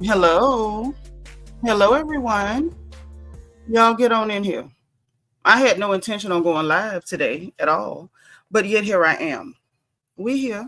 Hello. Hello, everyone. Y'all get on in here. I had no intention on going live today at all, but yet here I am. We here.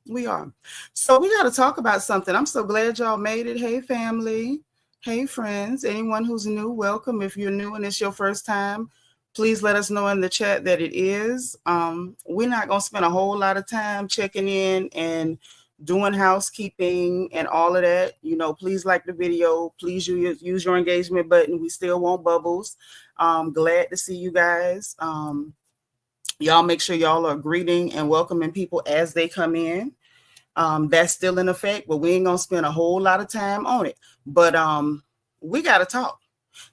We are. So we got to talk about something. I'm so glad y'all made it. Hey, family. Hey, friends. Anyone who's new, welcome. If you're new and it's your first time, please let us know in the chat that it is. We're not going to spend a whole lot of time checking in and doing housekeeping and all of that. Please like the video. Please use your engagement button. We still want bubbles. Glad to see you guys. Y'all make sure y'all are greeting and welcoming people as they come in. That's still in effect, but we ain't gonna spend a whole lot of time on it. But we gotta talk.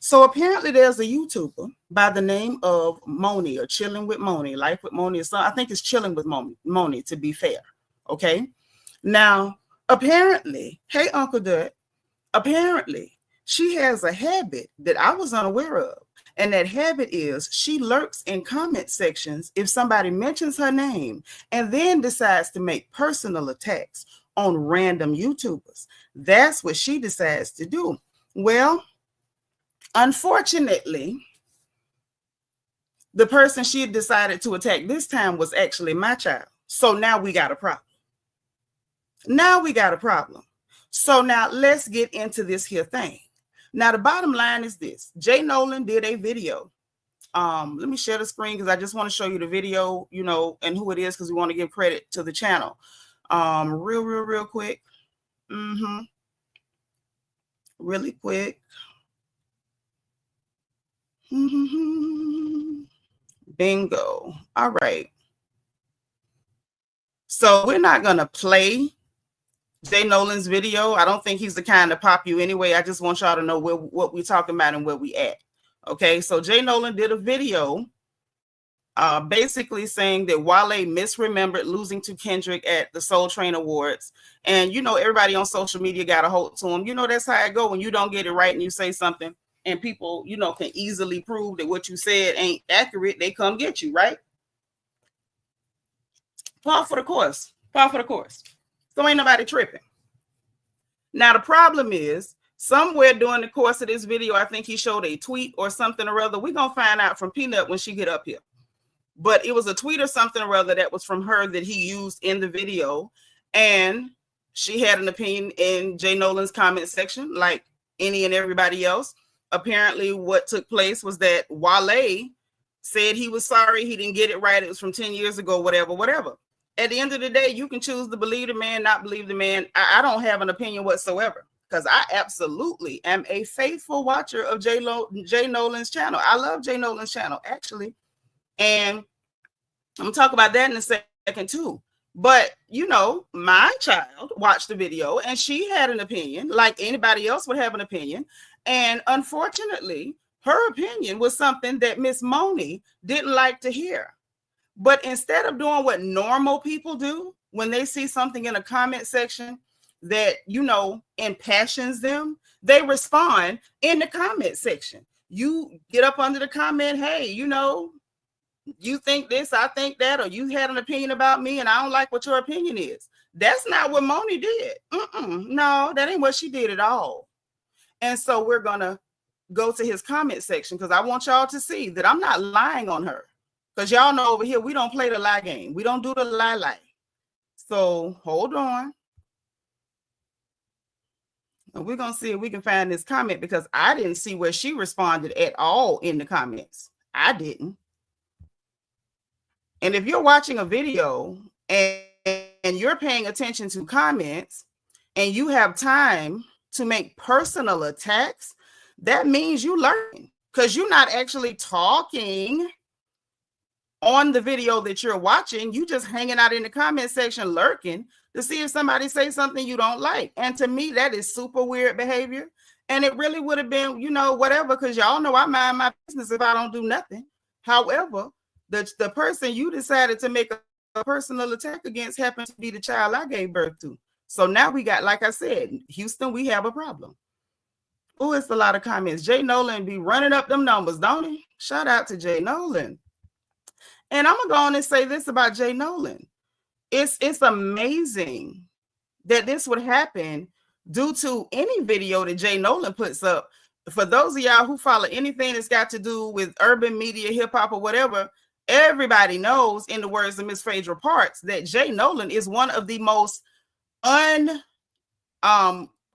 So apparently there's a YouTuber by the name of Monie, or Chilling with Monie, Life with Monie. I think it's Chilling with Monie, to be fair. Okay. Now, apparently, hey, Uncle Dud, apparently she has a habit that I was unaware of. And that habit is she lurks in comment sections if somebody mentions her name and then decides to make personal attacks on random YouTubers. That's what she decides to do. Well, unfortunately, the person she decided to attack this time was actually my child. So now we got a problem. So now let's get into this here thing. Now, the bottom line is this. Jay Nolan did a video. Let me share the screen because I just want to show you the video, and who it is, because we want to give credit to the channel. Real quick. Really quick. Bingo. All right. So we're not going to play Jay Nolan's video. I don't think he's the kind to pop you anyway. I just want y'all to know what we're talking about and where we at. Okay, so Jay Nolan did a video basically saying that Wale misremembered losing to Kendrick at the Soul Train Awards. And, everybody on social media got a hold to him. That's how it go when you don't get it right and you say something and people, can easily prove that what you said ain't accurate. They come get you, right? Par for the course. So ain't nobody tripping. Now, the problem is somewhere during the course of this video, I think he showed a tweet or something or other. We're going to find out from Peanut when she get up here. But it was a tweet or something or other that was from her that he used in the video. And she had an opinion in Jay Nolan's comment section, like any and everybody else. Apparently, what took place was that Wale said he was sorry. He didn't get it right. It was from 10 years ago, whatever. At the end of the day, you can choose to believe the man, not believe the man. I don't have an opinion whatsoever because I absolutely am a faithful watcher of Jay Nolan's channel. I love Jay Nolan's channel, actually. And I'm going to talk about that in a second, too. But, my child watched the video and she had an opinion like anybody else would have an opinion. And unfortunately, her opinion was something that Miss Monie didn't like to hear. But instead of doing what normal people do when they see something in a comment section that, impassions them, they respond in the comment section. You get up under the comment, hey, you think this, I think that, or you had an opinion about me and I don't like what your opinion is. That's not what Monie did. No, that ain't what she did at all. And so we're going to go to his comment section because I want y'all to see that I'm not lying on her. Because y'all know over here, we don't play the lie game. We don't do the lie. So hold on. And we're going to see if we can find this comment because I didn't see where she responded at all in the comments. I didn't. And if you're watching a video and you're paying attention to comments and you have time to make personal attacks, that means you learn because you're not actually talking on the video that you're watching. You just hanging out in the comment section lurking to see if somebody say something you don't like. And to me, that is super weird behavior. And it really would have been, whatever, because y'all know I mind my business if I don't do nothing. However, the person you decided to make a personal attack against happens to be the child I gave birth to. So now we got, like I said, Houston, we have a problem. Oh, it's a lot of comments. Jay Nolan be running up them numbers, don't he? Shout out to Jay Nolan. And I'm going to go on and say this about Jay Nolan. It's amazing that this would happen due to any video that Jay Nolan puts up. For those of y'all who follow anything that's got to do with urban media, hip hop, or whatever, everybody knows, in the words of Miss Phaedra Parks, that Jay Nolan is one of the most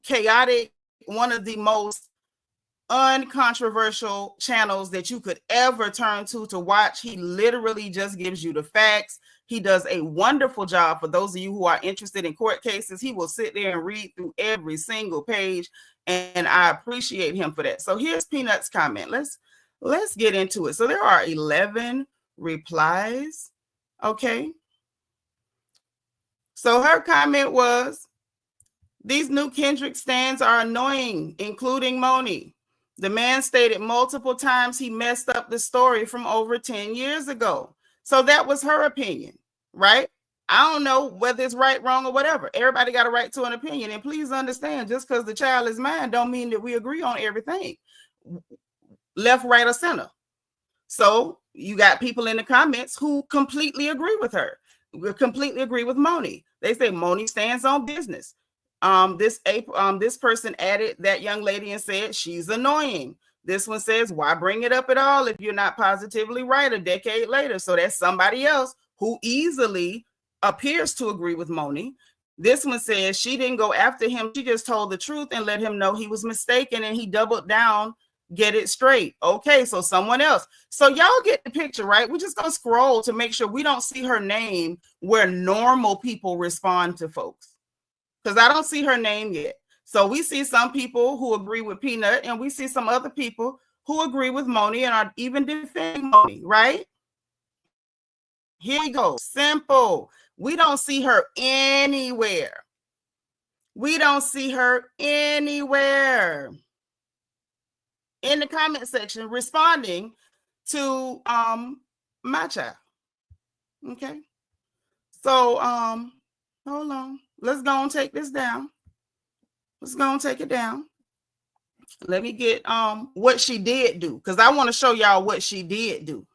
chaotic, one of the most uncontroversial channels that you could ever turn to watch. He literally just gives you the facts. He does a wonderful job. For those of you who are interested in court cases, he will sit there and read through every single page, and I appreciate him for that. So here's Peanut's comment. Let's get into it. So there are 11 replies. Okay. So her comment was, these new Kendrick stands are annoying, including Monie. The man stated multiple times he messed up the story from over 10 years ago. So that was her opinion, right? I don't know whether it's right, wrong, or whatever. Everybody got a right to an opinion. And please understand, just because the child is mine don't mean that we agree on everything, left, right, or center. So you got people in the comments who completely agree with her, completely agree with Monie. They say Monie stands on business. This person added that young lady and said she's annoying. This one says, why bring it up at all if you're not positively right a decade later? So that's somebody else who easily appears to agree with Monie. This one says she didn't go after him. She just told the truth and let him know he was mistaken, and he doubled down. Get it straight. Okay, so someone else. So y'all get the picture, right? We're just going to scroll to make sure we don't see her name where normal people respond to folks, because I don't see her name yet. So we see some people who agree with Peanut, and we see some other people who agree with Monie and are even defending Monie, right? Here we go. Simple. We don't see her anywhere. We don't see her anywhere in the comment section responding to my child. Okay. So hold on. Let's go and take this down. Let's go and take it down. Let me get what she did do, because I want to show y'all what she did do.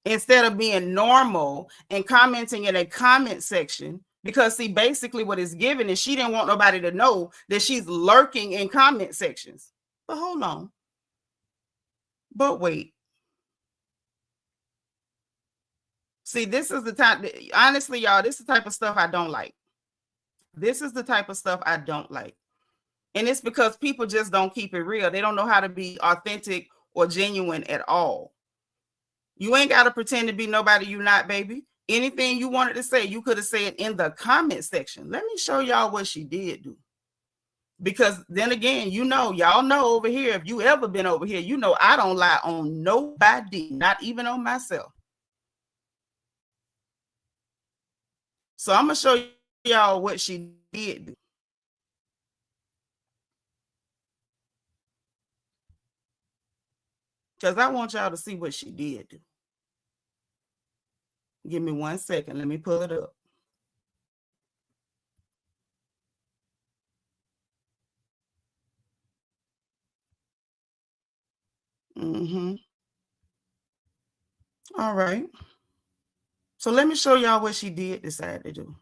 Instead of being normal and commenting in a comment section, because see, basically what it's given is she didn't want nobody to know that she's lurking in comment sections. But hold on. But wait. See, this is the time, honestly, y'all, this is the type of stuff I don't like. This is the type of stuff I don't like. And it's because people just don't keep it real. They don't know how to be authentic or genuine at all. You ain't got to pretend to be nobody you're not, baby. Anything you wanted to say, you could have said in the comment section. Let me show y'all what she did do. Because then again, y'all know over here, if you ever been over here, I don't lie on nobody, not even on myself. So I'm going to show y'all what she did do. Because I want y'all to see what she did do. Give me 1 second. Let me pull it up. All right. So let me show y'all what she did decide to do.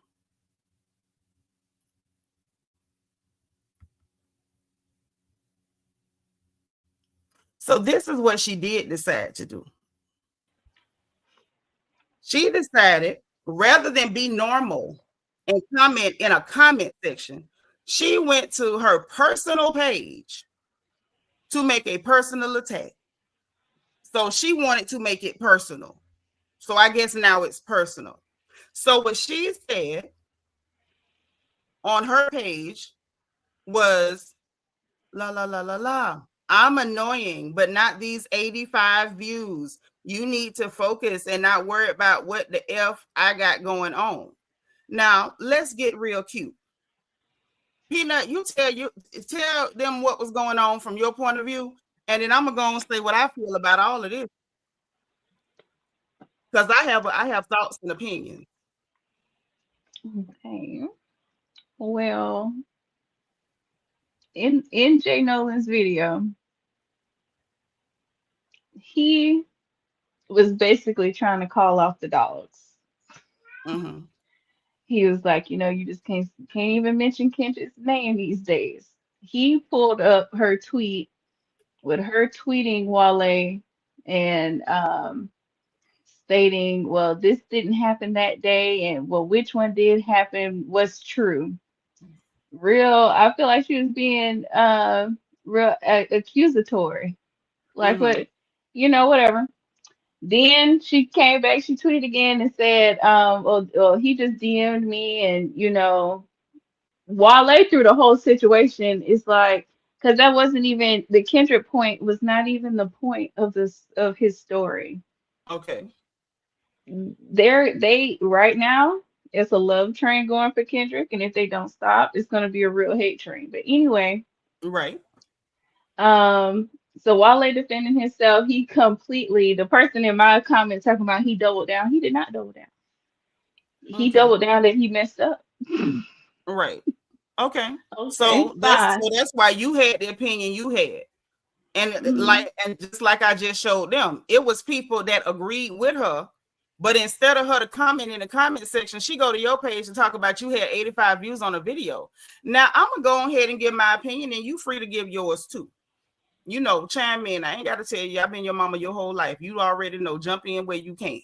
So this is what she did decide to do. She decided, rather than be normal and comment in a comment section, she went to her personal page to make a personal attack. So she wanted to make it personal. So I guess now it's personal. So what she said on her page was, la, la, la, la, la. I'm annoying, but not these 85 views. You need to focus and not worry about what the F I got going on. Now, let's get real cute. Peanut, you tell them what was going on from your point of view, and then I'm gonna go and say what I feel about all of this, because I have thoughts and opinions. Okay. Well, in Jay Nolan's video, he was basically trying to call off the dogs. he was like, you just can't even mention Kendrick's name these days. He pulled up her tweet with her tweeting Wale and stating, well, this didn't happen that day, and well, which one did happen was true. I feel like she was being real accusatory. Like Mm-hmm. what, whatever. Then she came back, she tweeted again and said, well, he just DM'd me, and Wale through the whole situation is like, because that wasn't even the Kendrick point was not even the point of his story. Okay. They right now it's a love train going for Kendrick, and if they don't stop, it's gonna be a real hate train. But anyway, Right. um, so Wale defending himself, he completely the person in my comment talking about he doubled down. He did not double down. He Okay. doubled down that he messed up. Right. Okay. Okay, So bye. that's why you had the opinion you had. And Mhm. just like I just showed them, it was people that agreed with her. But instead of her to comment in the comment section, she go to your page and talk about you had 85 views on a video. Now I'm gonna go ahead and give my opinion, and you free to give yours too. Chime in. I ain't got to tell you, I've been your mama your whole life. You already know. Jump in where you can.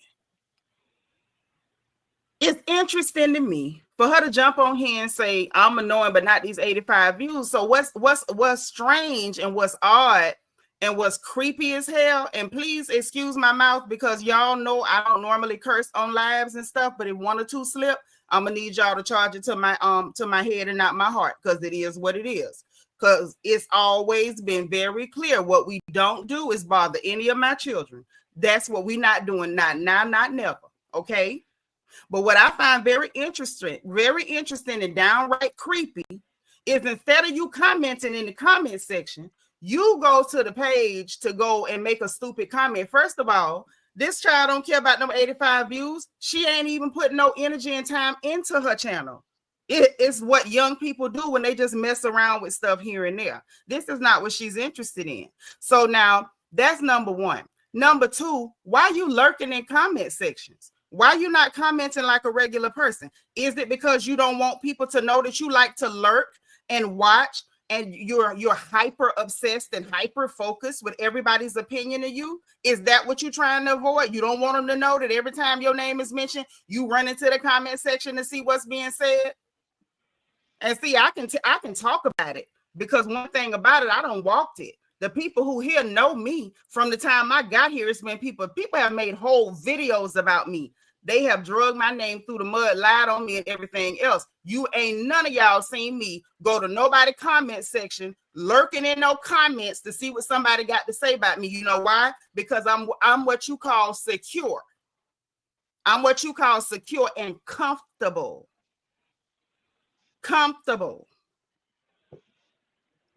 It's interesting to me for her to jump on here and say I'm annoying, but not these 85 views. So what's strange and what's odd and what's creepy as hell? And please excuse my mouth because y'all know I don't normally curse on lives and stuff. But if one or two slip, I'm gonna need y'all to charge it to my head and not my heart, because it is what it is. Because it's always been very clear what we don't do is bother any of my children. That's what we're not doing. Not now, not never. Okay. But what I find very interesting and downright creepy is instead of you commenting in the comment section, you go to the page to go and make a stupid comment. First of all, this child don't care about no 85 views. She ain't even putting no energy and time into her channel. It's what young people do when they just mess around with stuff here and there. This is not what she's interested in. So now that's number one. Number two, why you lurking in comment sections? Why you not commenting like a regular person? Is it because you don't want people to know that you like to lurk and watch and you're hyper obsessed and hyper focused with everybody's opinion of you? Is that what you're trying to avoid? You don't want them to know that every time your name is mentioned, you run into the comment section to see what's being said? And see, I can talk about it because one thing about it, I don't walked it. The people who here know me from the time I got here. It's been people have made whole videos about me. They have drugged my name through the mud, lied on me and everything else. You ain't none of y'all seen me go to nobody comment section, lurking in no comments to see what somebody got to say about me. You know why? Because I'm what you call secure. I'm what you call secure and comfortable. Comfortable.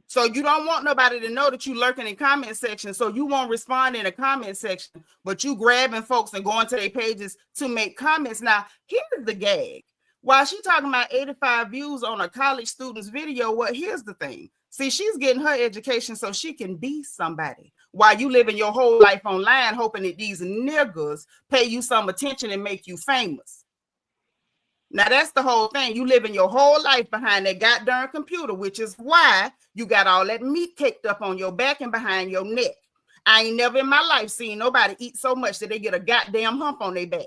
So you don't want nobody to know that you lurking in comment section. So you won't respond in the comment section, but you grabbing folks and going to their pages to make comments. Now, here's the gag. While she talking about 85 views on a college student's video, here's the thing. See, she's getting her education so she can be somebody. While you living your whole life online, hoping that these niggas pay you some attention and make you famous. Now, that's the whole thing. You living your whole life behind that goddamn computer, which is why you got all that meat caked up on your back and behind your neck. I ain't never in my life seen nobody eat so much that they get a goddamn hump on their back.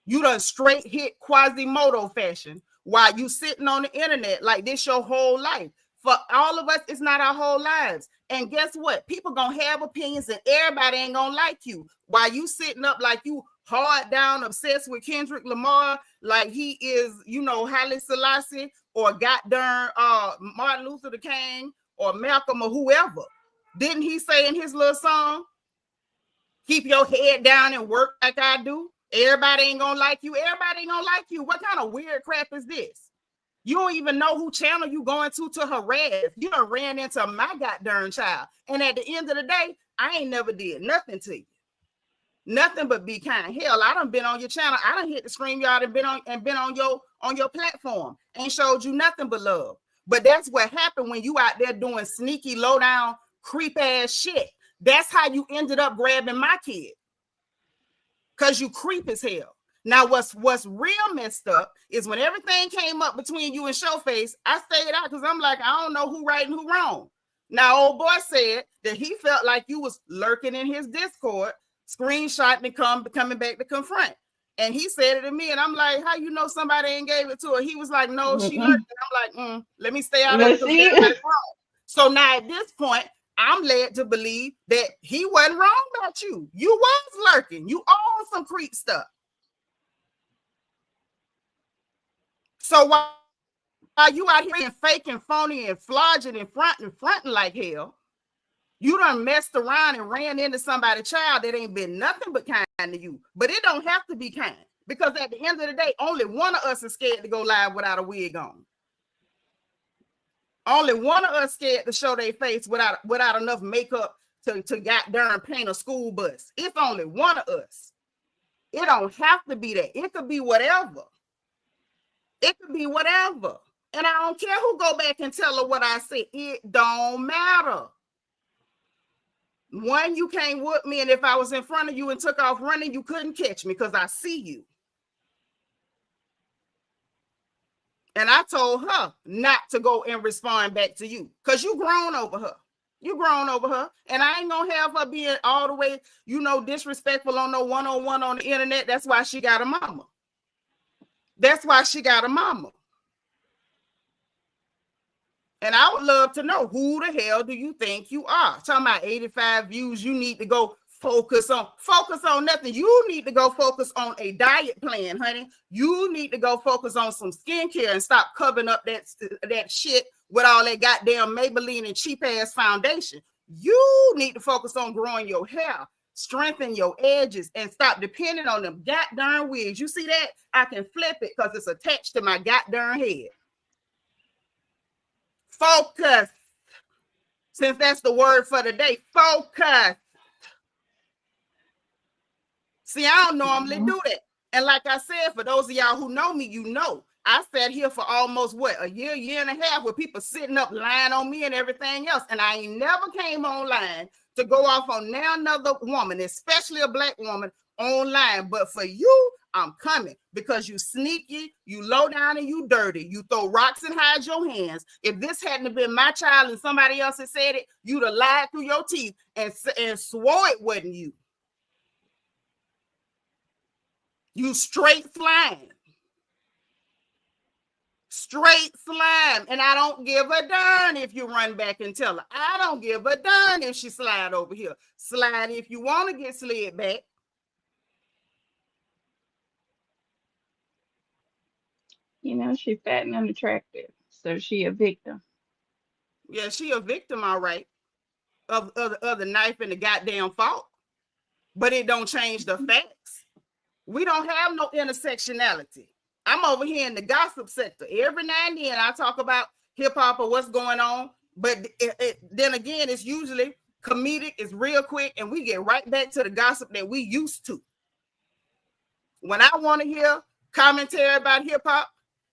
You done straight hit Quasimodo fashion while you sitting on the internet like this your whole life. For all of us, it's not our whole lives. And guess what? People gonna have opinions and everybody ain't gonna like you. While you sitting up like you hard down, obsessed with Kendrick Lamar, like he is, Haile Selassie or goddamn Martin Luther King or Malcolm or whoever. Didn't he say in his little song, keep your head down and work like I do? Everybody ain't gonna like you. Everybody ain't gonna like you. What kind of weird crap is this? You don't even know who channel you going to harass. You done ran into my goddamn child. And at the end of the day, I ain't never did nothing to you. Nothing but be kind. Hell, I done been on your channel. I done hit the stream yard and been on your platform. Ain't showed you nothing but love. But that's what happened when you out there doing sneaky, low down, creep ass shit. That's how you ended up grabbing my kid. Because you creep as hell. Now, what's real messed up is when everything came up between you and Showface, I stayed out because I'm like, I don't know who right and who wrong. Now, old boy said that he felt like you was lurking in his Discord, screenshotting and coming back to confront. And he said it to me, and I'm like, how you know somebody ain't gave it to her? He was like, no, she lurked. And I'm like, let me stay out of it because that's wrong. So now at this point, I'm led to believe that he wasn't wrong about you. You was lurking. You on some creep stuff. So while you out here being fake and phony and flogging and fronting like hell, you done messed around and ran into somebody's child that ain't been nothing but kind to you. But it don't have to be kind, because at the end of the day, only one of us is scared to go live without a wig on. Only one of us scared to show their face without enough makeup to goddamn paint a school bus. It's only one of us. It don't have to be that. It could be whatever. It could be whatever. And I don't care who go back and tell her what I said. It don't matter. One, you can't whoop me, and if I was in front of you and took off running, you couldn't catch me because I see you. And I told her not to go and respond back to you because you grown over her. You grown over her. And I ain't going to have her being all the way, disrespectful on no one-on-one on the internet. That's why she got a mama. That's why she got a mama. And I would love to know, who the hell do you think you are? Talking about 85 views, you need to go focus on nothing. You need to go focus on a diet plan, honey. You need to go focus on some skincare and stop covering up that shit with all that goddamn Maybelline and cheap ass foundation. You need to focus on growing your hair, strengthen your edges, and stop depending on them goddamn wigs. You see that? I can flip it because it's attached to my goddamn head. Focus. Since that's the word for the day, focus. See, I don't normally do that. And like I said, for those of y'all who know me, I sat here for almost a year and a half with people sitting up lying on me and everything else. And I ain't never came online to go off on now another woman, especially a black woman, online. But for you, I'm coming because you sneaky, you low down, and you dirty. You throw rocks and hide your hands. If this hadn't been my child and somebody else had said it, you'd have lied through your teeth and swore it wasn't you. You straight slime. Straight slime. And I don't give a darn if you run back and tell her. I don't give a darn if she slide over here. Slide if you want to get slid back. She fat and unattractive. So she a victim. Yeah, she a victim, all right, of the knife and the goddamn fault. But it don't change the facts. We don't have no intersectionality. I'm over here in the gossip sector. Every now and then I talk about hip hop or what's going on. But then again, it's usually comedic, it's real quick, and we get right back to the gossip that we used to. When I want to hear commentary about hip hop,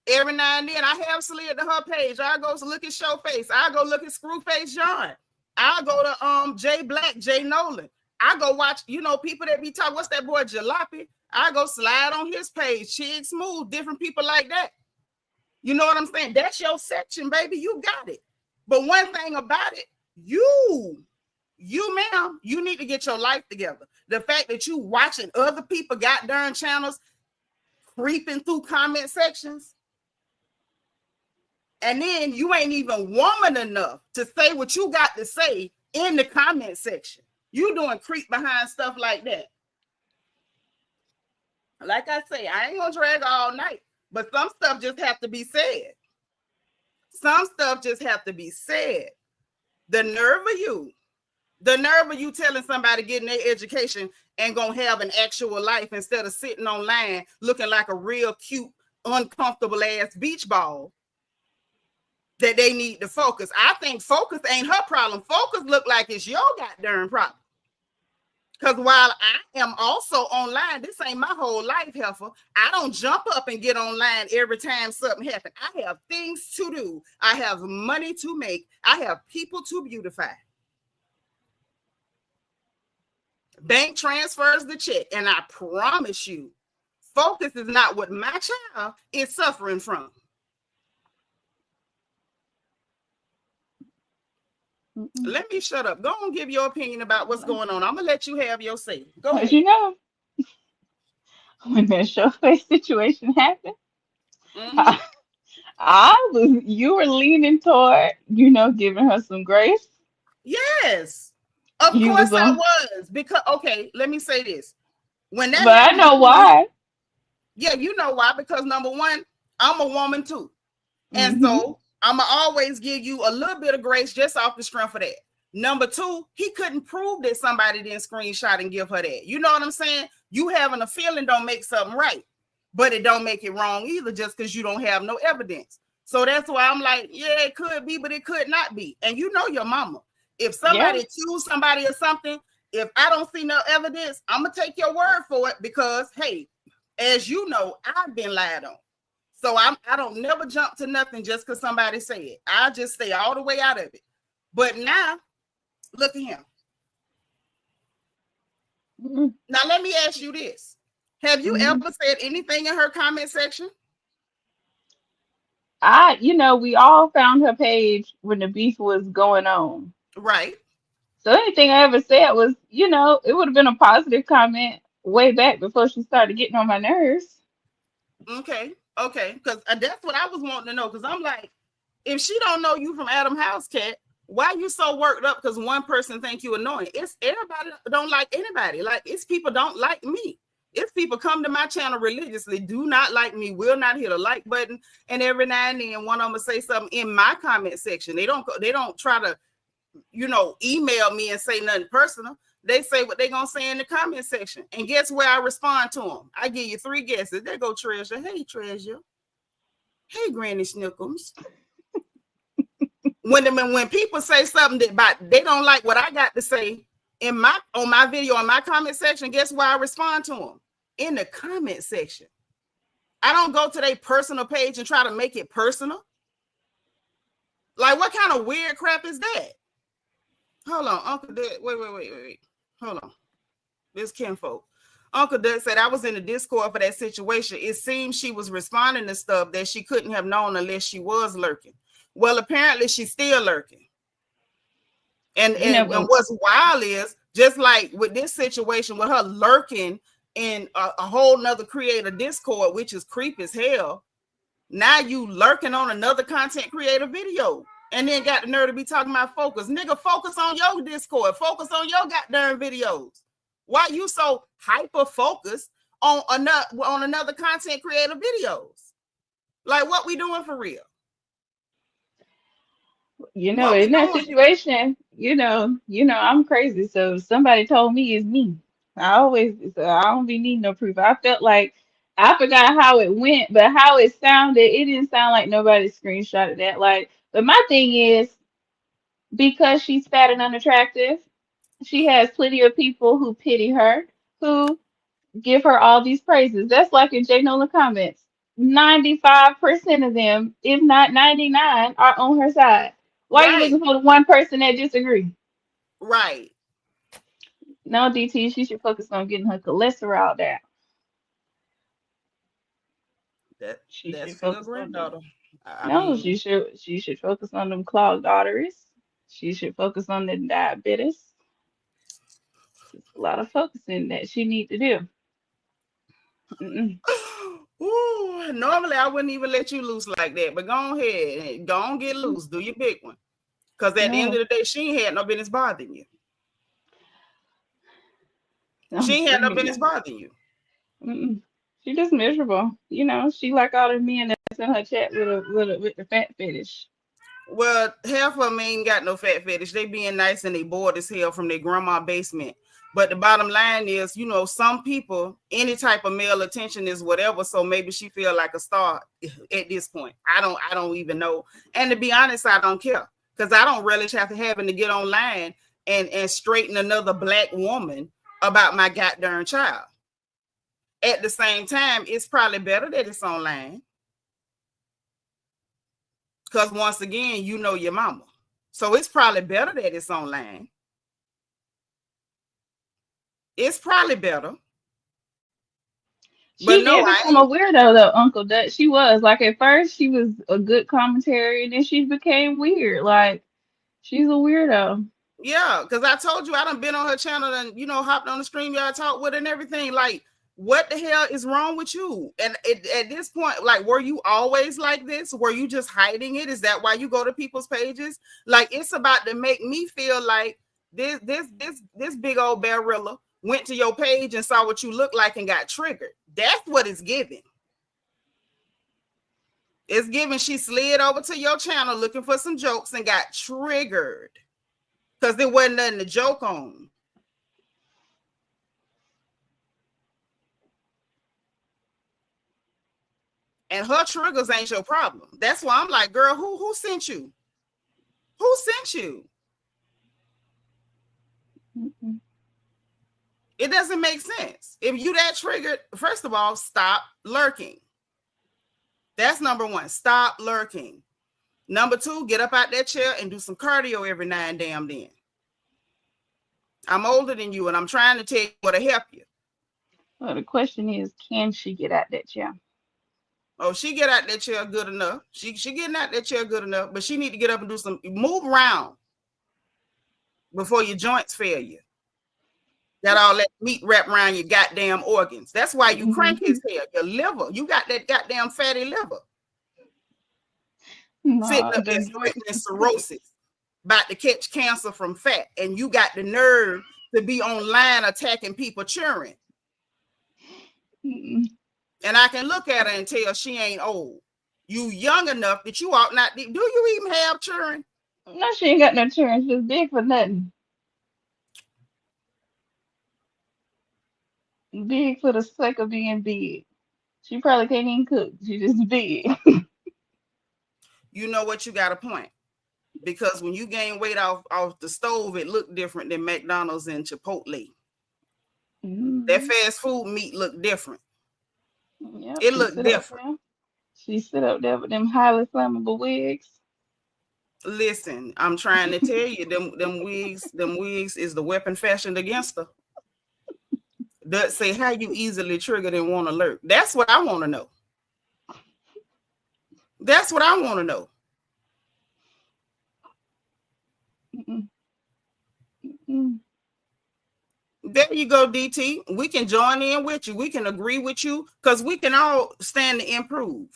every now and then I have slid to her page. I go to look at Showface. I go look at Screwface John. I go to Jay Black, Jay Nolan. I go watch, people that be talking. What's that boy Jalopy? I go slide on his page, Chig Smooth, different people like that. You know what I'm saying? That's your section, baby. You got it. But one thing about it, you, ma'am, you need to get your life together. The fact that you watching other people goddamn channels creeping through comment sections, and then you ain't even woman enough to say what you got to say in the comment section. You doing creep behind stuff like that. Like I say, I ain't gonna drag all night, but some stuff just have to be said. Some stuff just have to be said. The nerve of you telling somebody getting their education and gonna have an actual life instead of sitting online looking like a real cute, uncomfortable ass beach ball that they need to focus. I think focus ain't her problem. Focus look like it's your goddamn problem. Because while I am also online, this ain't my whole life, heifer. I don't jump up and get online every time something happens. I have things to do. I have money to make. I have people to beautify. Bank transfers the check, and I promise you, focus is not what my child is suffering from. Let me shut up. Go and give your opinion about what's going on. I'm gonna let you have your say. Go ahead. You know, when that show face situation happened, you were leaning toward, giving her some grace. Yes, of course I was. Because, okay, let me say this. When that but happened, I know why. Yeah, you know why? Because number one, I'm a woman too. And so I'm going to always give you a little bit of grace just off the strength of that. Number two, he couldn't prove that somebody didn't screenshot and give her that. You know what I'm saying? You having a feeling don't make something right, but it don't make it wrong either just because you don't have no evidence. So that's why I'm like, yeah, it could be, but it could not be. And you know your mama. If somebody accused somebody of something, if I don't see no evidence, I'm going to take your word for it because, hey, as you know, I've been lied on. So I don't never jump to nothing just because somebody say it. I just stay all the way out of it. But now, look at him. Now, let me ask you this. Have you ever said anything in her comment section? We all found her page when the beef was going on. Right. So anything I ever said was, it would have been a positive comment way back before she started getting on my nerves. Okay. Because that's what I was wanting to know. Because I'm like, if she don't know you from Adam House Cat, why you so worked up because one person think you annoying? It's everybody don't like anybody. Like, it's people don't like me. If people come to my channel religiously, do not like me, will not hit a like button, and every now and then one of them will say something in my comment section. They don't try to, email me and say nothing personal. They say what they gonna say in the comment section. And guess where I respond to them? I give you 3 guesses. There go Treasure. Hey, Treasure. Hey, Granny Snickums. When people say something that they don't like what I got to say on my video, in my comment section, guess where I respond to them? In the comment section. I don't go to their personal page and try to make it personal. Like, what kind of weird crap is that? Hold on, Uncle Dad. Wait. Hold on. This kinfolk. Uncle Dad said I was in the Discord for that situation. It seems she was responding to stuff that she couldn't have known unless she was lurking. Well, apparently she's still lurking. And what's wild is, just like with this situation with her lurking in a whole nother creator Discord, which is creepy as hell. Now you lurking on another content creator video and then got the nerve to be talking about focus. Nigga, focus on your Discord. Focus on your goddamn videos. Why you so hyper focused on another content creator videos? Like, what we doing for real? In that situation, I'm crazy. So somebody told me it's me. I don't be needing no proof. I felt like I forgot how it went, but how it sounded, it didn't sound like nobody screenshotted that. But my thing is, because she's fat and unattractive, she has plenty of people who pity her, who give her all these praises. That's like in J Nola comments. 95% of them, if not 99, are on her side. Why are you looking for the one person that disagree? Right. No, DT, she should focus on getting her cholesterol down. That's for the granddaughter. She should focus on them clogged arteries. She should focus on the diabetes. There's a lot of focusing that she need to do. Ooh, normally I wouldn't even let you loose like that, but go ahead, go on, get loose, do your big one. Because at the end of the day, she ain't had no business bothering you. She ain't had no business bothering you. She just miserable. She like all the men that's in her chat with the fat fetish. Well, half of them ain't got no fat fetish. They being nice and they bored as hell from their grandma basement. But the bottom line is, some people, any type of male attention is whatever. So maybe she feel like a star at this point. I don't even know. And to be honest, I don't care. Because I don't relish having to get online and straighten another black woman about my goddamn child. At the same time, it's probably better that it's online. Because once again, you know your mama. So it's probably better that it's online. It's probably better. She did become a weirdo though, Uncle Dutch. She was like at first she was a good commentary, and then she became weird. Like she's a weirdo. Yeah, because I told you I done been on her channel and hopped on the stream, y'all talk with her and everything. Like, what the hell is wrong with you? And at this point, like, were you always like this? Were you just hiding it? Is that why you go to people's pages? Like, it's about to make me feel like this big old barilla went to your page and saw what you look like and got triggered. That's what it's giving. It's giving she slid over to your channel looking for some jokes and got triggered. Because there wasn't nothing to joke on. And her triggers ain't your problem. That's why I'm like, girl, who sent you? Who sent you? Mm-mm. It doesn't make sense. If you that triggered, first of all, stop lurking. That's number one. Stop lurking. Number two, get up out that chair and do some cardio every now and damn then. I'm older than you, and I'm trying to tell you what to help you. Well, the question is, can she get out that chair? Oh, she get out that chair good enough. She getting out that chair good enough, but she need to get up and do some move around before your joints fail you. Got all that meat wrapped around your goddamn organs. That's why you cranky as hell. Your liver, you got that goddamn fatty liver. Sitting up there sweating in cirrhosis, about to catch cancer from fat, and you got the nerve to be online attacking people cheering. And I can look at her and tell she ain't old. You young enough that you ought not. Do you even have children? No, she ain't got no children. She's big for nothing. Big for the sake of being big. She probably can't even cook. She's just big. You know what? You got a point. Because when you gain weight off the stove, it looked different than McDonald's and Chipotle. Mm-hmm. That fast food meat looked different. Yep, it looked different. She sit up there with them highly flammable wigs. Listen, I'm trying to tell you, them wigs is the weapon fashioned against her. That say how you easily triggered and want to lurk. That's what I want to know. That's what I want to know. Mm-mm. Mm-mm. There you go, DT. We can join in with you. We can agree with you because we can all stand to improve.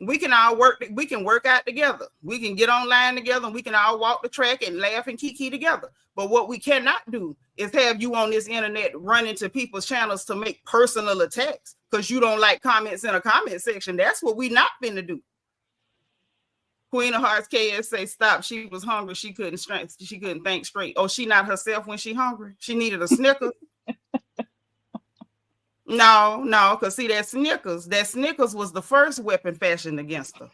We can all work. We can work out together. We can get online together and we can all walk the track and laugh and kiki together. But what we cannot do is have you on this internet running to people's channels to make personal attacks because you don't like comments in a comment section. That's what we not finna do. Queen of Hearts KS say stop. She was hungry. She couldn't think straight. Oh, she not herself when she hungry. She needed a Snickers. No, because see that Snickers was the first weapon fashioned against her.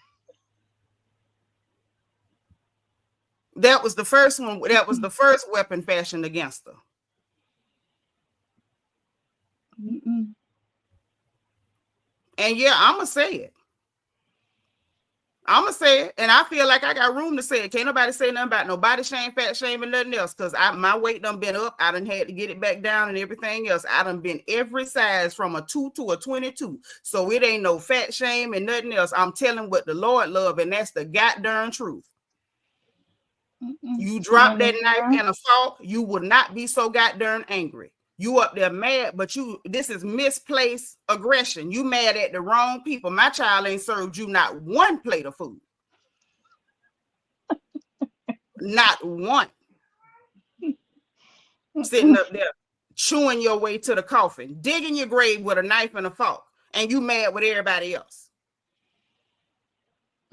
That was the first one. That was the first weapon fashioned against her. Mm-mm. And yeah, I'ma say it. And I feel like I got room to say it. Can't nobody say nothing about no body shame, fat shame, and nothing else. Because my weight done been up. I done had to get it back down and everything else. I done been every size from a 2 to a 22. So it ain't no fat shame and nothing else. I'm telling what the Lord love, and that's the goddamn truth. Mm-mm. You drop that knife and a fork, you will not be so goddamn angry. You up there mad, but this is misplaced aggression. You mad at the wrong people. My child ain't served you not one plate of food. Not one. Sitting up there, chewing your way to the coffin, digging your grave with a knife and a fork, and you mad with everybody else.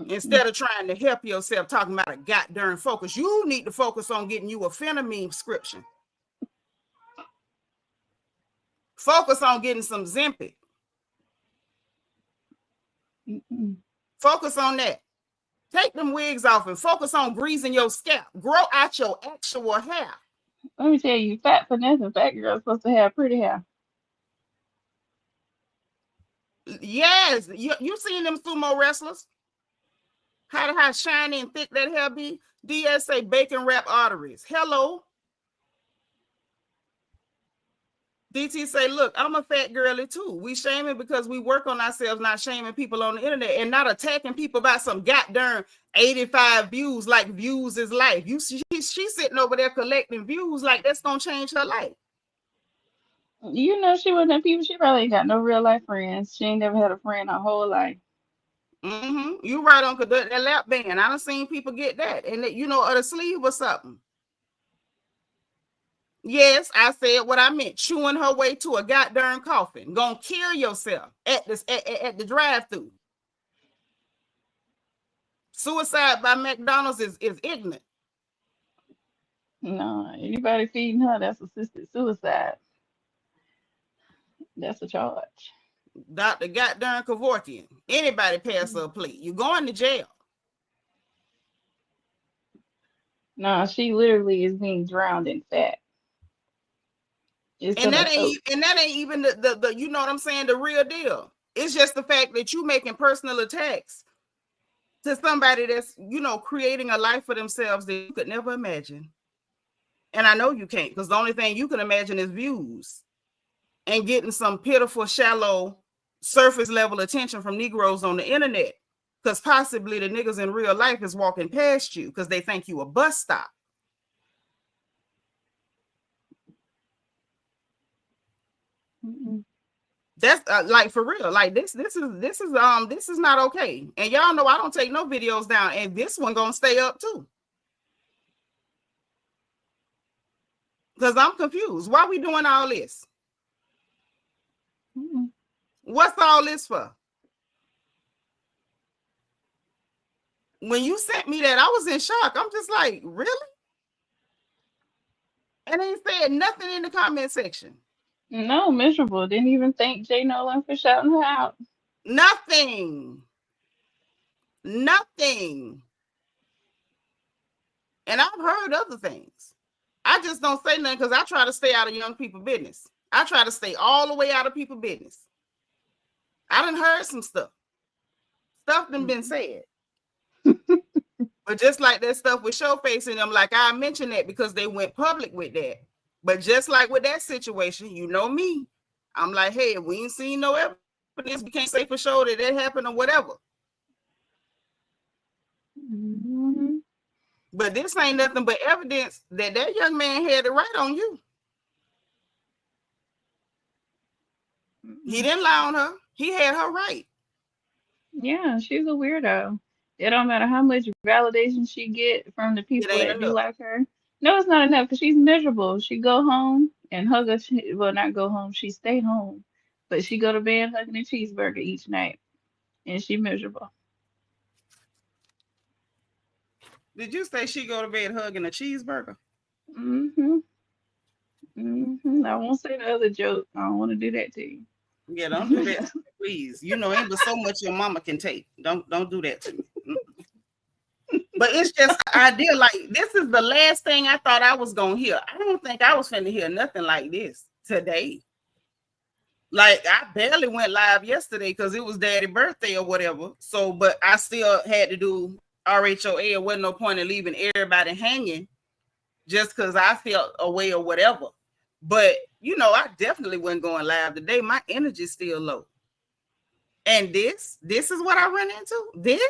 Instead of trying to help yourself, talking about a goddamn focus, you need to focus on getting you a phenamine prescription. Focus on getting some Zempic. Mm-mm. Focus on that. Take them wigs off and focus on greasing your scalp. Grow out your actual hair. Let me tell you, fat for nothing. Fat girl's supposed to have pretty hair. Yes, you seen them sumo wrestlers? How shiny and thick that hair be? DSA bacon wrap arteries. Hello. DT say, look, I'm a fat girly too. We shaming because we work on ourselves, not shaming people on the internet and not attacking people about some goddamn 85 views like views is life. She's sitting over there collecting views like that's gonna change her life. You know, she wasn't people. She probably ain't got no real life friends. She ain't never had a friend her whole life. You right on that lap band. I done seen people get that, and that, you know, or the sleeve or something. Yes, I said what I meant. Chewing her way to a goddamn coffin. Gonna kill yourself at the drive-thru. Suicide by McDonald's is ignorant. No, anybody feeding her, that's assisted suicide. That's a charge. Dr. Goddamn Kevorkian. Anybody pass her a plate, you going to jail. No, she literally is being drowned in fat. And that ain't even the you know what I'm saying, the real deal. It's just the fact that you making personal attacks to somebody that's, you know, creating a life for themselves that you could never imagine. And I know you can't, because the only thing you can imagine is views and getting some pitiful, shallow, surface level attention from Negroes on the internet. Because possibly the niggas in real life is walking past you because they think you a bus stop. That's like for real. Like this is not okay. And y'all know I don't take no videos down, and this one gonna stay up too. Because I'm confused. Why we doing all this? What's all this for? When you sent me that, I was in shock. I'm just like, really? And they said nothing in the comment section. No, miserable. Didn't even thank Jay Nolan for shouting her out. Nothing. And I've heard other things. I just don't say nothing because I try to stay out of young people business. I try to stay all the way out of people business. I done heard some stuff. Stuff done been said. But just like that stuff with Showface and them, like I mentioned that because they went public with that. But just like with that situation, you know me, I'm like, hey, we ain't seen no evidence. We can't say for sure that it happened or whatever. But this ain't nothing but evidence that that young man had it right on you. He didn't lie on her. He had her right. Yeah, she's a weirdo. It don't matter how much validation she get from the people that do like her. No, it's not enough because she's miserable. She go home and hug a well, not go home. She stay home, but she go to bed hugging a cheeseburger each night, and she miserable. Did you say she go to bed hugging a cheeseburger? I won't say the other joke. I don't want to do that to you. Yeah, don't do that, please. You know, ain't but so much your mama can take. Don't do that to me. But it's just idea. Like this is the last thing I thought I was gonna hear. I don't think I was finna hear nothing like this today. Like I barely went live yesterday because it was Daddy's birthday or whatever. So, but I still had to do RHOA. There wasn't no point in leaving everybody hanging just because I felt away or whatever. But you know, I definitely wasn't going live today. My energy's still low. And this is what I run into. This.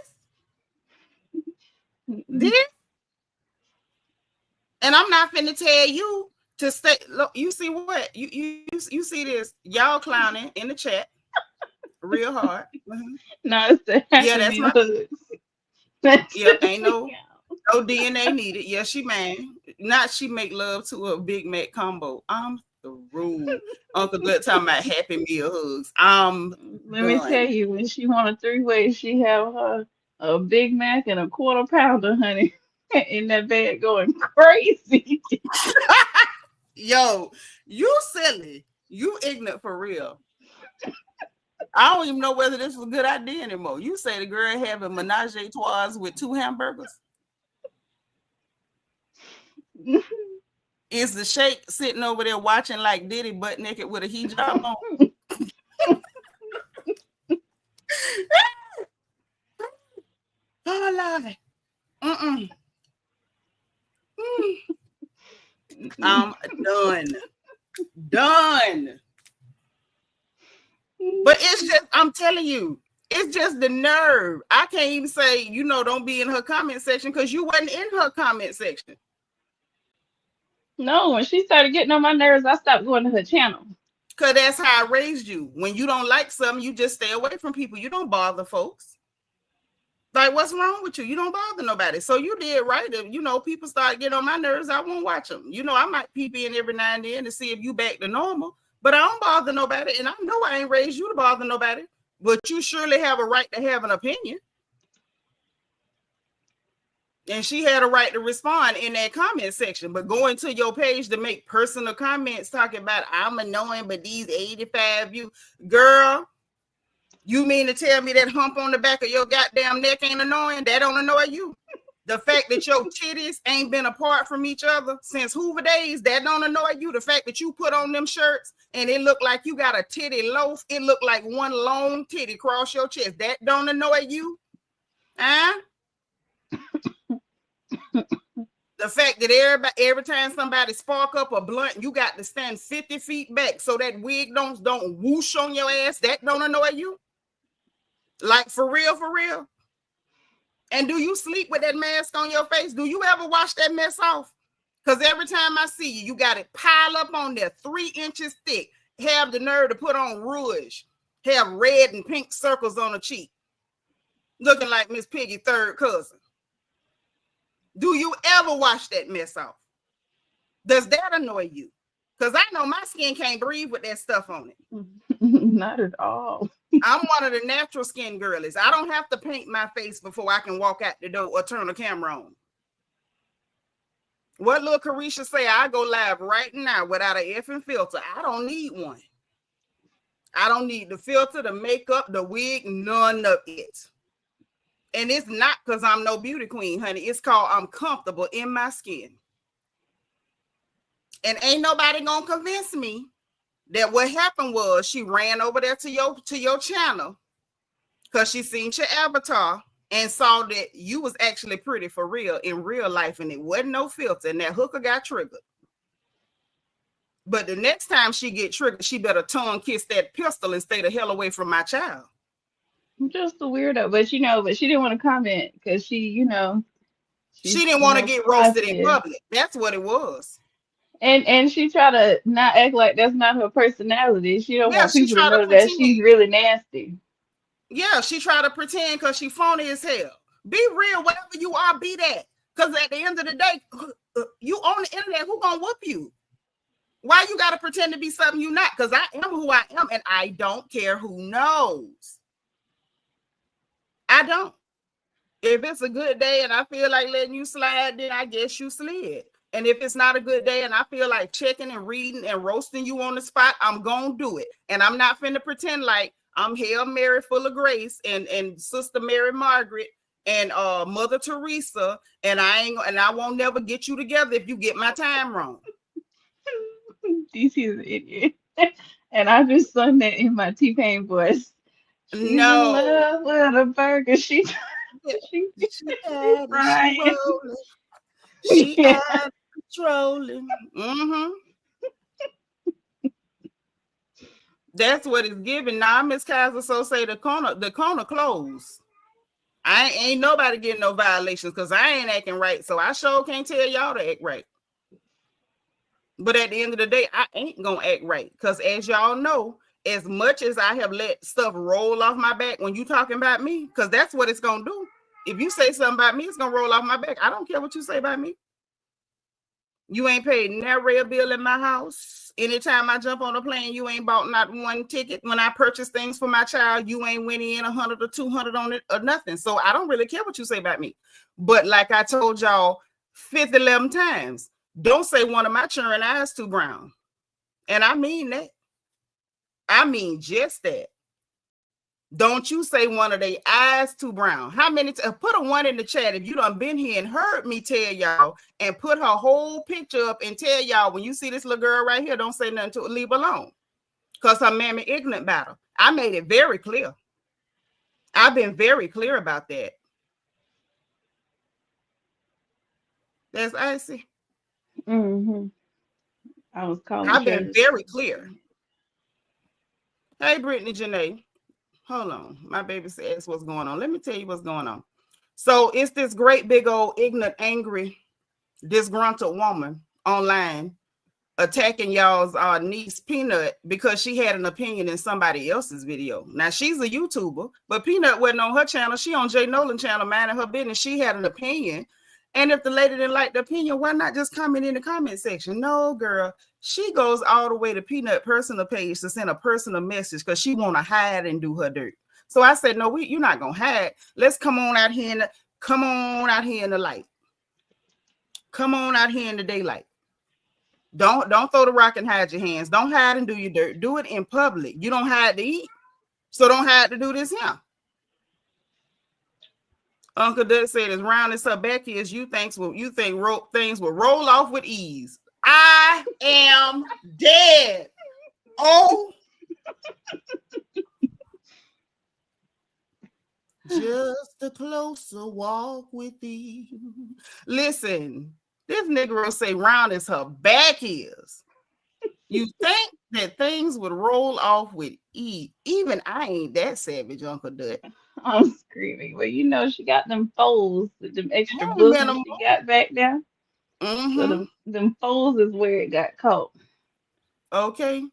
And I'm not finna tell you to stay. Look, you see what? You see this? Y'all clowning in the chat real hard. No, it's the that's my hugs. Yeah, ain't no DNA needed. Yeah, she man. Not she make love to a Big Mac combo. I'm through. Uncle Good talking about Happy Meal hugs. Let me tell you, when she want a 3-way, she have her a Big Mac and a quarter pounder, honey, in that bed going crazy. Yo, you silly. You ignorant for real. I don't even know whether this was a good idea anymore. You say the girl having menage a trois with 2 hamburgers. Is the Sheikh sitting over there watching like Diddy butt naked with a hijab on? Oh, Lord. I'm done. But it's just, I'm telling you, it's just the nerve. I can't even say, don't be in her comment section because you wasn't in her comment section. No, when she started getting on my nerves, I stopped going to her channel. Because that's how I raised you. When you don't like something, you just stay away from people. You don't bother folks. Like, what's wrong with you? You don't bother nobody. So you did right. If, people start getting on my nerves, I won't watch them. I might peep in every now and then to see if you back to normal. But I don't bother nobody. And I know I ain't raised you to bother nobody. But you surely have a right to have an opinion. And she had a right to respond in that comment section. But going to your page to make personal comments talking about I'm annoying, but these 85 views, girl, you mean to tell me that hump on the back of your goddamn neck ain't annoying? That don't annoy you? The fact that your titties ain't been apart from each other since Hoover days, that don't annoy you? The fact that you put on them shirts and it look like you got a titty loaf, it look like one long titty across your chest, that don't annoy you? Huh? The fact that every time somebody spark up a blunt, you got to stand 50 feet back so that wig don't whoosh on your ass, that don't annoy you? Like, for real, for real? And do you sleep with that mask on your face? Do you ever wash that mess off? Because every time I see you, you got it pile up on there, 3 inches thick, have the nerve to put on rouge, have red and pink circles on the cheek, looking like Miss Piggy's third cousin. Do you ever wash that mess off? Does that annoy you? Because I know my skin can't breathe with that stuff on it. Not at all. I'm one of the natural skin girlies. I don't have to paint my face before I can walk out the door or turn the camera on. What little Carisha say? I go live right now without an effing filter. I don't need one. I don't need the filter, the makeup, the wig, none of it. And it's not because I'm no beauty queen, honey. It's called I'm comfortable in my skin. And ain't nobody gonna convince me that what happened was she ran over there to your channel because she seen your avatar and saw that you was actually pretty for real in real life, and it wasn't no filter, and that hooker got triggered. But the next time she get triggered, she better tongue kiss that pistol and stay the hell away from my child. I'm just a weirdo, but she didn't want to comment because she didn't want to get roasted in public. That's what it was. And she try to not act like that's not her personality. She don't want people to know that she's really nasty. Yeah, she try to pretend because she phony as hell. Be real, whatever you are, be that. Because at the end of the day, you on the internet, who gonna whoop you? Why you gotta pretend to be something you not? Because I am who I am, and I don't care who knows. I don't. If it's a good day and I feel like letting you slide, then I guess you slid. And if it's not a good day and I feel like checking and reading and roasting you on the spot, I'm gonna do it. And I'm not finna pretend like I'm Hail Mary full of grace and Sister Mary Margaret and Mother Teresa, and I won't never get you together if you get my time wrong. DC's an idiot. And I just sung that in my T-Pain voice. She's in love with a burger. She had controlling. Mm-hmm. That's what it's giving. Now, Miss Kaiser so say the corner closed. I ain't nobody getting no violations because I ain't acting right. So I sure can't tell y'all to act right. But at the end of the day, I ain't gonna act right. Because as y'all know, as much as I have let stuff roll off my back when you talking about me, because that's what it's gonna do. If you say something about me, it's gonna roll off my back. I don't care what you say about me. You ain't paid no rail bill in my house. Anytime I jump on a plane, you ain't bought not one ticket. When I purchase things for my child, you ain't went in 100 or 200 on it or nothing. So I don't really care what you say about me. But like I told y'all 11 times, don't say one of my children eyes too brown. And I mean that. I mean just that. Don't you say one of their eyes too brown. How many put a 1 in the chat if you done been here and heard me tell y'all and put her whole picture up and tell y'all when you see this little girl right here, don't say nothing to her, leave alone. Because her mammy ignorant about her. I made it very clear. I've been very clear about that. That's icy. Mm-hmm. I was calling. I've been very clear. Hey, Brittany Janae. Hold on. My baby says what's going on. Let me tell you what's going on. So it's this great big old ignorant, angry, disgruntled woman online attacking y'all's niece Peanut because she had an opinion in somebody else's video. Now she's a YouTuber, but Peanut wasn't on her channel. She on Jay Nolan channel, minding her business. She had an opinion. And if the lady didn't like the opinion, why not just comment in the comment section? No, girl. She goes all the way to Peanut personal page to send a personal message because she want to hide and do her dirt. So I said, no, you're not gonna hide. Let's come on out here in the light. Come on out here in the daylight. Don't throw the rock and hide your hands. Don't hide and do your dirt. Do it in public. You don't hide to eat, so don't hide to do this here. Uncle Doug said, as round as her back is, you think things will roll off with ease. I am dead. Oh, just a closer walk with you. Listen, this Negro say round as her back is. You think that things would roll off with ease? Even I ain't that savage, Uncle Doug. I'm screaming. Well, you know she got them folds, them extra bosoms she got back there. Mm-hmm. So them folds is where it got caught. Okay.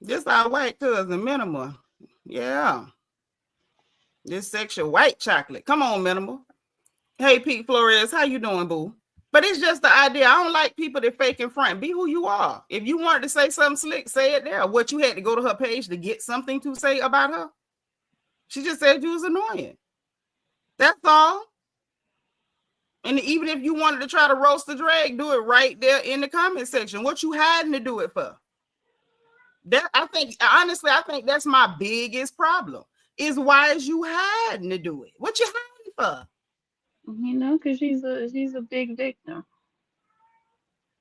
This our white cousin, Minimal. Yeah. This sexual white chocolate. Come on, Minimal. Hey, Pete Flores, how you doing, boo? But it's just the idea. I don't like people that fake in front. Be who you are. If you wanted to say something slick, say it there. What, you had to go to her page to get something to say about her? She just said you was annoying. That's all. And even if you wanted to try to roast the drag, do it right there in the comment section. What you hiding to do it for? That I think that's my biggest problem. Is why is you hiding to do it? What you hiding for? You know, because she's a big victim.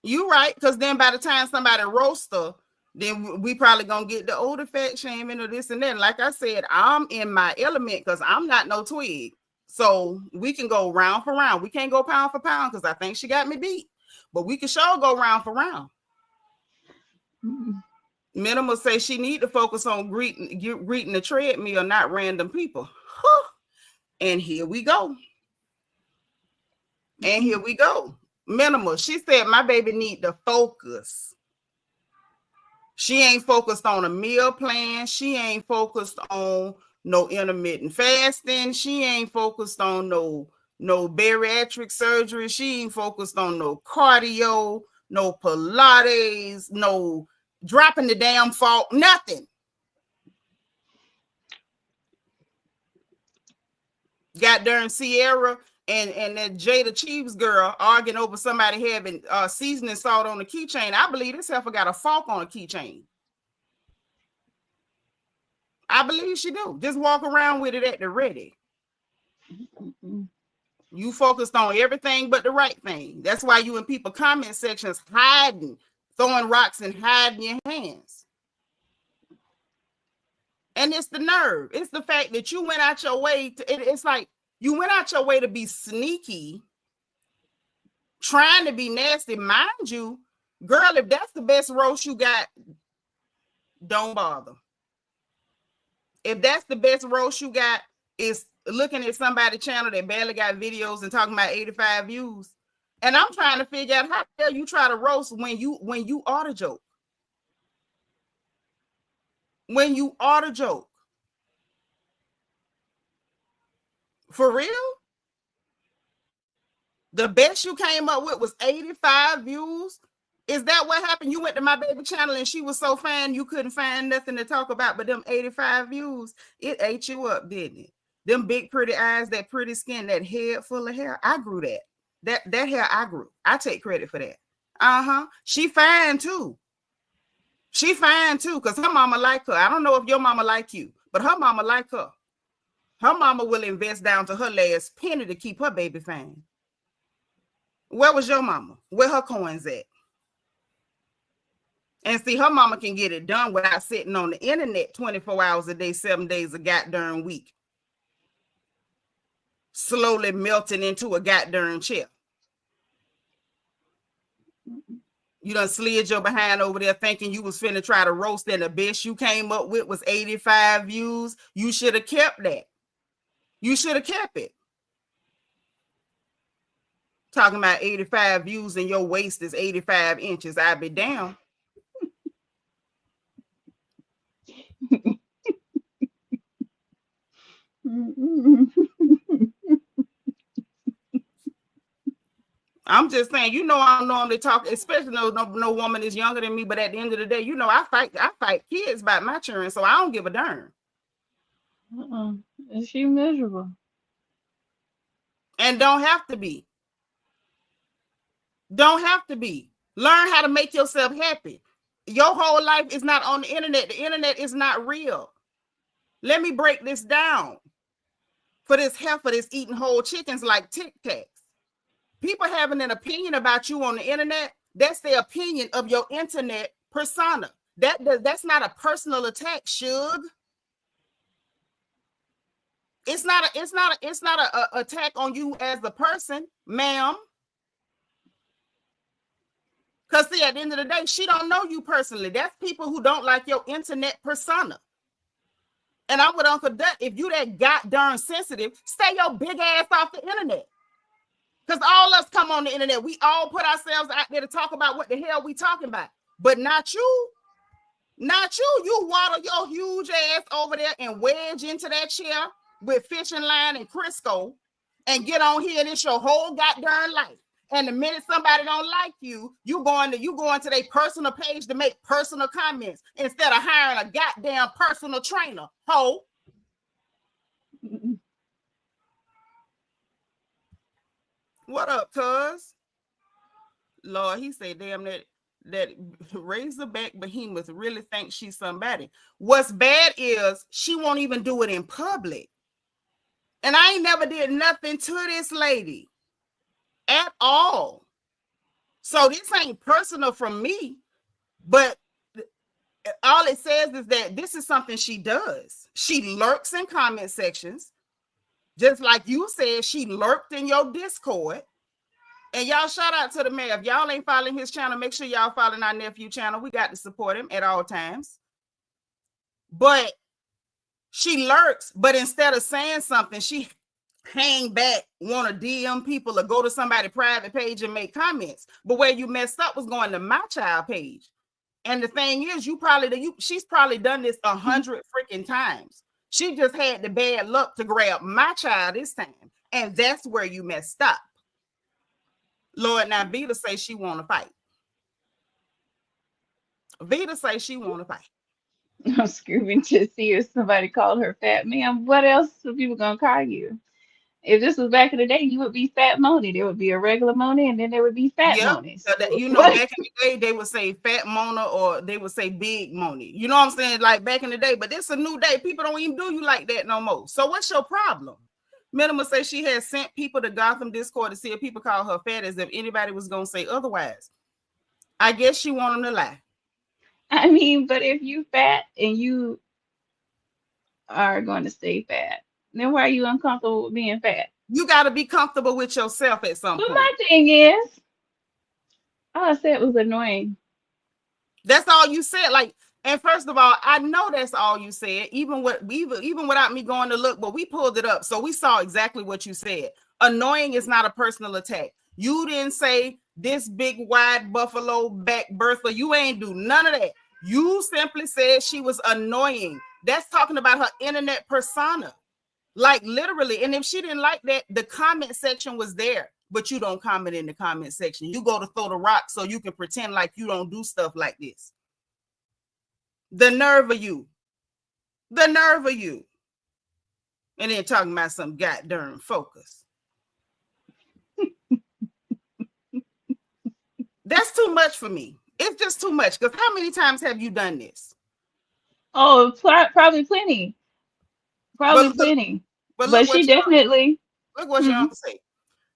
You right, because then by the time somebody roasts her, then we probably gonna get the older fat shaming or this and that. Like I said, I'm in my element because I'm not no twig. So we can go round for round. We can't go pound for pound because I think she got me beat. But we can sure go round for round. Mm-hmm. Minimal say she need to focus on greeting the treadmill, not random people. And here we go. And here we go. Minimal. She said my baby need to focus. She ain't focused on a meal plan. She ain't focused on no intermittent fasting. She ain't focused on no bariatric surgery. She ain't focused on no cardio, no Pilates, no dropping the damn fault, nothing. Got darn Sierra and that Jada Chiefs girl arguing over somebody having seasoning salt on the keychain. I believe this heifer got a fork on a keychain. I believe she do. Just walk around with it at the ready. Mm-hmm. You focused on everything but the right thing. That's why you in people comment sections hiding, throwing rocks and hiding your hands. And it's the nerve. It's the fact that you went out your way to, it's like you went out your way to be sneaky, trying to be nasty. Mind you, girl, if that's the best roast you got, don't bother. If that's the best roast you got, is looking at somebody's channel that barely got videos and talking about 85 views. And I'm trying to figure out how the hell you try to roast when you ought to joke. When you ought to joke. For real? The best you came up with was 85 views. Is that what happened? You went to my baby channel and she was so fine you couldn't find nothing to talk about but them 85 views. It ate you up, didn't it? Them big pretty eyes, that pretty skin, that head full of hair. I grew that. That hair I grew. I take credit for that. Uh-huh. She fine too. She fine too because her mama like her. I don't know if your mama like you, but her mama like her. Her mama will invest down to her last penny to keep her baby fine. Where was your mama? Where her coins at? And see, her mama can get it done without sitting on the internet 24 hours a day, 7 days a goddamn week. Slowly melting into a goddamn chair. You done slid your behind over there thinking you was finna try to roast, and the best you came up with was 85 views. You should have kept that. You should have kept it. Talking about 85 views and your waist is 85 inches. I'd be down. I'm just saying, you know, I don't normally talk, especially no woman is younger than me, but at the end of the day, you know, I fight kids by my children, so I don't give a darn. Is she miserable? And don't have to be. Don't have to be. Learn how to make yourself happy. Your whole life is not on the internet. The internet is not real. Let me break this down. For this heifer that's eating whole chickens like Tic Tacs. People having an opinion about you on the internet, that's their opinion of your internet persona. That's not a personal attack, Suge. It's not a attack on you as a person, ma'am. Because see, at the end of the day, she don't know you personally. That's people who don't like your internet persona. And I'm with Uncle Duck. If you that goddamn sensitive, stay your big ass off the internet. Because all us come on the internet. We all put ourselves out there to talk about what the hell we talking about. But not you. Not you. You waddle your huge ass over there and wedge into that chair with fishing line and Crisco and get on here and it's your whole goddamn life. And the minute somebody don't like you, you going to their personal page to make personal comments instead of hiring a goddamn personal trainer. Ho. What up, cuz? Lord, he said, damn, that Razorback behemoth really thinks she's somebody. What's bad is she won't even do it in public. And I ain't never did nothing to this lady at all. So this ain't personal from me, but all it says is that this is something she does. She lurks in comment sections. Just like you said, she lurked in your Discord. And y'all, shout out to the mayor. If y'all ain't following his channel, make sure y'all following our nephew channel. We got to support him at all times. But she lurks, but instead of saying something, she hang back, want to DM people or go to somebody's private page and make comments. But where you messed up was going to my child page. And the thing is, she's probably done this 100 freaking times. She just had the bad luck to grab my child this time. And that's where you messed up. Lord, now Vita say she want to fight. Vita say she want to fight. I'm screaming to see if somebody called her fat. Ma'am, what else are people going to call you? If this was back in the day, you would be Fat Monie. There would be a regular Monie, and then there would be Fat Monie. So back in the day, they would say Fat Mona or they would say Big Monie. You know what I'm saying? Like back in the day, but it's a new day. People don't even do you like that no more. So what's your problem? Minima says she has sent people to Gotham Discord to see if people call her fat as if anybody was going to say otherwise. I guess she want them to lie. I mean, but if you fat and you are going to stay fat, then why are you uncomfortable with being fat? You got to be comfortable with yourself at some point. But my thing is, all I said was annoying. That's all you said. Like, and first of all, I know that's all you said, even without me going to look, but we pulled it up. So we saw exactly what you said. Annoying is not a personal attack. You didn't say this big wide buffalo back Bertha. You ain't do none of that. You simply said she was annoying. That's talking about her internet persona. Like literally. And if she didn't like that, the comment section was there. But you don't comment in the comment section. You go to throw the rock so you can pretend like you don't do stuff like this. The nerve of you. The nerve of you. And then talking about some goddamn focus. That's too much for me. It's just too much. Because how many times have you done this? Oh, probably plenty. Plenty. But she definitely. Look what your uncle say.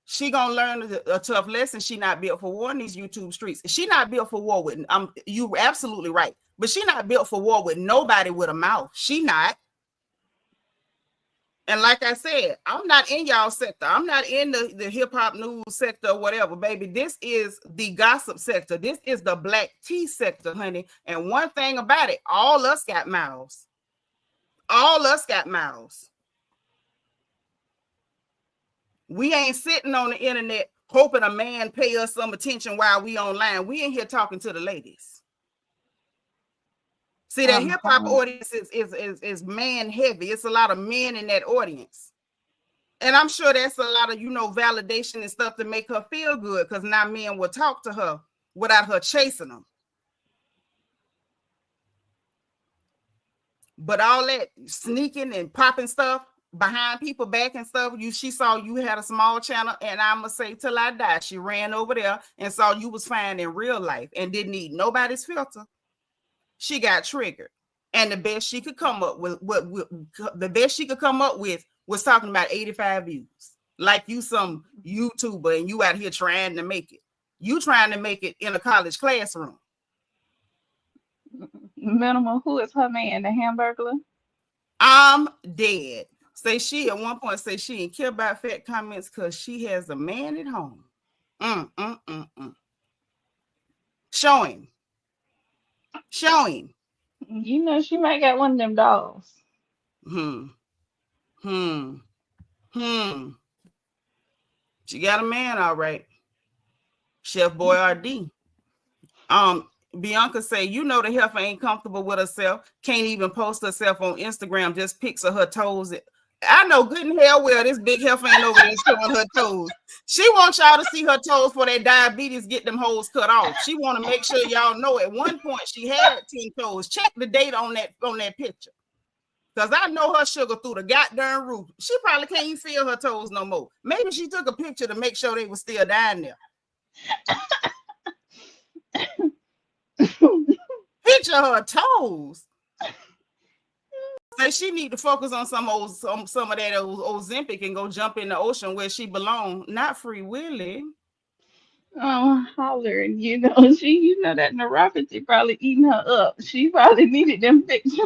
She gonna learn a tough lesson. She not built for war in these YouTube streets. She not built for war with. You absolutely right. But she not built for war with nobody with a mouth. She not. And like I said, I'm not in y'all sector. I'm not in the hip hop news sector or whatever, baby. This is the gossip sector. This is the black tea sector, honey. And one thing about it, all us got mouths. All us got mouths. We ain't sitting on the internet hoping a man pay us some attention while we online. We in here talking to the ladies. See, that hip hop audience is man heavy. It's a lot of men in that audience. And I'm sure that's a lot of, validation and stuff to make her feel good, because now men will talk to her without her chasing them. But all that sneaking and popping stuff behind people back and stuff, she saw you had a small channel, and I'm going to say till I die, she ran over there and saw you was fine in real life and didn't need nobody's filter. She got triggered. And the best she could come up with, was talking about 85 views. Like you some YouTuber and you out here trying to make it. You trying to make it in a college classroom. Minimal, who is her man, the Hamburglar? I'm dead. Say she at one point say she ain't care about fat comments because she has a man at home. Show him. She might got one of them dolls. She got a man, all right. Chef Boyardee. Bianca say, the heifer ain't comfortable with herself, can't even post herself on Instagram, just pics of her toes. I know good and hell well this big heifer ain't over there showing her toes. She wants y'all to see her toes for that diabetes get them holes cut off. She want to make sure y'all know at one point she had 10 toes. Check the date on that picture. Because I know her sugar through the goddamn roof. She probably can't even feel her toes no more. Maybe she took a picture to make sure they were still down there. Picture her toes. Say she need to focus on some of that Ozempic and go jump in the ocean where she belong. Not Free Willy. Oh, hollering, that neuropathy probably eating her up. She probably needed them pictures.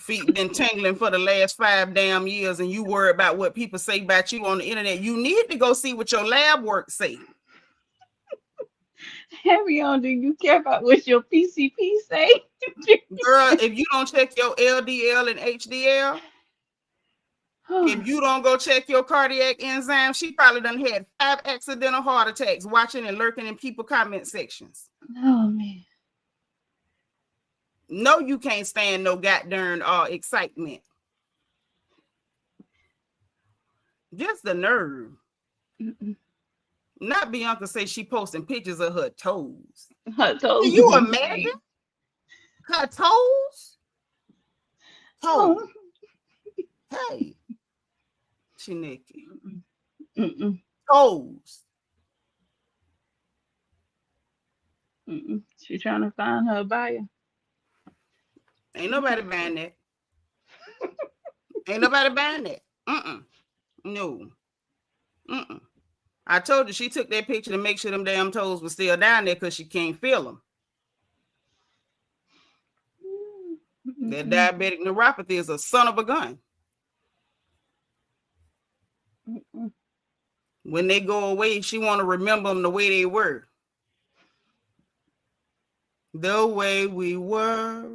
Feet been tingling for the last 5 damn years, and you worry about what people say about you on the internet. You need to go see what your lab work say. Heavy on, do you care about what your PCP say? Girl, if you don't check your LDL and HDL, if you don't go check your cardiac enzyme, she probably done had 5 accidental heart attacks watching and lurking in people comment sections. Oh, man. No, you can't stand no goddamn excitement. Just the nerve. Not Bianca say she posting pictures of her toes. Her toes. Can you imagine? Her toes? Toes. Hey. She naked. Toes. She trying to find her buyer. Ain't nobody buying that. Ain't nobody buying that. No. I told you she took that picture to make sure them damn toes were still down there because she can't feel them. That diabetic neuropathy is a son of a gun. When they go away, she want to remember them the way they were. The way we were.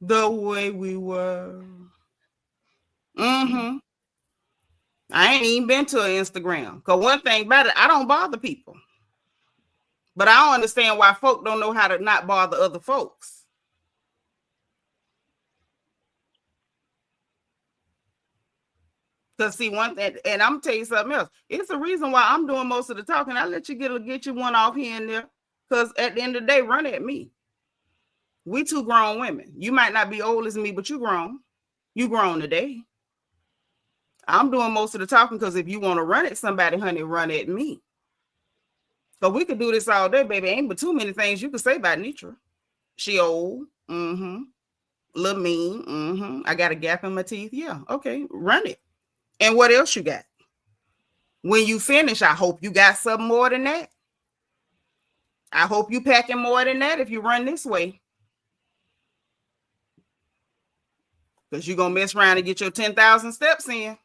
The way we were. I ain't even been to her Instagram. Because one thing about it, I don't bother people. But I don't understand why folk don't know how to not bother other folks. Because see, one thing, and I'm going to tell you something else. It's the reason why I'm doing most of the talking. I let you get you one off here and there. Because at the end of the day, run at me. We 2 grown women. You might not be old as me, but you grown. You grown today. I'm doing most of the talking because if you want to run at somebody, honey, run at me. So we could do this all day, baby. Ain't but too many things you could say about Nitra. She old. Little mean. I got a gap in my teeth. Yeah. Okay. Run it. And what else you got? When you finish, I hope you got something more than that. I hope you packing more than that if you run this way. Because you're going to mess around and get your 10,000 steps in.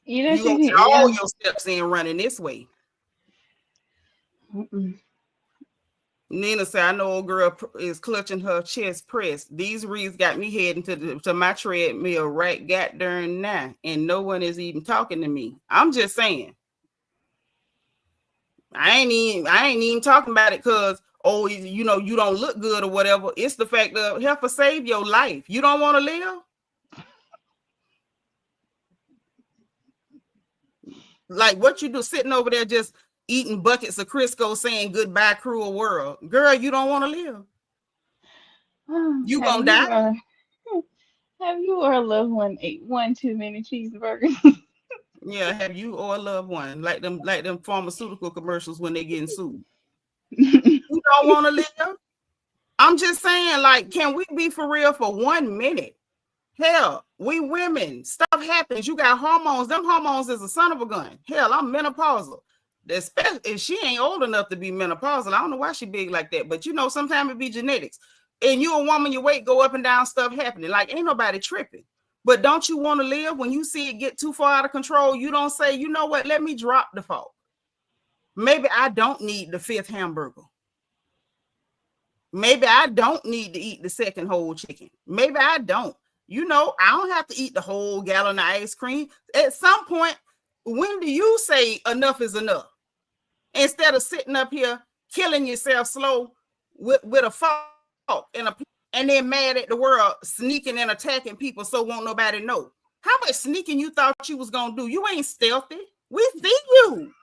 You're going to get all your steps in running this way. Nina said, I know old girl is clutching her chest press. These reads got me heading to my treadmill right goddamn now, and no one is even talking to me. I'm just saying. I ain't even talking about it because, oh, you know, you don't look good or whatever. It's the fact that help us save your life. You don't want to live? Like what you do sitting over there just eating buckets of Crisco saying goodbye, cruel world. Girl, you don't want to live. You gonna die. Have you or a loved one ate one too many cheeseburgers? Yeah, have you or a loved one, like them pharmaceutical commercials when they getting sued. You don't want to live? I'm just saying, like, can we be for real for 1 minute? Hell, we women, stuff happens. You got hormones. Them hormones is a son of a gun. Hell, I'm menopausal. Especially if she ain't old enough to be menopausal. I don't know why she big like that, but you know, sometimes it be genetics. And you a woman, your weight go up and down, stuff happening. Like, ain't nobody tripping. But don't you want to live? When you see it get too far out of control, you don't say, you know what, let me drop the fault. Maybe I don't need the 5th hamburger. Maybe I don't need to eat the 2nd whole chicken. Maybe I don't. You know, I don't have to eat the whole gallon of ice cream. At some point, when do you say enough is enough? Instead of sitting up here killing yourself slow with a fault and then mad at the world, sneaking and attacking people so won't nobody know. How much sneaking you thought you was going to do? You ain't stealthy. We see you.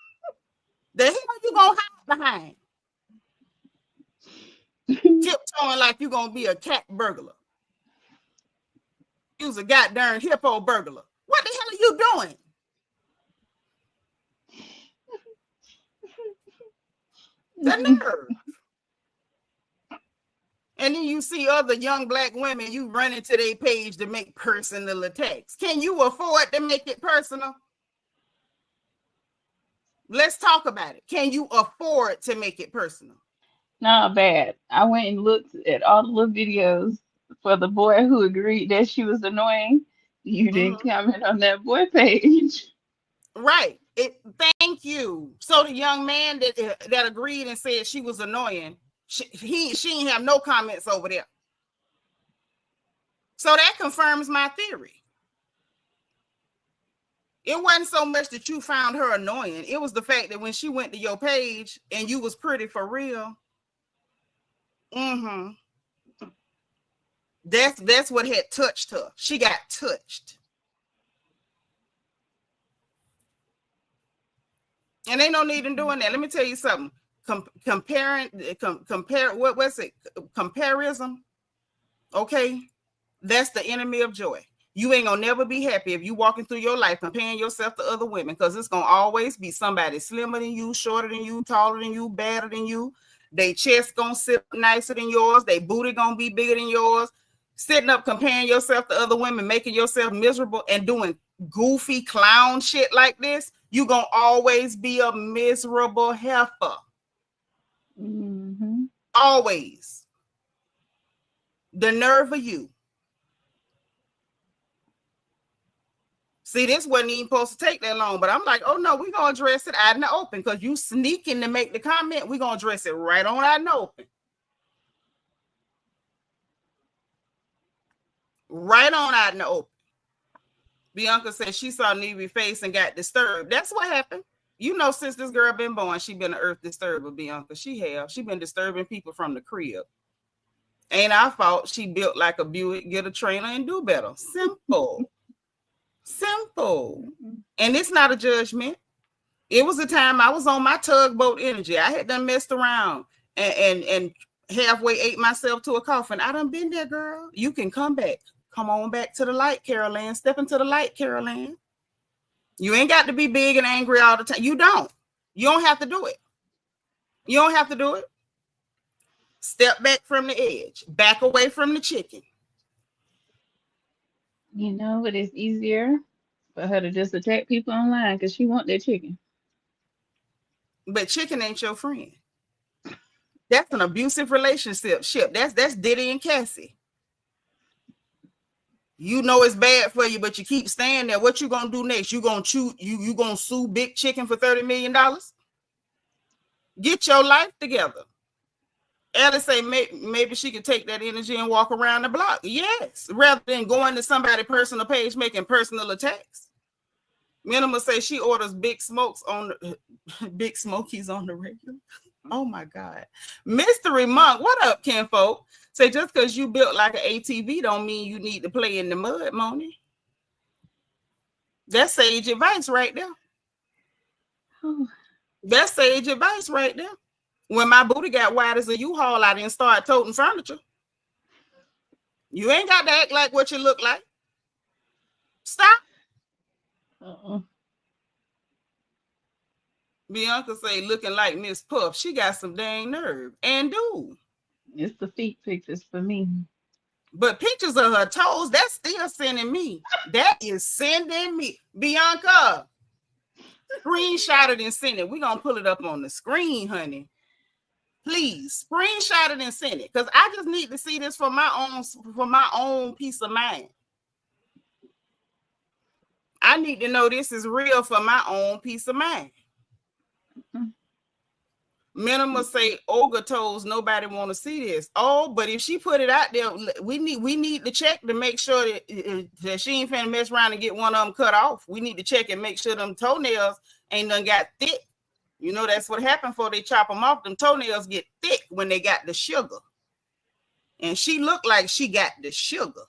The hell you going to hide behind? Tiptoeing like you going to be a cat burglar. You was a goddamn hippo burglar. What the hell are you doing? The nerve. And then you see other young black women, you run into their page to make personal attacks. Can you afford to make it personal? Let's talk about it. Can you afford to make it personal? Not bad. I went and looked at all the little videos for the boy who agreed that she was annoying. You didn't comment on that boy page. Right. Thank you. So the young man that agreed and said she was annoying, she didn't have no comments over there. So that confirms my theory. It wasn't so much that you found her annoying. It was the fact that when she went to your page and you was pretty for real. That's what had touched her. She got touched. And ain't no need in doing that. Let me tell you something. Comparison. Okay. That's the enemy of joy. You ain't gonna never be happy if you walking through your life comparing yourself to other women, because it's gonna always be somebody slimmer than you, shorter than you, taller than you, badder than you. They chest gonna sit nicer than yours. They booty gonna be bigger than yours. Sitting up comparing yourself to other women, making yourself miserable and doing goofy clown shit like this, you gonna always be a miserable heifer. Always. The nerve of you. See, this wasn't even supposed to take that long, but I'm like, oh no, we're gonna address it out in the open, because you sneaking to make the comment. We're gonna address it right on out in the open. Right on out in the open. Bianca said she saw Nevy's face and got disturbed. That's what happened. You know, since this girl been born, she been an earth disturber, Bianca. She been disturbing people from the crib. Ain't our fault she built like a Buick, get a trailer and do better. Simple. Simple. And it's not a judgment. It was a time I was on my tugboat energy. I had done messed around and halfway ate myself to a coffin. I done been there, girl. You can come back. Come on back to the light, Carol Ann. Step into the light, Carol Ann. You ain't got to be big and angry all the time. You don't. You don't have to do it. You don't have to do it. Step back from the edge. Back away from the chicken. You know, it is easier for her to just attack people online because she want their chicken. But chicken ain't your friend. That's an abusive relationship. That's Diddy and Cassie. You know it's bad for you, but you keep staying there. What you gonna do next? You gonna sue Big Chicken for $30 million? Get your life together. Alice say maybe she could take that energy and walk around the block. Yes, rather than going to somebody's personal page making personal attacks. Minima say she orders Big Smokies on the regular. Oh my God. Mystery Monk, what up, kinfolk? Say just because you built like an ATV don't mean you need to play in the mud, Monie. That's sage advice right there. That's sage advice right there. When my booty got wide as a U-Haul, I didn't start toting furniture. You ain't got to act like what you look like. Stop. Bianca say looking like Miss Puff. She got some dang nerve. And dude. It's the feet pictures for me. But pictures of her toes, that's still sending me. That is sending me. Bianca, screenshot it and send it. We're going to pull it up on the screen, honey. Please, screenshot it and send it. Because I just need to see this for my own peace of mind. I need to know this is real for my own peace of mind. Minima say ogre toes, nobody want to see this. Oh, but if she put it out there, we need to check to make sure that she ain't finna mess around and get one of them cut off. We need to check and make sure them toenails ain't done got thick. You know that's what happened before they chop them off. Them toenails get thick when they got the sugar. And she looked like she got the sugar.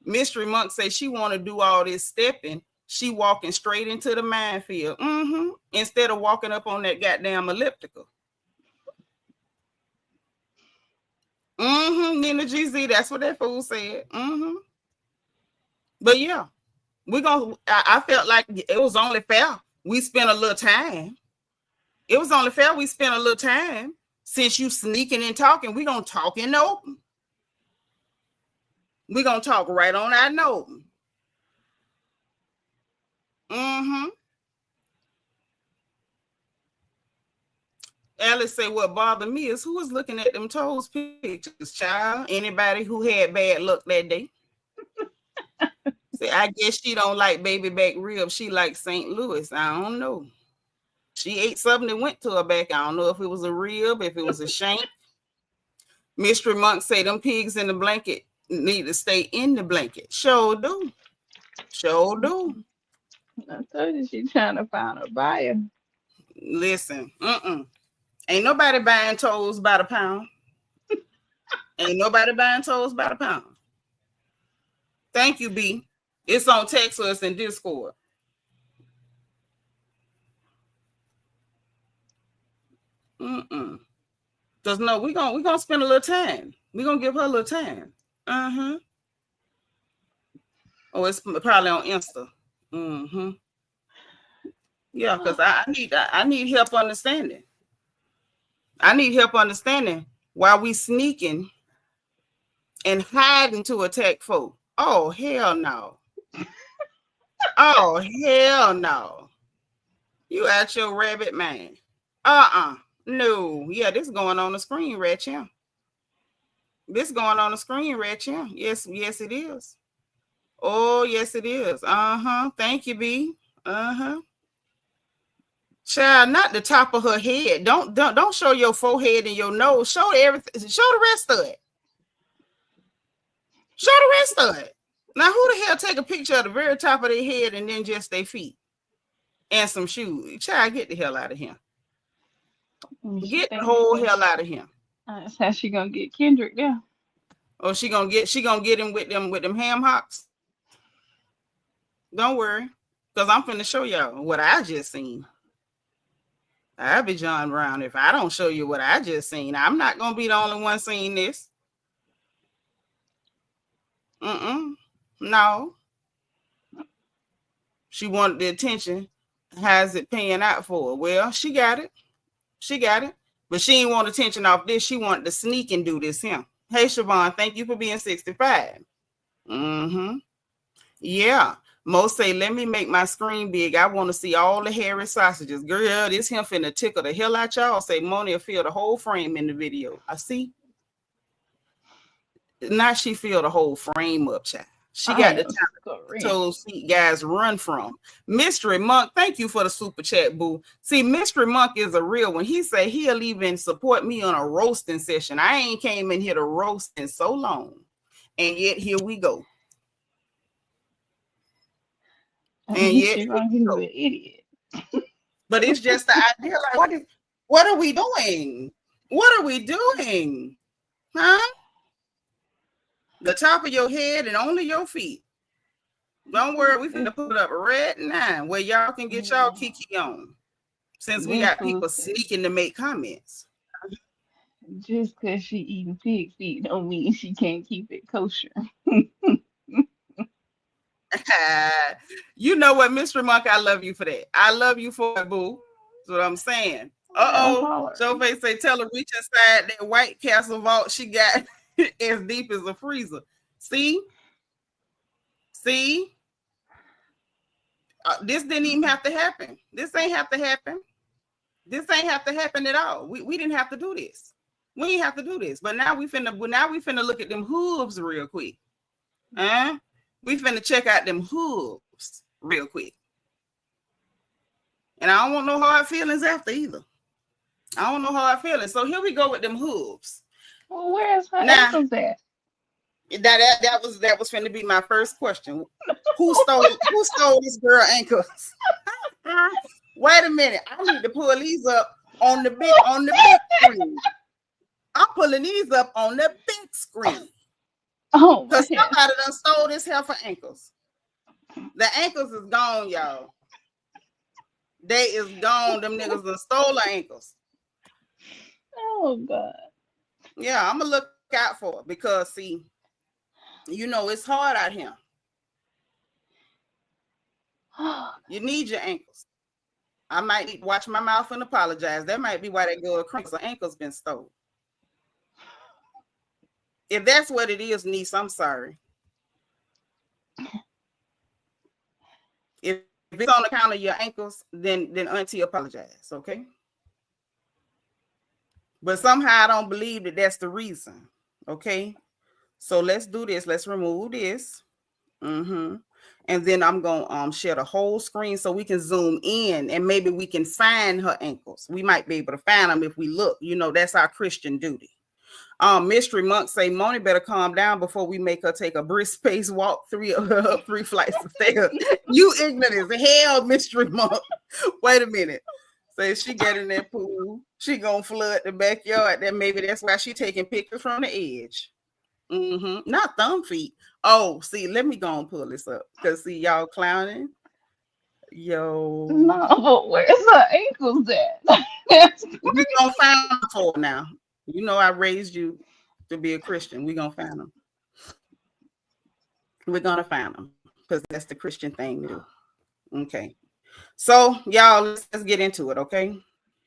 Mystery Monk say she want to do all this stepping. She walking straight into the minefield. Instead of walking up on that goddamn elliptical. Nina GZ, that's what that fool said. But yeah, I felt like it was only fair. We spent a little time. It was only fair we spent a little time. Since you sneaking and talking, we gonna talk in the open. We gonna talk right on our nose. Alice say what bothered me is who was looking at them toes pictures, child. Anybody who had bad luck that day. Say, I guess she don't like baby back ribs. She likes St. Louis. I don't know. She ate something that went to her back. I don't know if it was a rib, if it was a shank. Mystery Monk say them pigs in the blanket need to stay in the blanket. Sure do. Sure do. I told you she trying to find a buyer. Listen, ain't nobody buying toes by the pound. Ain't nobody buying toes by the pound. Thank you, B. It's on text us in Discord. Cause no, we gonna spend a little time. We gonna give her a little time. Oh, it's probably on Insta. Yeah, because I need help understanding. I need help understanding why we sneaking and hiding to attack folk. Oh, hell no. Oh, hell no. You out your rabbit mind. No. Yeah, this is going on the screen right here. This going on the screen right here. Yes, it is. Oh, yes, it is. Thank you, B. Child, not the top of her head. Don't show your forehead and your nose. Show everything. Show the rest of it. Show the rest of it. Now, who the hell take a picture of the very top of their head and then just their feet and some shoes? Child, get the hell out of here. Get the whole hell out of here. That's how she gonna get Kendrick, yeah. Oh, she gonna get him with them ham hocks. Don't worry, because I'm finna show y'all what I just seen. I'll be John Brown if I don't show you what I just seen. I'm not gonna be the only one seeing this. No. She wanted the attention. How's it paying out for her? Well, she got it. But she didn't want attention off this. She wanted to sneak and do this him. Hey, Siobhan, thank you for being 65. Yeah. Mo say, let me make my screen big. I want to see all the hairy sausages. Girl, this him finna tickle the hell out y'all. Say, Monie will feel the whole frame in the video. I see. Now she feel the whole frame up, child. She got the time toes feet guys run from. Mystery Monk, thank you for the super chat, boo. See, Mystery Monk is a real one. He say he'll even support me on a roasting session. I ain't came in here to roast in so long. And yet here we go. And yet he's an idiot. But it's just the idea, like, what are we doing? What are we doing? Huh? The top of your head and only your feet. Don't worry, we finna put up right now where y'all can get y'all kiki on. Since we got people sneaking to make comments. Just because she eating pig feet don't mean she can't keep it kosher. You know what, Mr. Monk, I love you for that. I love you for it, boo. That's what I'm saying. Showface say, tell her reach inside that White Castle vault she got as deep as a freezer. See? This didn't even have to happen. This ain't have to happen. This ain't have to happen at all. We didn't have to do this. We ain't have to do this. But now we finna look at them hooves real quick. We finna check out them hooves real quick. And I don't want no hard feelings after either. I don't know how I feel. So here we go with them hooves. Well, where's her ankles at? That was finna be my first question. Who stole this girl ankles? Wait a minute. I need to pull these up on the big screen. I'm pulling these up on the big screen. Oh, because somebody done stole this hair for ankles. The ankles is gone, y'all. They is gone. Them niggas done stole the ankles. Oh God. Yeah, I'm gonna look out for it because see, you know it's hard out here. You need your ankles. I might need to watch my mouth and apologize. That might be why that girl Crinkle's ankle's been stolen. If that's what it is, niece, I'm sorry. If it's on account of your ankles, then auntie apologize, okay? But somehow I don't believe that that's the reason, okay? So let's do this. Let's remove this. And then I'm going to share the whole screen so we can zoom in and maybe we can find her ankles. We might be able to find them if we look. You know, that's our Christian duty. Mystery Monk say, Monie better calm down before we make her take a brisk pace walk three flights of stairs. You ignorant as hell, Mystery Monk. Wait a minute. Say she get in that pool, she gonna flood the backyard. Then maybe that's why she taking pictures from the edge. Not thumb feet. Oh, see, let me go and pull this up because see y'all clowning. Yo, no, but where's her ankles at? We gonna find them for now. You know I raised you to be a Christian. We're gonna find them. We're gonna find them because that's the Christian thing to do. Okay. So y'all, let's get into it, okay?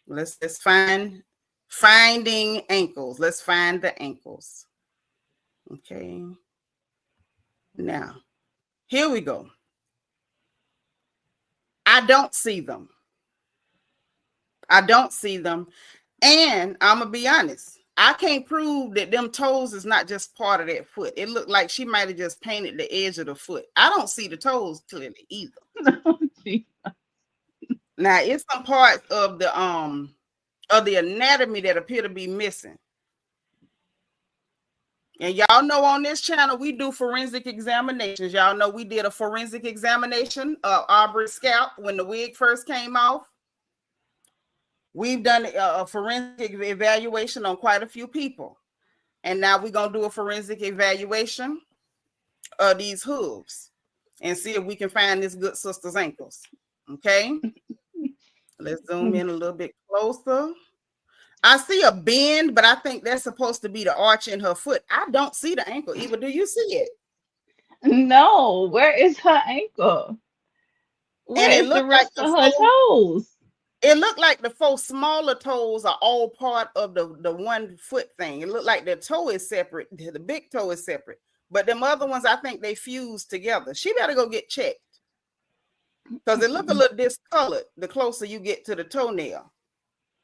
Let's finding ankles. Let's find the ankles. Okay. Now, here we go. I don't see them. And I'm gonna be honest. I can't prove that them toes is not just part of that foot. It looked like she might have just painted the edge of the foot. I don't see the toes clearly either. Now it's some parts of the anatomy that appear to be missing. And y'all know on this channel we do forensic examinations. Y'all know we did a forensic examination of Aubrey's scalp when the wig first came off. We've done a forensic evaluation on quite a few people. And now we're going to do a forensic evaluation of these hooves and see if we can find this good sister's ankles. Okay? Let's zoom in a little bit closer. I see a bend, but I think that's supposed to be the arch in her foot. I don't see the ankle. Eva, do you see it? No. Where is her ankle? Where is the rest of her toes? It looked like the 4 smaller toes are all part of the one foot thing. It looked like the toe is separate. The big toe is separate. But them other ones, I think they fused together. She better go get checked. because it look a little discolored the closer you get to the toenail.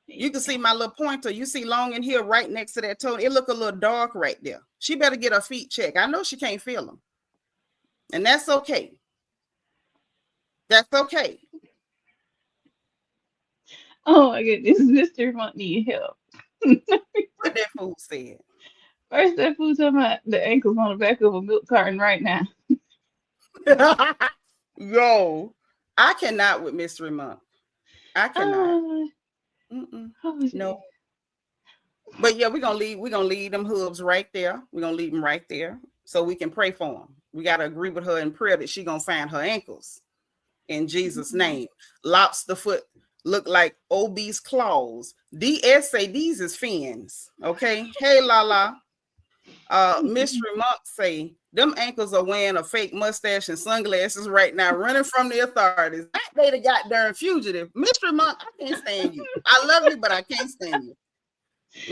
You can see my little pointer. You see long in here right next to that toe. It look a little dark right there. She better get her feet checked. I know she can't feel them. And that's okay. That's okay. Oh my goodness, Mr. Monk need help. What that fool said. First, that fool talking about the ankles on the back of a milk carton right now. Yo, I cannot with Mystery Monk. I cannot. No. But yeah, we're gonna leave them hooves right there. We're gonna leave them right there so we can pray for them. We gotta agree with her in prayer that she gonna find her ankles in Jesus' name. Lobster foot look like obese claws. DS say these is fins. Okay. Hey Lala. Mystery Monk say them ankles are wearing a fake mustache and sunglasses right now, running from the authorities. That they the goddamn fugitive. Mystery Monk, I can't stand you. I love you, but I can't stand you.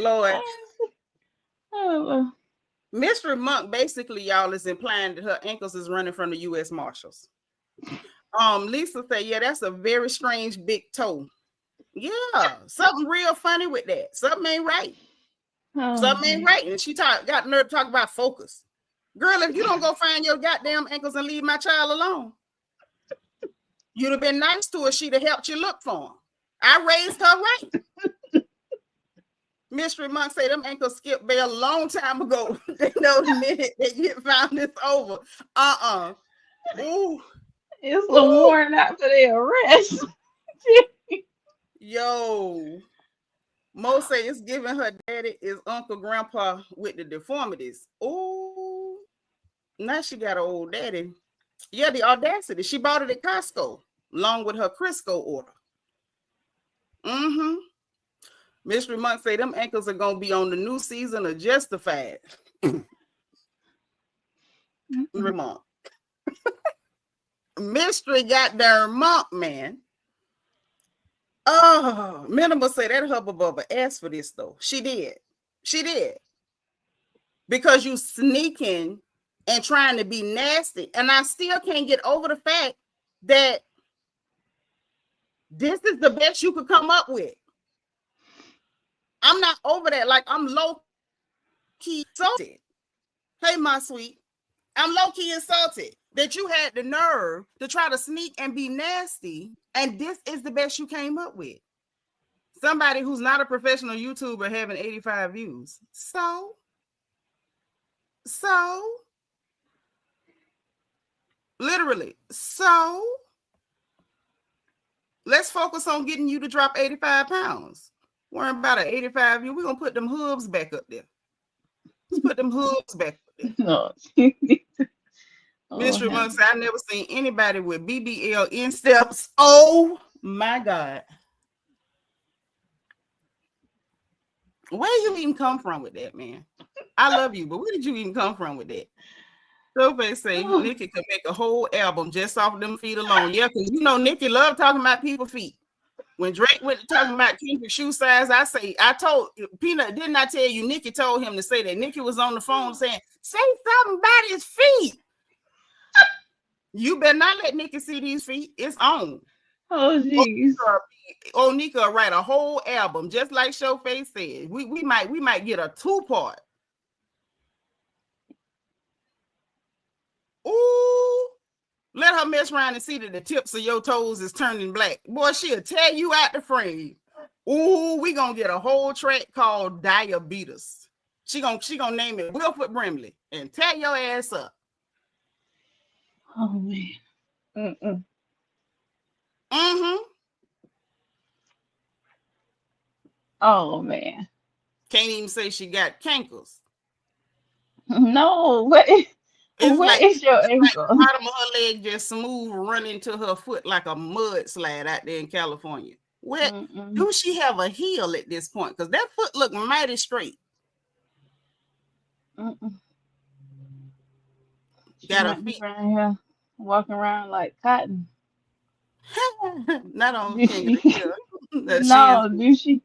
Lord. Mystery Monk basically, y'all, is implying that her ankles is running from the U.S. Marshals. Lisa said, yeah, that's a very strange big toe. Yeah, something real funny with that. Something ain't right. Something ain't right. And she got nerve to talk about focus. Girl, if you don't go find your goddamn ankles and leave my child alone, you'd have been nice to her. She'd have helped you look for them. I raised her right. Mystery Monk say them ankles skipped bail a long time ago. They know the minute they get found it's over. Ooh. It's a warrant out for their arrest. Yo. Mo say it's giving her daddy is Uncle Grandpa with the deformities. Oh, now she got an old daddy. Yeah, the audacity. She bought it at Costco along with her Crisco order. Mystery Monk say them ankles are gonna be on the new season of Justified. Remark. Mystery goddamn Monk, man. Oh, Minimal say that Hubba Bubba asked for this though. She did. Because you sneaking and trying to be nasty. And I still can't get over the fact that this is the best you could come up with. I'm not over that. Like, I'm low-key insulted. Hey, my sweet. I'm low-key insulted that you had the nerve to try to sneak and be nasty, and this is the best you came up with. Somebody who's not a professional YouTuber having 85 views. So, literally, let's focus on getting you to drop 85 pounds. Worrying about an 85 view. We're going to put them hooves back up there. Let's put them hooves back up there. No. Mystery Monk said, I never seen anybody with BBL insteps. Oh my God. Where you even come from with that, man? I love you, but where did you even come from with that? Sophie say Nikki could make a whole album just off them feet alone. Yeah, because you know Nikki loved talking about people's feet. When Drake went to talking about Kendrick shoe size, I told Peanut, didn't I tell you Nikki told him to say that? Nikki was on the phone saying, say something about his feet. You better not let Nikki see these feet. It's on. Oh, jeez. Nika will write a whole album, just like Showface said. We might get a 2-part. Ooh, let her mess around and see that the tips of your toes is turning black. Boy, she'll tear you out the frame. Ooh, we gonna get a whole track called Diabetes. She gonna name it Wilford Brimley and tear your ass up. Oh man. Oh man. Can't even say she got cankles. No, what is your ankle? Like the bottom of her leg just smooth running to her foot like a mudslide out there in California. Well, do she have a heel at this point? Because that foot look mighty straight. Got her feet walking around like cotton. Not on finger. No, do she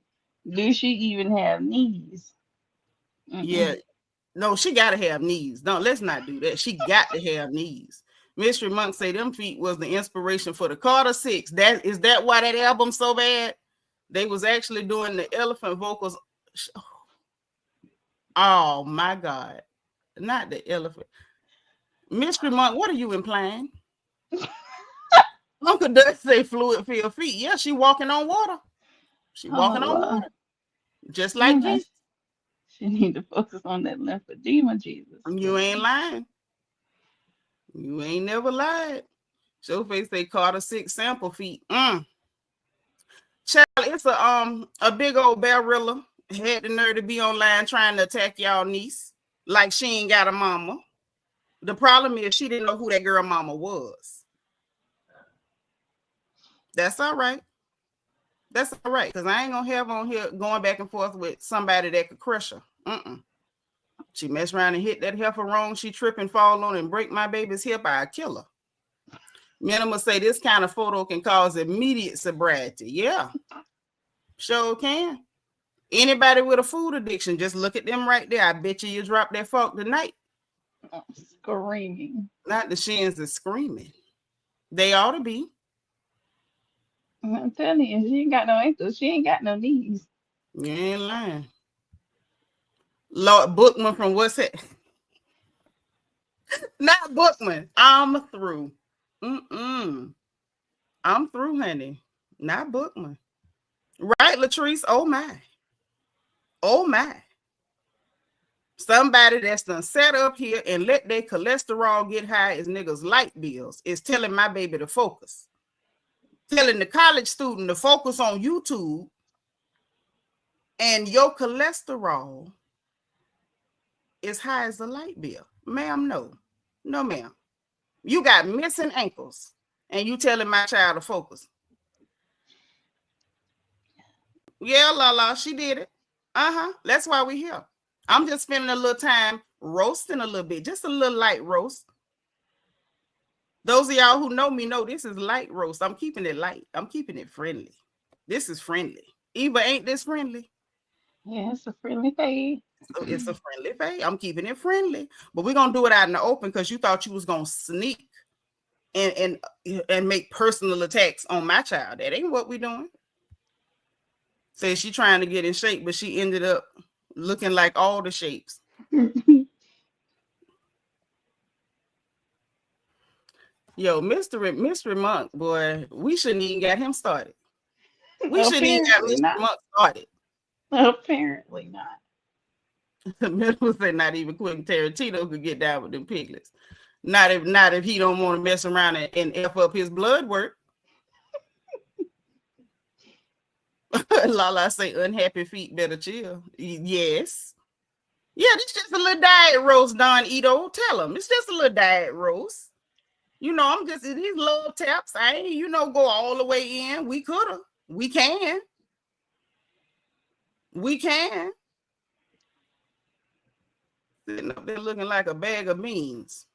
even have knees? Yeah. No, she gotta have knees. No, let's not do that. She got to have knees. Mystery Monk say them feet was the inspiration for the Carter Six. Is that why that album so bad? They was actually doing the elephant vocals. Oh my God. Not the elephant. Mystery Monk, what are you implying? Uncle does say fluid filled feet. Yeah, she walking on water. She walking on water. Just like Jesus. She need to focus on that lymphedema, Jesus. You ain't lying. You ain't never lied. Showface say Carter 6 sample feet. Child, it's a big old barilla. Had the nerve to be online trying to attack y'all niece like she ain't got a mama. The problem is she didn't know who that girl mama was. That's all right. That's all right, because I ain't gonna have on here going back and forth with somebody that could crush her. She mess around and hit that heifer wrong. She trip and fall on and break my baby's hip. I'd kill her. Minima say this kind of photo can cause immediate sobriety. Yeah, sure can. Anybody with a food addiction, just look at them right there. I bet you drop that fork tonight. Screaming. Not the shins is screaming. They ought to be. I'm telling you, she ain't got no ankles. She ain't got no knees. You ain't lying. Lord Bookman from what's it? Not Bookman. I'm through. I'm through, honey. Not Bookman. Right, Latrice? Oh my. Oh my. Somebody that's done set up here and let their cholesterol get high as niggas' light bills is telling my baby to focus. Telling the college student to focus on YouTube, and your cholesterol is high as a light bill. Ma'am, no. No, ma'am. You got missing ankles, and you telling my child to focus. Yeah, Lala, she did it. That's why we're here. I'm just spending a little time roasting a little bit, just a little light roast. Those of y'all who know me know this is light roast. I'm keeping it light. I'm keeping it friendly. This is friendly. Eva, ain't this friendly? Yeah, it's a friendly fade. So it's a friendly fade. I'm keeping it friendly. But we're going to do it out in the open because you thought you was going to sneak and make personal attacks on my child. That ain't what we're doing. Says she trying to get in shape, but she ended up looking like all the shapes. Yo, Mystery Monk, boy, we shouldn't even got him started. We shouldn't even got Mr. Monk started. Apparently not. Middle said not even Quentin Tarantino could get down with them piglets. Not if he don't want to mess around and F up his blood work. Lala say unhappy feet better chill. Yes. Yeah, this just a little diet roast, Don Ito. Tell him it's just a little diet roast. You know, I'm just these little taps. I ain't, go all the way in. We coulda. We can. We can. Sitting up there looking like a bag of beans.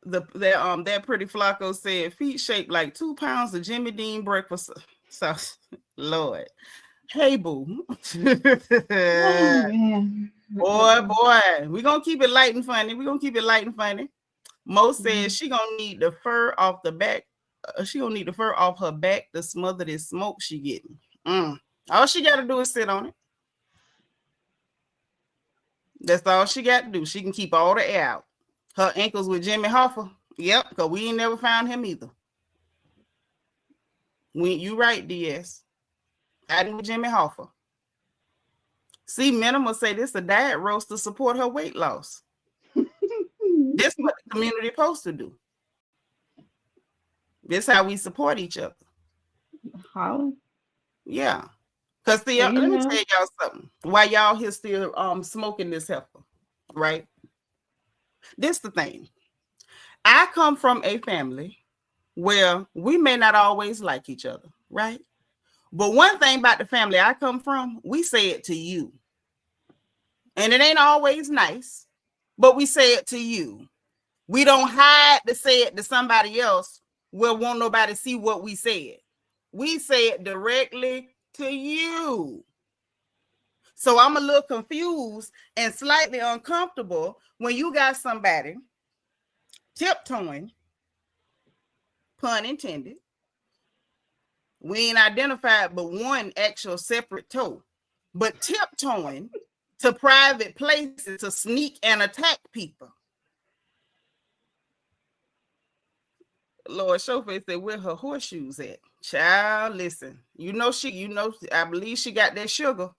That pretty Flacco said feet shaped like 2 pounds of Jimmy Dean breakfast sauce. Lord. Hey boo. Oh, man. Boy. We're gonna keep it light and funny. Mo says she gonna need the fur off the back. She gonna need the fur off her back to smother this smoke she getting. All she gotta do is sit on it. That's all she got to do. She can keep all the air out. Her ankles with Jimmy Hoffa. Yep, because we ain't never found him either. You right, DS. I did with Jimmy Hoffa. See, Minima say this a diet roast to support her weight loss. This is what the community supposed to do. This how we support each other. How? Yeah. Because see, let me tell y'all something. Why y'all here still smoking this heifer, right? This the thing. I come from a family where we may not always like each other, right? But one thing about the family I come from, we say it to you. And it ain't always nice, but we say it to you. We don't hide to say it to somebody else where won't nobody see what we said. We say it directly to you. So I'm a little confused and slightly uncomfortable when you got somebody tiptoeing, pun intended. We ain't identified but one actual separate toe, but tiptoeing to private places to sneak and attack people. Lord Showface said, where her horseshoes at? Child, listen. I believe she got that sugar.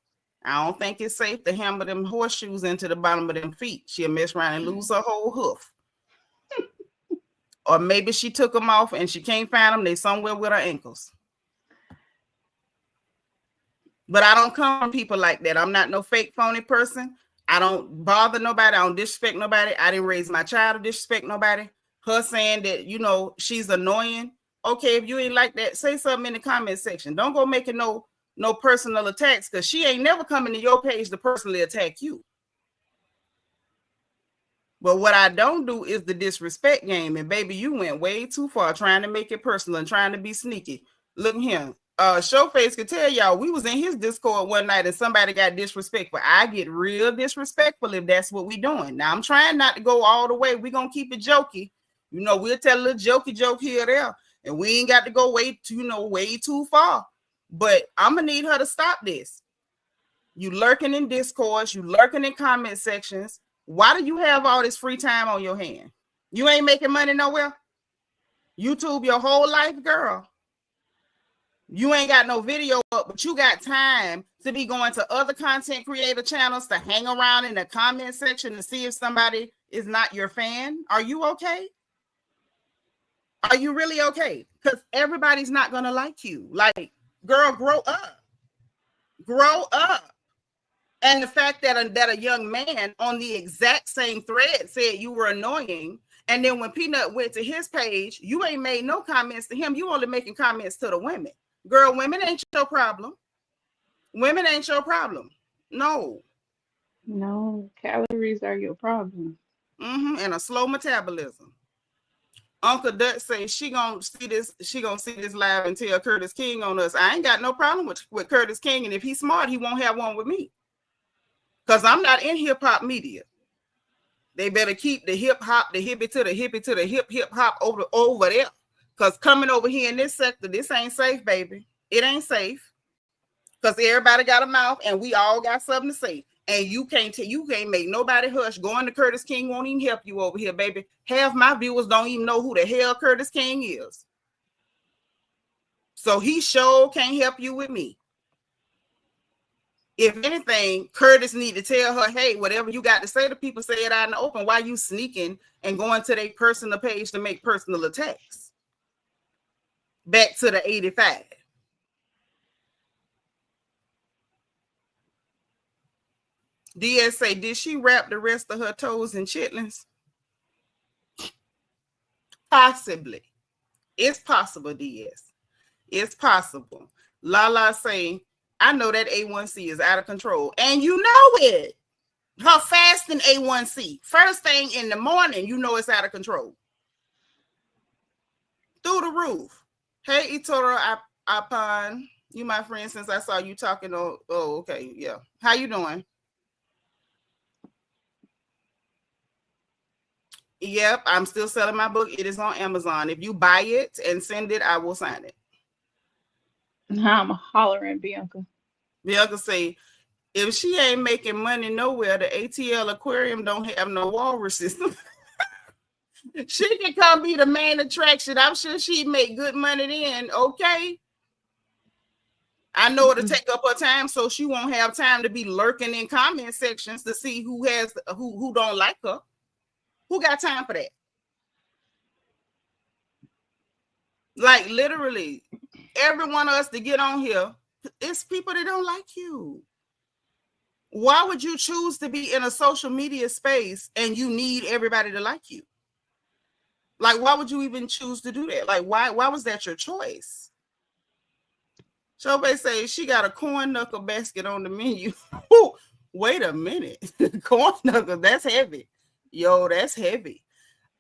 I don't think it's safe to hammer them horseshoes into the bottom of them feet. She'll mess around and lose her whole hoof. Or maybe she took them off and she can't find them. They somewhere with her ankles. But I don't come from people like that. I'm not no fake phony person. I don't bother nobody. I don't disrespect nobody. I didn't raise my child to disrespect nobody. Her saying that, she's annoying. Okay, if you ain't like that, say something in the comment section. Don't go making no personal attacks, because she ain't never coming to your page to personally attack you. But what I don't do is the disrespect game. And baby, you went way too far trying to make it personal and trying to be sneaky. Look here. Showface could tell y'all, we was in his Discord one night and somebody got disrespectful. I get real disrespectful if that's what we doing. Now I'm trying not to go all the way. We're gonna keep it jokey. We'll tell a little jokey joke here or there, and we ain't got to go way too far. But I'm gonna need her to stop this. You lurking in Discords, you lurking in comment sections. Why do you have all this free time on your hand? You ain't making money nowhere. YouTube your whole life, girl. You ain't got no video up, but you got time to be going to other content creator channels to hang around in the comment section to see if somebody is not your fan. Are you okay? Are you really okay? Because everybody's not going to like you. Like, girl, grow up. Grow up. And the fact that a young man on the exact same thread said you were annoying, and then when Peanut went to his page, you ain't made no comments to him. You only making comments to the women. Girl, women ain't your problem. Women ain't your problem. No. No, calories are your problem. And a slow metabolism. Uncle Dutch says she gonna see this live and tell Curtis King on us. I ain't got no problem with Curtis King, and if he's smart, he won't have one with me. Because I'm not in hip-hop media. They better keep the hip-hop, the hippie to the hip-hop over there. Because coming over here in this sector, this ain't safe, baby. It ain't safe. Because everybody got a mouth, and we all got something to say. And you can't make nobody hush. Going to Curtis King won't even help you over here, baby. Half my viewers don't even know who the hell Curtis King is. So he sure can't help you with me. If anything, Curtis need to tell her, hey, whatever you got to say to people, say it out in the open. Why you sneaking and going to their personal page to make personal attacks? Back to the 85. DS say, did she wrap the rest of her toes in chitlins? Possibly. It's possible, DS. It's possible. Lala say, I know that A1C is out of control. And you know it. Her fasting A1C. First thing in the morning, you know it's out of control. Through the roof. Hey, Itoro Apan. You my friend since I saw you talking. Oh, okay. Yeah. How you doing? Yep, I'm still selling my book. It is on Amazon. If you buy it and send it, I will sign it. I'm hollering, Bianca. Bianca say, if she ain't making money nowhere, the ATL aquarium don't have no walruses. She can come be the main attraction. I'm sure she'd make good money then. Okay. I know it'll take up her time, so she won't have time to be lurking in comment sections to see who don't like her. Who got time for that? Like literally, every one of us to get on here, it's people that don't like you. Why would you choose to be in a social media space and you need everybody to like you? Like, why would you even choose to do that? Like, why was that your choice? Shobe say she got a corn knuckle basket on the menu. Wait a minute. Corn knuckle, that's heavy. Yo, that's heavy.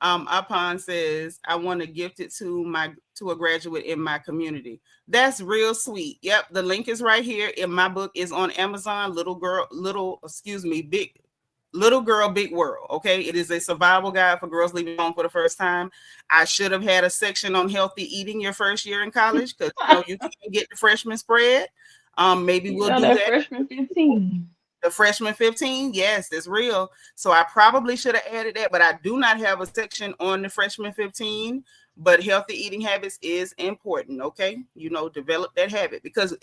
Upon says, I want to gift it to a graduate in my community. That's real sweet. Yep, the link is right here. In my book is on Amazon. Big Little Girl, Big World. Okay, it is a survival guide for girls leaving home for the first time. I should have had a section on healthy eating your first year in college, because you can't get the freshman spread. Maybe we'll do that that. freshman 15. The freshman 15, yes, it's real. So I probably should have added that, but I do not have a section on the freshman 15. But healthy eating habits is important. Okay, develop that habit, because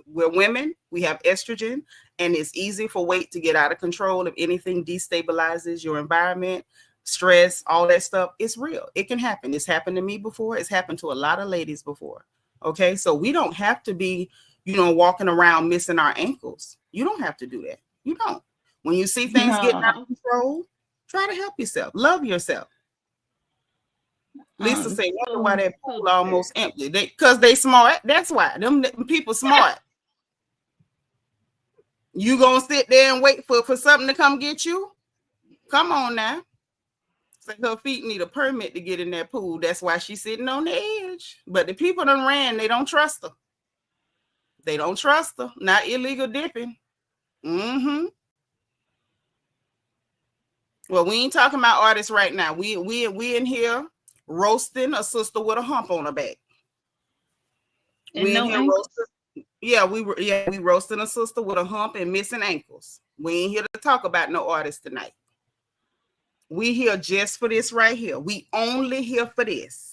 we're women, we have estrogen, and it's easy for weight to get out of control if anything destabilizes your environment. Stress, all that stuff, it's real. It can happen. It's happened to me before. It's happened to a lot of ladies before. Okay, so we don't have to be walking around missing our ankles. You don't have to do that. You don't. When you see things getting out of control, try to help yourself. Love yourself. Lisa said, wonder why that pool almost empty. Because they smart. That's why. Them people smart. You gonna sit there and wait for something to come get you? Come on now. So her feet need a permit to get in that pool. That's why she's sitting on the edge. But the people done ran. They don't trust her. They don't trust her. Not illegal dipping. Mm-hmm. Well, we ain't talking about artists right now. We in here roasting a sister with a hump on her back. And we no in here roasting. We roasting a sister with a hump and missing ankles. We ain't here to talk about no artists tonight. We here just for this right here. We only here for this.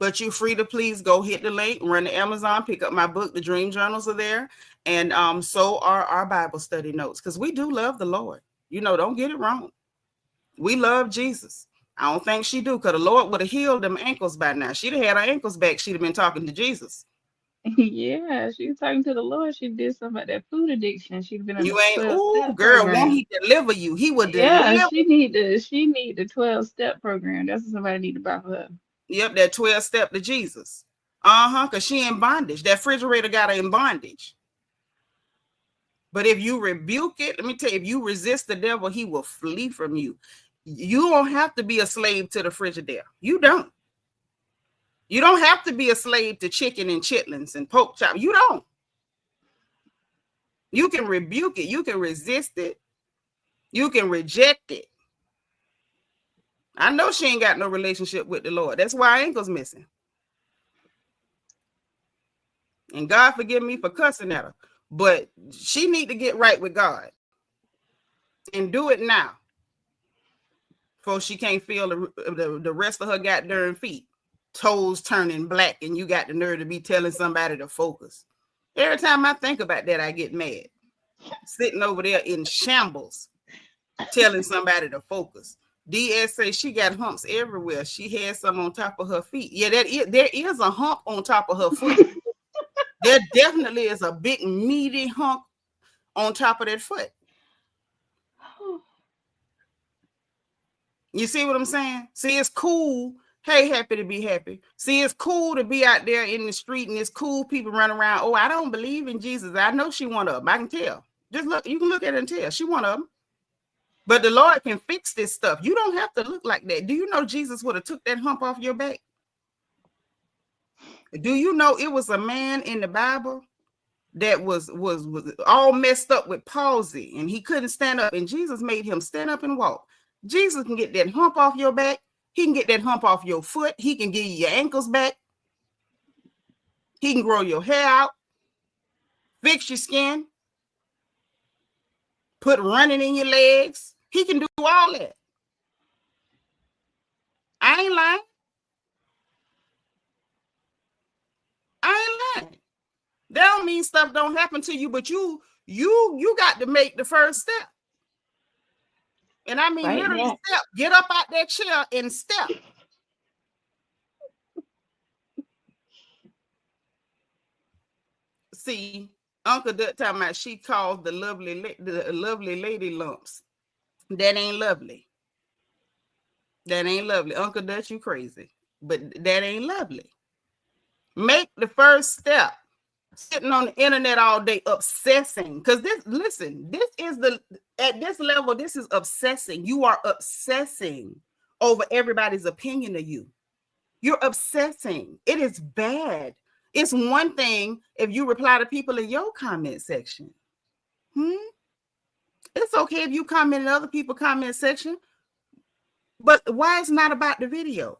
But you're free to please go hit the link, run to Amazon, pick up my book. The Dream Journals are there. And so are our Bible study notes, because we do love the Lord. Don't get it wrong. We love Jesus. I don't think she do, because the Lord would have healed them ankles by now. She'd have had her ankles back. She'd have been talking to Jesus. Yeah, she was talking to the Lord. She did something about that food addiction. She'd been You ain't, girl, won't he deliver you? He would deliver. Yeah, she need the 12-step program. That's what somebody need to buy for her. Yep, that 12-step to Jesus. Because she in bondage. That refrigerator got her in bondage. But if you rebuke it, let me tell you, if you resist the devil, he will flee from you. You don't have to be a slave to the Frigidaire. You don't. You don't have to be a slave to chicken and chitlins and pork chop. You don't. You can rebuke it. You can resist it. You can reject it. I know she ain't got no relationship with the Lord. That's why her ankle's missing. And God forgive me for cussing at her. But she need to get right with God. And do it now. Before she can't feel the rest of her goddamn feet. Toes turning black, and you got the nerve to be telling somebody to focus. Every time I think about that, I get mad. Sitting over there in shambles, telling somebody to focus. DS says she got humps everywhere. She has some on top of her feet. Yeah, there is a hump on top of her foot. There definitely is a big meaty hump on top of that foot. You see what I'm saying? See, it's cool. Hey, happy to be happy. See, it's cool to be out there in the street, and it's cool people run around. Oh, I don't believe in Jesus. I know she one of them. I can tell. Just look, you can look at it and tell. She one of them. But the Lord can fix this stuff. You don't have to look like that. Do you know Jesus would have took that hump off your back? Do you know it was a man in the Bible that was all messed up with palsy, and he couldn't stand up, and Jesus made him stand up and walk. Jesus can get that hump off your back. He can get that hump off your foot. He can give you your ankles back. He can grow your hair out, fix your skin, put running in your legs. He can do all that. I ain't lying. That don't mean stuff don't happen to you, but you got to make the first step. And I mean, right, literally step. Get up out that chair and step. See, Uncle Dut talking about she calls the lovely lady lumps. That ain't lovely. That ain't lovely. Uncle Dut, you crazy. But that ain't lovely. Make the first step. Sitting on the internet all day obsessing. Because at this level, this is obsessing. You are obsessing over everybody's opinion of you. You're obsessing. It is bad. It's one thing if you reply to people in your comment section. it's okay if you comment in other people's comment section, but why it's not about the video?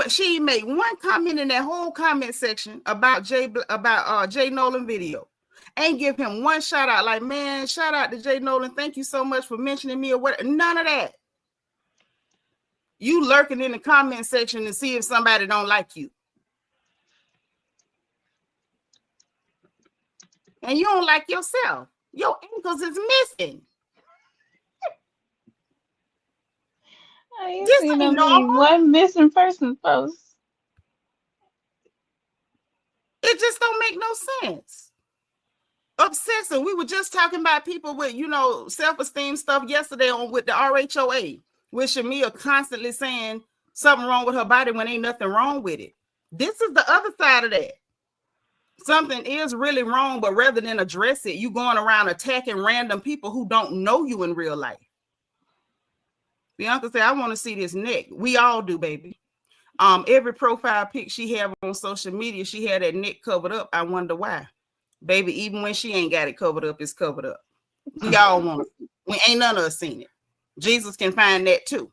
She made one comment in that whole comment section about Jay Nolan video. Ain't give him one shout out. Like, man, shout out to Jay Nolan. Thank you so much for mentioning me or what. None of that. You lurking in the comment section to see if somebody don't like you. And you don't like yourself. Your ankles is missing. I ain't seen one missing person post. It just don't make no sense. Obsessive. We were just talking about people with, self-esteem stuff yesterday with the RHOA, with Shamia constantly saying something wrong with her body when ain't nothing wrong with it. This is the other side of that. Something is really wrong, but rather than address it, you going around attacking random people who don't know you in real life. Bianca said, I want to see this neck. We all do, baby. Every profile pic she have on social media, she had that neck covered up. I wonder why. Baby, even when she ain't got it covered up, it's covered up. We all want it. We ain't none of us seen it. Jesus can find that too.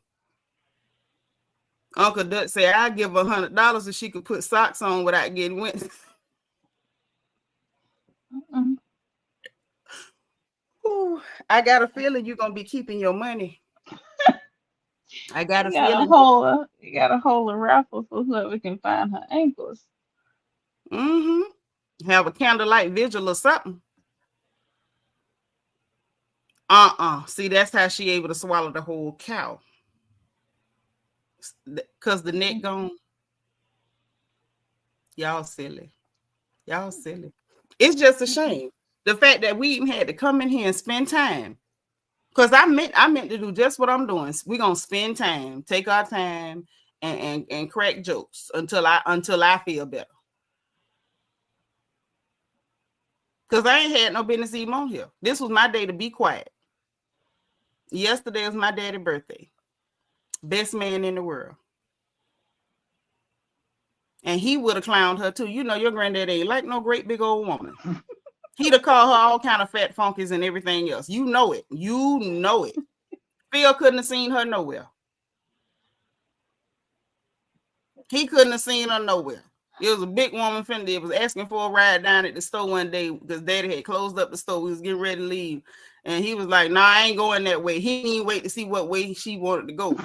Uncle Dutch said, I'd give her $100 if she could put socks on without getting wet. Ooh, I got a feeling you're going to be keeping your money. I got a feeling. You got to hold a raffle so whoever can find her ankles. Have a candlelight vigil or something. See, that's how she able to swallow the whole cow. Because the neck gone. Y'all silly. It's just a shame. The fact that we even had to come in here and spend time. Because I meant to do just what I'm doing. We're gonna spend time, take our time, and crack jokes until I feel better. Because I ain't had no business even on here. This was my day to be quiet. Yesterday was my daddy's birthday. Best man in the world. And he would have clowned her too. Your granddaddy ain't like no great big old woman. He'd have called her all kind of fat funkies and everything else. You know it. Phil couldn't have seen her nowhere. He couldn't have seen her nowhere. It was a big woman friend. It was asking for a ride down at the store one day because daddy had closed up the store. We was getting ready to leave. And he was like, nah, I ain't going that way. He didn't wait to see what way she wanted to go.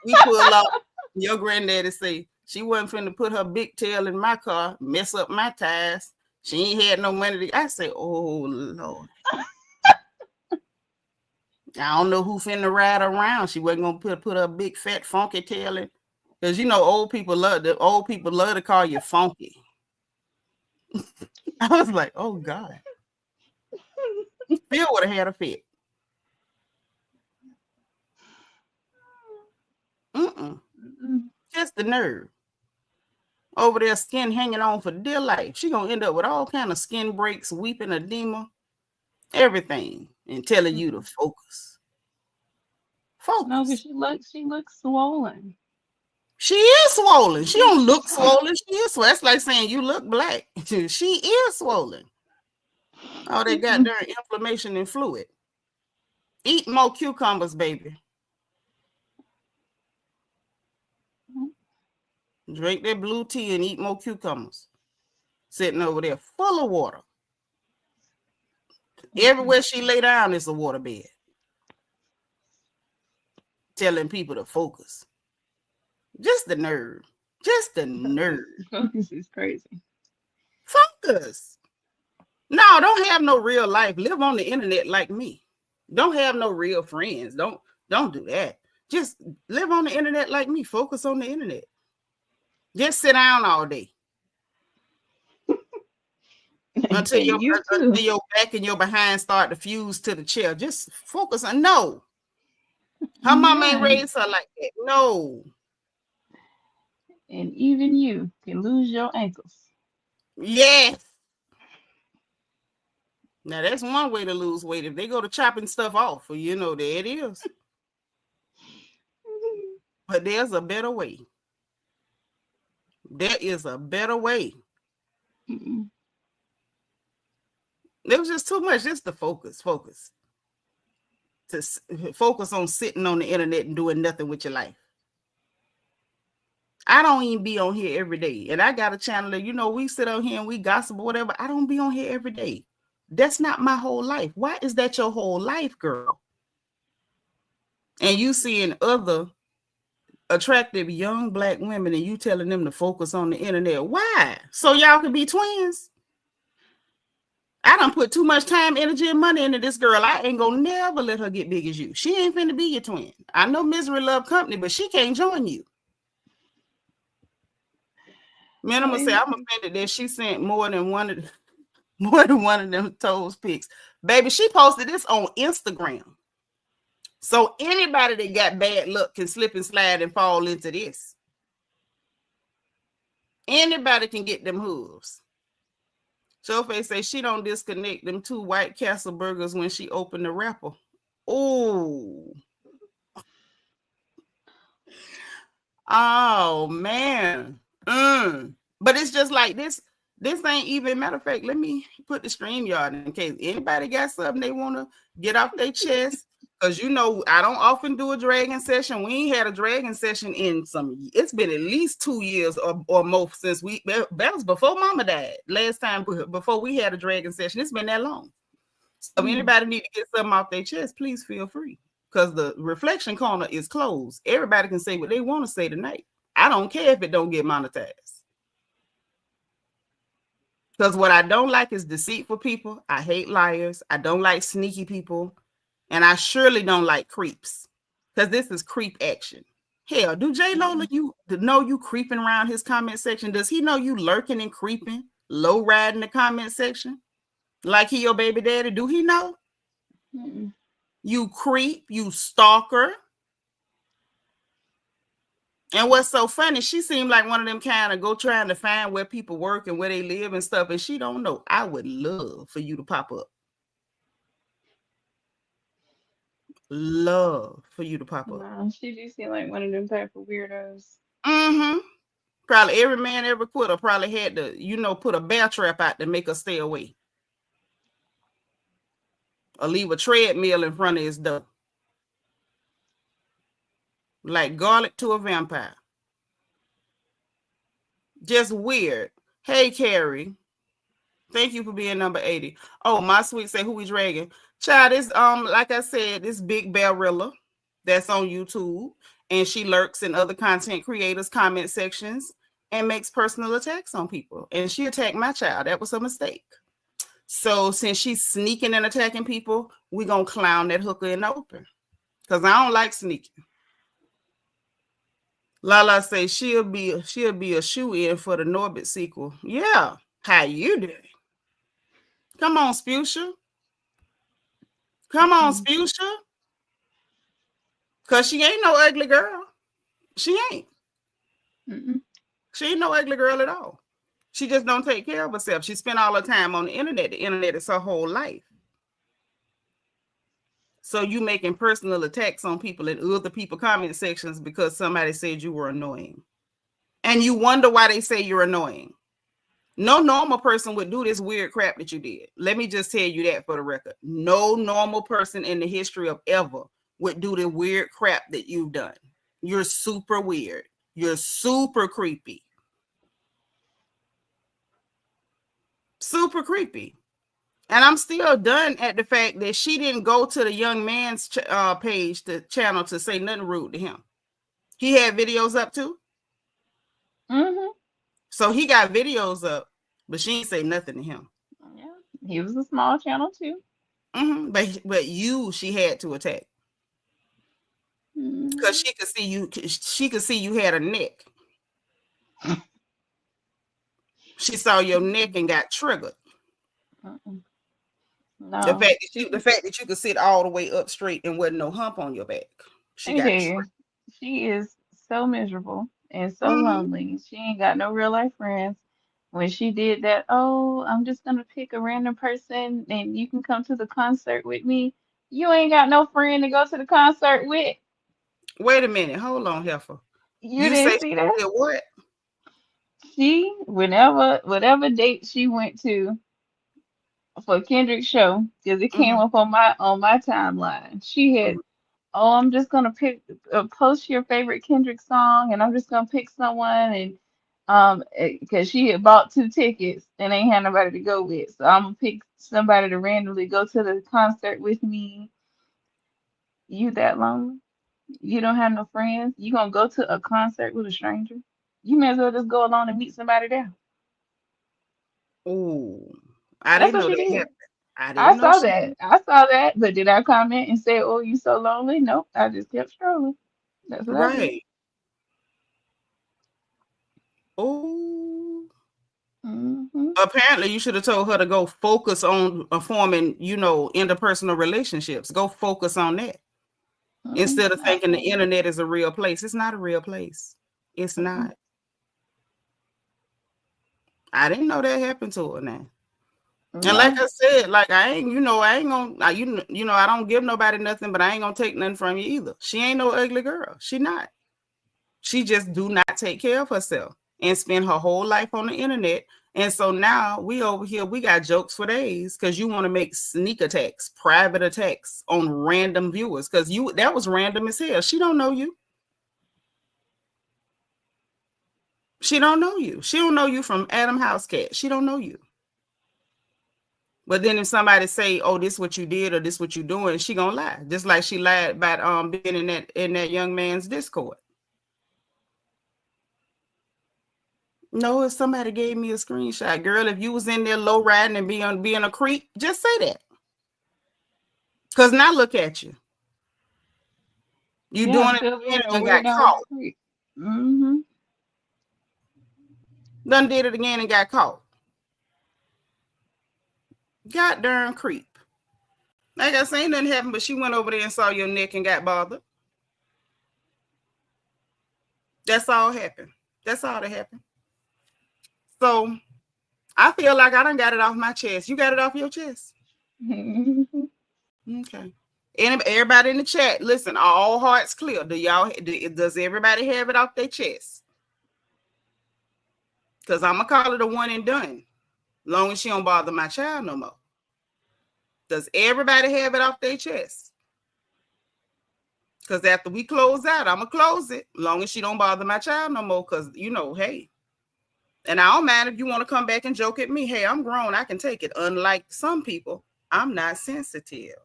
We pull up. Your granddaddy say, she wasn't finna put her big tail in my car, mess up my tires. She ain't had no money. I say, oh, Lord. I don't know who finna ride around. She wasn't gonna put her big fat funky tail in. Because old people love to call you funky. I was like, oh God. Phil would have had a fit. Just the nerve. Over there, skin hanging on for dear life. She gonna end up with all kind of skin breaks, weeping, edema, everything, and telling you to focus. No, because she looks swollen. She is swollen. She don't look swollen. She is swollen. That's like saying you look black. She is swollen. Oh, they got their inflammation and fluid. Eat more cucumbers, baby. Drink that blue tea and eat more cucumbers. Sitting over there full of water. Everywhere she lay down is a waterbed. Telling people to focus. Just the nerve. Focus is crazy. Focus. No, don't have no real life. Live on the internet like me. Don't have no real friends. Don't do that. Just live on the internet like me. Focus on the internet. Just sit down all day. Until your back and your behind start to fuse to the chair. Just focus on no. Her mama ain't raised her like that. No. And even you can lose your ankles. Yes. Now that's one way to lose weight. If they go to chopping stuff off, there it is. But there's a better way. There is a better way. It was just too much. Just to focus. Focus on sitting on the internet and doing nothing with your life. I don't even be on here every day. And I got a channel that, we sit on here and we gossip or whatever. I don't be on here every day. That's not my whole life. Why is that your whole life, girl? And you seeing other attractive young Black women and you telling them to focus on the internet. Why? So y'all can be twins? I done put too much time, energy, and money into this girl. I ain't gonna never let her get big as you. She ain't finna be your twin. I know misery love company, but she can't join you. Man, I'm gonna say I'm offended that she sent more than one of them toes pics. Baby, she posted this on Instagram. So anybody that got bad luck can slip and slide and fall into this. Anybody can get them hooves. Showface say she don't disconnect them 2 White Castle burgers when she opened the wrapper. Oh. Oh, man. But it's just like this. This ain't even, matter of fact, let me put the StreamYard in case anybody got something they want to get off their chest. Because I don't often do a dragon session. We ain't had a dragon session in it's been at least 2 years or more since that was before Mama died. Last time before we had a dragon session. It's been that long. So if anybody need to get something off their chest, please feel free. Because the reflection corner is closed. Everybody can say what they want to say tonight. I don't care if it don't get monetized. Because what I don't like is deceitful people. I hate liars. I don't like sneaky people. And I surely don't like creeps. Because this is creep action. Hell, do J Lola know you creeping around his comment section? Does he know you lurking and creeping, low riding the comment section? Like he your baby daddy? Do he know? Mm-mm. You creep, you stalker. And what's so funny, she seemed like one of them kind of go trying to find where people work and where they live and stuff, and she don't know. I would love for you to pop up. Love for you to pop up. No, she do seem like one of them type of weirdos. Mm-hmm. Probably every man ever quit her probably had to, put a bear trap out to make her stay away. Or leave a treadmill in front of his door. Like garlic to a vampire. Just weird. Hey, Carrie. Thank you for being number 80. Oh, my sweet say, who we dragging? Child, this, like I said, this big barilla that's on YouTube. And she lurks in other content creators' comment sections and makes personal attacks on people. And she attacked my child. That was a mistake. So since she's sneaking and attacking people, we're going to clown that hooker in the open. Because I don't like sneaking. Lala say she'll be a shoe-in for the Norbit sequel. Yeah. How you doing? Come on, Spusha. Come on, Spusha. Because she ain't no ugly girl. She ain't. Mm-mm. She ain't no ugly girl at all. She just don't take care of herself. She spent all her time on the internet. The internet is her whole life. So you making personal attacks on people in other people comment sections because somebody said you were annoying. And you wonder why they say you're annoying. No normal person would do this weird crap that you did. Let me just tell you that for the record. No normal person in the history of ever would do the weird crap that you've done. You're super weird. You're super creepy. Super creepy. And I'm still done at the fact that she didn't go to the young man's page, the channel, to say nothing rude to him. He had videos up too. Mm-hmm. So he got videos up, but she didn't say nothing to him. Yeah, he was a small channel too. Mm-hmm. But she had to attack because she could see you. She could see you had a neck. She saw your neck and got triggered. No, the fact that you could sit all the way up straight and wasn't no hump on your back. She got triggered. She is so miserable and so lonely. She ain't got no real life friends. When she did that, oh, I'm just gonna pick a random person and you can come to the concert with me. You ain't got no friend to go to the concert with. Wait a minute, hold on, heifer. You didn't see that? What? She, whatever date she went to, for Kendrick's show because it came Mhm, up on my timeline. She had, mhm. oh, I'm just gonna pick post your favorite Kendrick song, and I'm just gonna pick someone, and because she had bought 2 tickets and ain't had nobody to go with, so I'm gonna pick somebody to randomly go to the concert with me. You that lonely? You don't have no friends? You gonna go to a concert with a stranger? You may as well just go along and meet somebody there. Ooh, I That's didn't what know she that did. happened. I I didn't know saw she. that. I saw that, but did I comment and say, "Oh, you so lonely"? Nope. I just kept strolling. That's what I did. Right. Oh. Hmm. Apparently, you should have told her to go focus on forming, interpersonal relationships. Go focus on that instead of thinking the internet is a real place. It's not a real place. It's not. I didn't know that happened to her now. And like No. I said, like I ain't gonna, I don't give nobody nothing, but I ain't gonna take nothing from you either. She ain't no ugly girl. She not. She just do not take care of herself and spend her whole life on the internet. And so now we over here, we got jokes for days because you want to make sneak attacks, private attacks on random viewers because that was random as hell. She don't know you. She don't know you. She don't know you from Adam Housecat. She don't know you. But then if somebody say, "Oh, this what you did or this what you doing," she gonna lie, just like she lied about being in that young man's Discord. No, if somebody gave me a screenshot, girl, if you was in there low riding and being a creep, just say that. Cause now look at you. You Yeah, doing it still again being a and got weirdo and a caught. creep. Hmm. Done did it again and got caught. God darn creep. Like I say, nothing happened, but she went over there and saw your neck and got bothered. That's all happened. That's all that happened. So I feel like I done got it off my chest. You got it off your chest. Okay. And everybody in the chat, listen, all hearts clear. Does everybody have it off their chest? Because I'm gonna call it a one and done. Long as she don't bother my child no more. Does everybody have it off their chest? Because after we close out, I'm gonna close it. Long as she don't bother my child no more. Because hey. And I don't mind if you want to come back and joke at me. Hey, I'm grown. I can take it. Unlike some people, I'm not sensitive.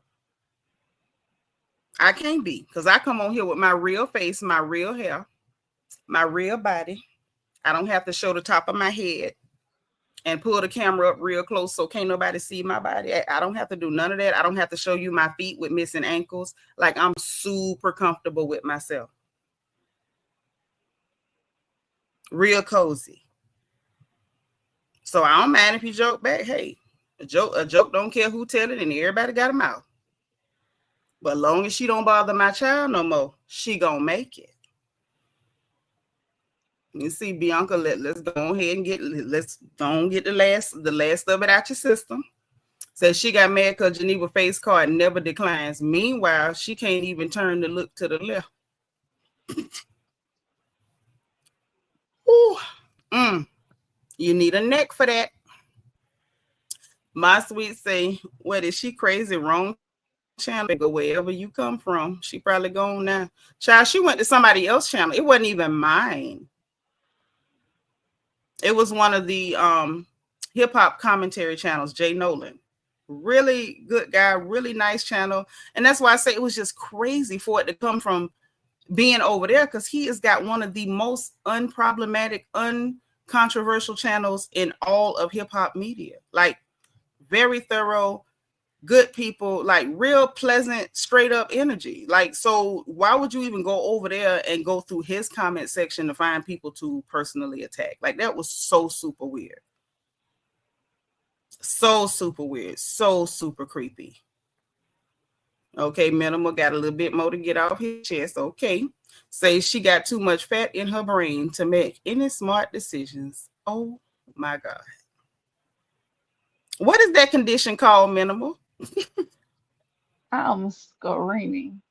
I can't be because I come on here with my real face, my real hair, my real body. I don't have to show the top of my head and pull the camera up real close so can't nobody see my body. I don't have to do none of that. I don't have to show you my feet with missing ankles. Like I'm super comfortable with myself. Real cozy. So I don't mind if you joke back. Hey, a joke don't care who tell it and everybody got a mouth. But long as she don't bother my child no more, she gonna make it. You see, Bianca, let's go ahead and get the last of it out your system. Says she got mad because Geneva face card never declines. Meanwhile, she can't even turn to look to the left. Ooh. You need a neck for that. My sweet say, what is she crazy? Wrong channel. Go wherever you come from. She probably gone now. Child, she went to somebody else's channel. It wasn't even mine. It was one of the hip hop commentary channels, Jay Nolan. Really good guy, really nice channel. And that's why I say it was just crazy for it to come from being over there because he has got one of the most unproblematic, uncontroversial channels in all of hip hop media. Like very thorough, good people, like real pleasant, straight up energy. Like, so why would you even go over there and go through his comment section to find people to personally attack? Like that was so super weird. So super weird. So super creepy. Okay, Minimal got a little bit more to get off his chest. Okay. Say she got too much fat in her brain to make any smart decisions. Oh my God. What is that condition called, Minimal? I almost screaming.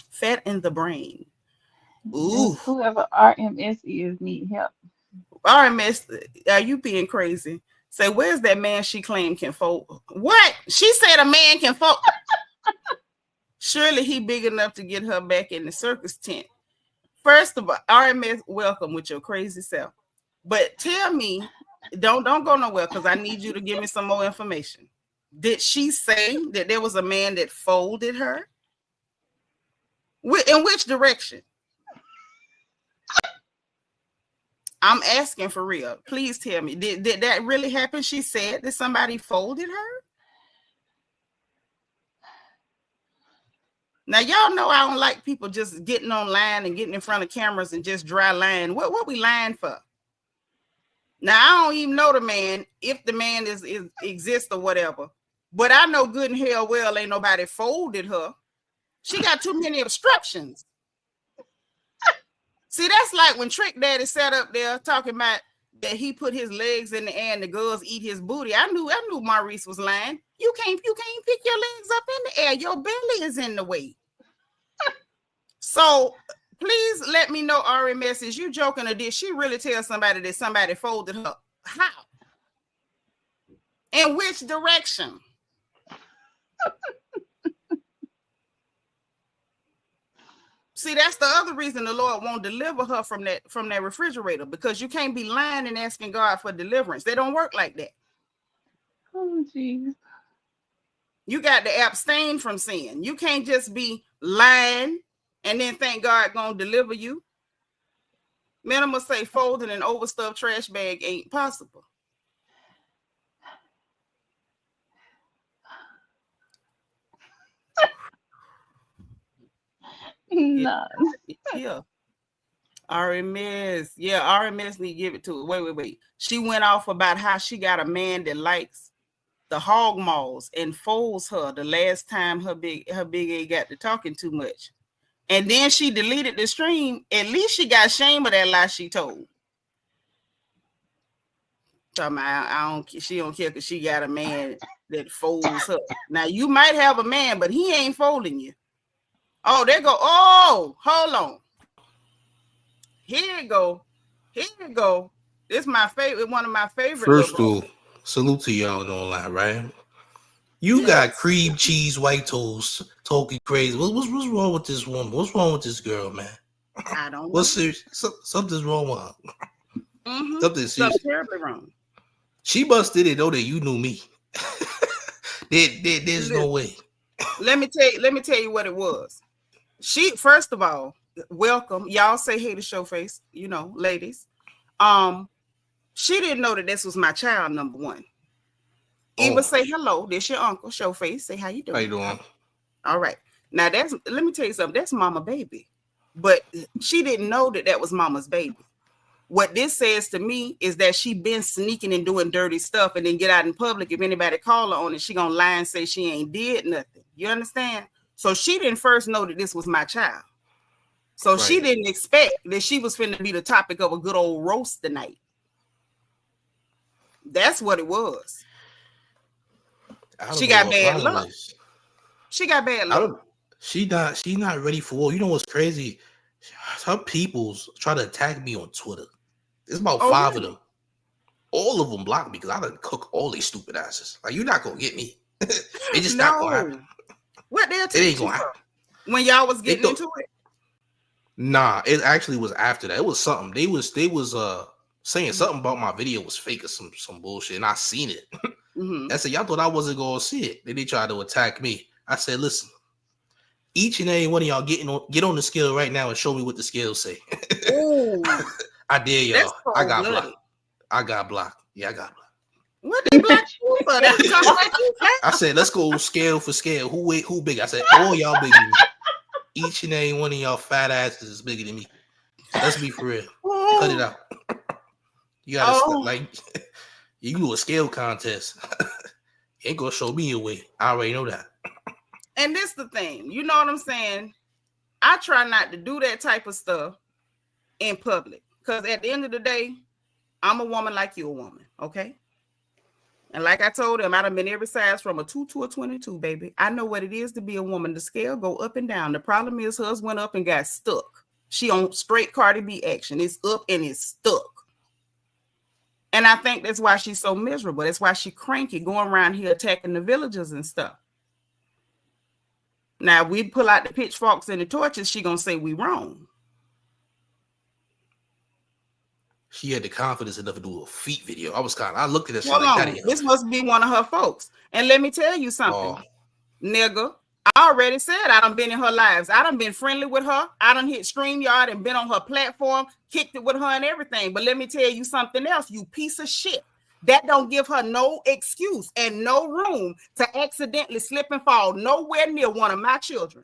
Fat in the brain. And Ooh. whoever RMS is need help. RMS, are you being crazy? Say, where's that man she claimed can fold? What? She said a man can fold. Surely he big enough to get her back in the circus tent. First of all, RMS, welcome with your crazy self. But tell me, don't go nowhere because I need you to give me some more information. Did she say that there was a man that folded her? In which direction? I'm asking for real. Please tell me. Did that really happen? She said that somebody folded her? Now, y'all know I don't like people just getting online and getting in front of cameras and just dry lying. What we lying for? Now, I don't even know the man, if the man is exists or whatever. But I know good and hell well ain't nobody folded her. She got too many obstructions. See, that's like when Trick Daddy sat up there talking about that he put his legs in the air and the girls eat his booty. I knew Maurice was lying. You can't pick your legs up in the air. Your belly is in the way. So please let me know, RMS, is you joking or did she really tell somebody that somebody folded her? How? In which direction? See, that's the other reason the Lord won't deliver her from that refrigerator, because you can't be lying and asking God for deliverance. They don't work like that. Oh, jeez. You got to abstain from sin. You can't just be lying and then think God gonna deliver you. Men must say folding an overstuffed trash bag ain't possible. No. Yeah. RMS. Yeah, RMS need to give it to her. Wait. She went off about how she got a man that likes the hog maws and folds her the last time her big A got to talking too much. And then she deleted the stream. At least she got shame of that lie she told. She don't care because she got a man that folds her. Now you might have a man, but he ain't folding you. Oh, there go. Oh, hold on. Here you go. This is my favorite, one of my favorite. First of all, salute to y'all online, right? You got cream cheese white toast talking crazy. What's wrong with this woman? What's wrong with this girl, man? I don't know. What's serious? Something's wrong with her. Mm-hmm. Something's terribly wrong. She must didn't know that you knew me. There's no way. Let me tell you what it was. She, first of all, welcome. Y'all say hey to Showface, ladies. She didn't know that this was my child, number one. Eva, say hello. This your uncle, Showface. Say how you doing? How you doing? All right. Now let me tell you something. That's Mama baby. But she didn't know that was Mama's baby. What this says to me is that she been sneaking and doing dirty stuff and then get out in public. If anybody call her on it, she gonna lie and say she ain't did nothing. You understand? So she didn't first know that this was my child. So she didn't expect that she was finna be the topic of a good old roast tonight. That's what it was. She got bad luck. She got bad luck. She not ready for war. You know what's crazy? Her peoples try to attack me on Twitter. There's about 5 of them. All of them blocked me because I done cook all these stupid asses. Like, you're not gonna get me. It just not gonna happen. What they'll take you from? When y'all was getting into it? Nah, it actually was after that. It was something. They was saying something about my video was fake or some bullshit, and I seen it. I said, y'all thought I wasn't gonna see it. Then they tried to attack me. I said, listen, each and every one of y'all get on the scale right now and show me what the scales say. I dare y'all. So I got blocked. Yeah, I got blocked. What they block you for? I said, let's go scale for scale. Who big? I said, all y'all bigger than me. Each and every one of y'all fat asses is bigger than me. Let's be for real. Cut it out. You gotta you do a scale contest. You ain't gonna show me your way. I already know that. And this the thing, you know what I'm saying? I try not to do that type of stuff in public, because at the end of the day, I'm a woman like you a woman, okay? And like I told him, I done been every size from a 2 to a 22, baby. I know what it is to be a woman. The scale go up and down. The problem is hers went up and got stuck. She on straight Cardi B action. It's up and it's stuck. And I think that's why she's so miserable. That's why she cranky, going around here attacking the villagers and stuff. Now, we pull out the pitchforks and the torches, she gonna say we wrong. She had the confidence enough to do a feet video. I looked at this. Hold on. This must be one of her folks. And let me tell you something, nigga. I already said I done been in her lives. I done been friendly with her. I done hit StreamYard and been on her platform, kicked it with her and everything. But let me tell you something else, you piece of shit. That don't give her no excuse and no room to accidentally slip and fall nowhere near one of my children.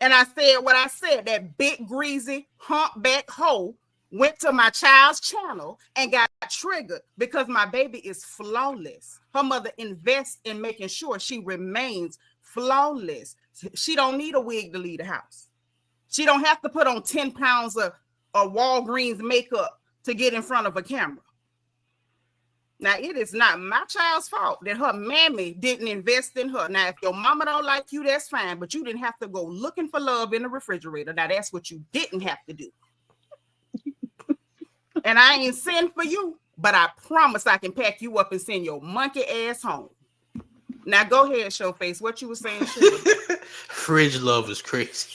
And I said what I said, that big, greasy, humpback hoe went to my child's channel and got triggered because my baby is flawless. Her mother invests in making sure she remains flawless. She don't need a wig to leave the house. She don't have to put on 10 pounds of Walgreens makeup to get in front of a camera. Now, it is not my child's fault that her mammy didn't invest in her. Now, if your mama don't like you, that's fine, but you didn't have to go looking for love in the refrigerator. Now, that's what you didn't have to do. And I ain't send for you, but I promise I can pack you up and send your monkey ass home. Now, go ahead, Showface. What you were saying? Fridge love is crazy.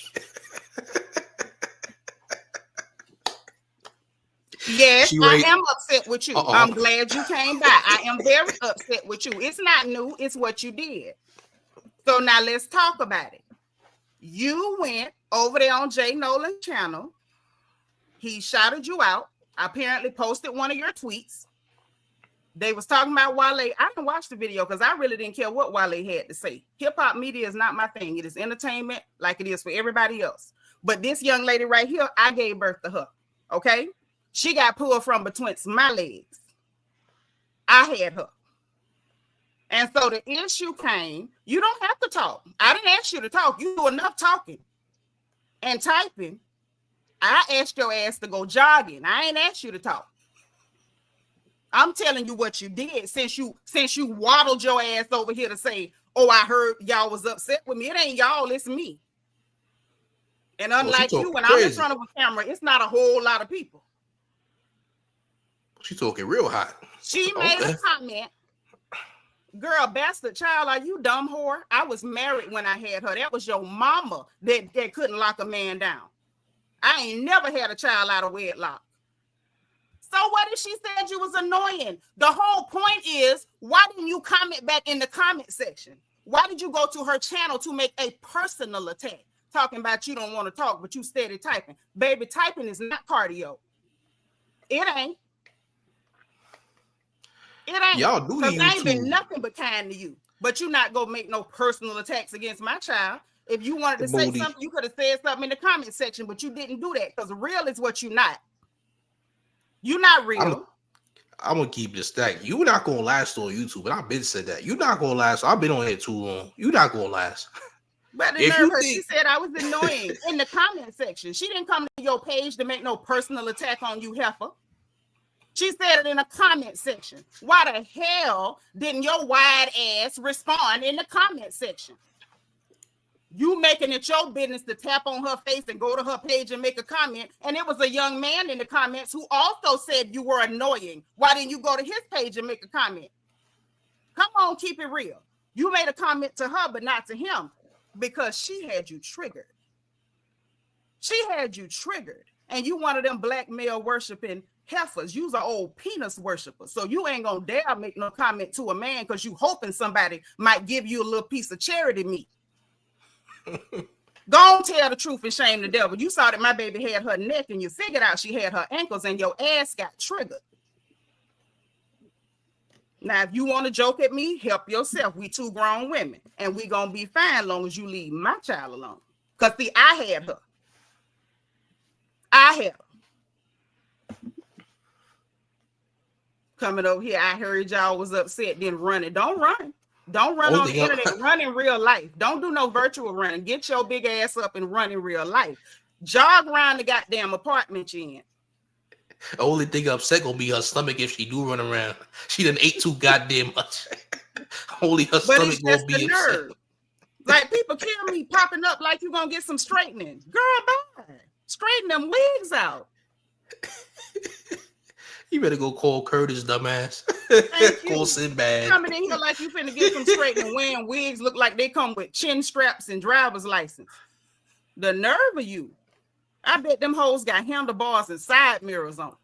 Yes, I am upset with you. I'm glad you came by. I am very upset with you. It's not new. It's what you did. So now let's talk about it. You went over there on Jay Nolan's channel. He shouted you out. Apparently posted one of your tweets. They was talking about Wale. I didn't watch the video because I really didn't care what Wale had to say. Hip-hop media is not my thing. It is entertainment like it is for everybody else. But this young lady right here, I gave birth to her. Okay? She got pulled from betwixt my legs. I had her. And so the issue came, you don't have to talk. I didn't ask you to talk. You do enough talking and typing. I asked your ass to go jogging. I ain't asked you to talk. I'm telling you what you did since you waddled your ass over here to say, oh, I heard y'all was upset with me. It ain't y'all, it's me. And unlike you, when I'm in front of a camera, it's not a whole lot of people. She talking real hot. She made a comment. Girl, bastard child, are you dumb whore? I was married when I had her. That was your mama that couldn't lock a man down. I ain't never had a child out of wedlock. So what if she said you was annoying? The whole point is, why didn't you comment back in the comment section? Why did you go to her channel to make a personal attack? Talking about you don't want to talk, but you steady typing. Baby, typing is not cardio. It ain't. It ain't. Y'all do because I ain't been nothing but kind to you. But you not gonna make no personal attacks against my child. If you wanted to say something, you could have said something in the comment section, but you didn't do that because real is what you're not. You're not real. I'm gonna keep this stack. You're not gonna last on YouTube, and I've been said that. You're not gonna last. I've been on here too long. You're not gonna last. But she said I was annoying in the comment section. She didn't come to your page to make no personal attack on you, heifer. She said it in a comment section. Why the hell didn't your wide ass respond in the comment section? You making it your business to tap on her face and go to her page and make a comment. And it was a young man in the comments who also said you were annoying. Why didn't you go to his page and make a comment? Come on, keep it real. You made a comment to her, but not to him because she had you triggered. She had you triggered. And you one of them black male worshiping heifers. You's an old penis worshiper. So you ain't gonna dare make no comment to a man because you hoping somebody might give you a little piece of charity meat. Go on, tell the truth and shame the devil. You saw that my baby had her neck and you figured out she had her ankles and your ass got triggered. Now, if you want to joke at me, help yourself. We two grown women and we gonna be fine long as you leave my child alone. Because see, I had her. Coming over here, I heard y'all was upset, then running. Don't run. Don't run on the internet. Run in real life. Don't do no virtual running. Get your big ass up and run in real life. Jog around the goddamn apartment you in. The only thing upset gonna be her stomach if she do run around. She done ate too goddamn much. Only her stomach gonna be upset. Like people kill me popping up like you gonna get some straightening. Girl, bye. Straighten them wigs out. You better go call Curtis, dumbass. Call Sinbad. Coming in here like you finna get some straight and wearing wigs look like they come with chin straps and driver's license. The nerve of you. I bet them hoes got handlebars and side mirrors on.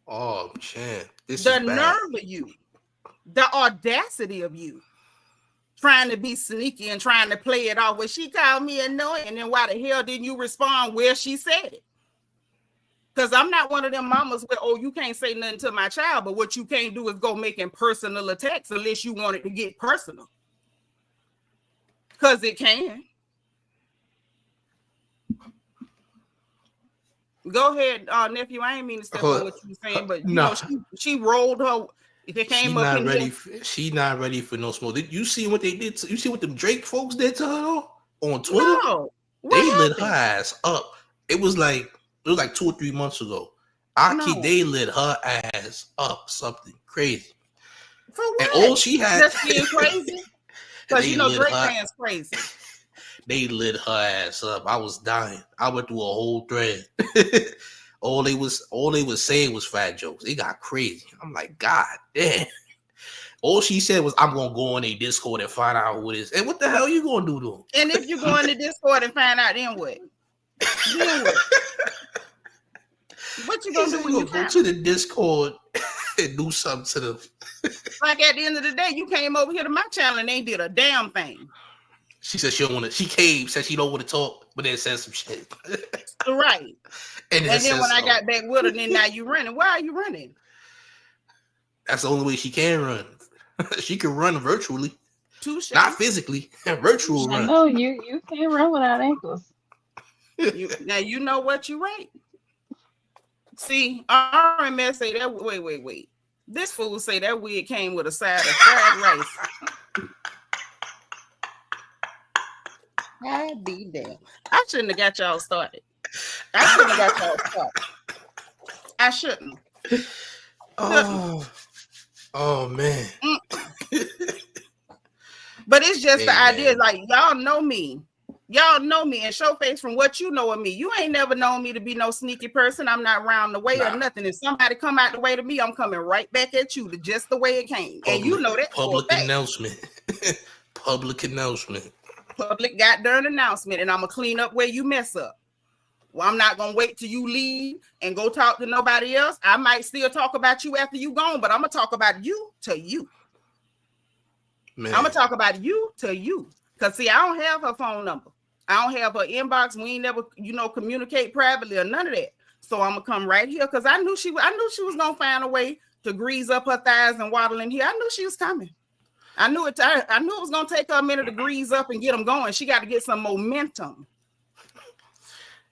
Oh, man. The nerve of you. The audacity of you. Trying to be sneaky and trying to play it off. Well, she called me annoying, and then why the hell didn't you respond where she said it? Because I'm not one of them mamas where, oh, you can't say nothing to my child, but what you can't do is go making personal attacks unless you want it to get personal. Because it can. Go ahead, nephew. I ain't mean to step on what you were saying, but you know, she rolled her. It came up in she not ready for no smoke. Did you see what they did? You see what them Drake folks did to her on Twitter? No. They lit her ass up. It was like 2 or 3 months ago. They lit her ass up. Something crazy. For what? And all she had just being crazy. Because you know Drake fans crazy. They lit her ass up. I was dying. I went through a whole thread. all they was saying was fat jokes. It got crazy. I'm like, God damn. All she said was, I'm gonna go on a Discord and find out who it is. And what the hell you gonna do to him? And if you go on the Discord and find out, then what? Then what? What you gonna do when you go to the Discord and do something to them? Like at the end of the day, you came over here to my channel and they did a damn thing. She said she don't want to. She came, said she don't want to talk, but then said some shit. Right. And then when I got back with her, then now you running. Why are you running? That's the only way she can run. She can run virtually, Touché. Not physically. Virtual run. No, you can't run without ankles. Now you know what you right. See, RMS say that. Wait. This fool say that wig came with a side of fried rice. God be damn. I shouldn't have got y'all started. I shouldn't. Oh man. But it's just the idea, like y'all know me. Y'all know me and show face from what you know of me. You ain't never known me to be no sneaky person. I'm not round the way or nothing. If somebody come out the way to me, I'm coming right back at you to just the way it came. And you know that. Public announcement. Public announcement. Public goddamn announcement. And I'm going to clean up where you mess up. Well, I'm not going to wait till you leave and go talk to nobody else. I might still talk about you after you gone, but I'm going to talk about you to you. Man. I'm going to talk about you to you. Because, see, I don't have her phone number. I don't have her inbox. We ain't never, communicate privately or none of that. So I'm gonna come right here because I knew she was gonna find a way to grease up her thighs and waddle in here. I knew she was coming. I knew it was gonna take her a minute to grease up and get them going. She got to get some momentum.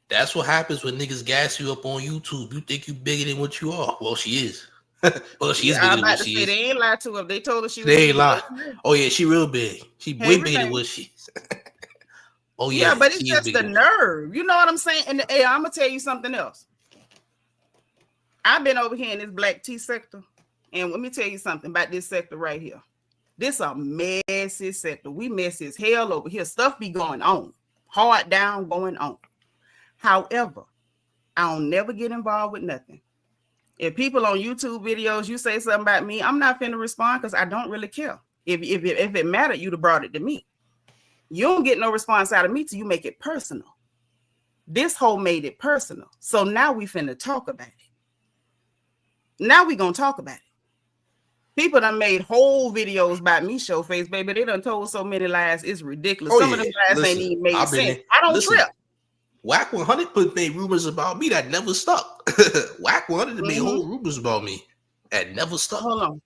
That's what happens when niggas gas you up on YouTube. You think you bigger than what you are. Well, she is. Well, she is bigger than what she is. They ain't lied to her. They told her she was. They ain't lied. Oh yeah, she real big. She way bigger than what she is. Oh yeah, but it's just the nerve. You know what I'm saying? And hey, I'm gonna tell you something else. I've been over here in this black tea sector, and let me tell you something about this sector right here. This a messy sector. We messy as hell over here. Stuff be going on, hard down going on. However, I don't never get involved with nothing. If people on YouTube videos, you say something about me, I'm not finna respond because I don't really care. If it mattered, you'd have brought it to me. You don't get no response out of me till you make it personal. This whole made it personal. So now we finna talk about it. Now we gonna talk about it. People done made whole videos about me, show face, baby. They done told so many lies. It's ridiculous. Some of them lies ain't even made sense. I don't trip. Whack 100 made rumors about me that never stuck. Whack 100 made whole rumors about me that never stuck. Hold on.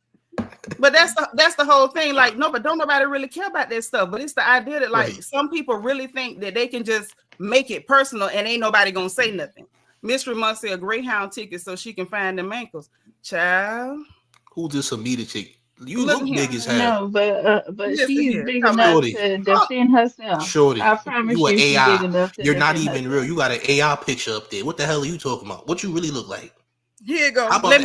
But that's the whole thing. Like, no, but don't nobody really care about that stuff. But it's the idea that some people really think that they can just make it personal and ain't nobody gonna say nothing. Mystery must say a Greyhound ticket so she can find them ankles. Child. Who's this Amita chick? You look big as hell. No, but she's big enough to defend herself. Shorty, I promise you an she's AI. big enough to You're not even real. You got an AI picture up there. What the hell are you talking about? What you really look like? Here you go. How about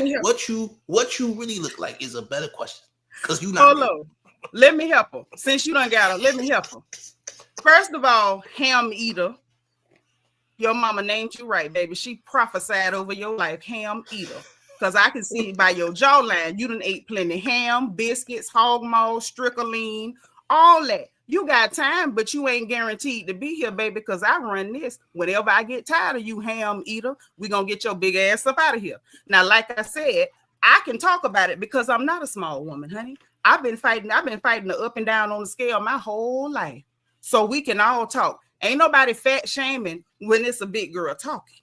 what you really look like is a better question. Because you not. Hold on. Let me help her. Since you done got her, let me help her. First of all, ham eater. Your mama named you right, baby. She prophesied over your life, ham eater. Because I can see by your jawline, you done ate plenty ham, biscuits, hog maw, stricoline, all that. You got time, but you ain't guaranteed to be here, baby, because I run this. Whenever I get tired of you, ham eater, we going to get your big ass up out of here. Now, like I said, I can talk about it because I'm not a small woman, honey. I've been fighting the up and down on the scale my whole life. So we can all talk. Ain't nobody fat shaming when it's a big girl talking.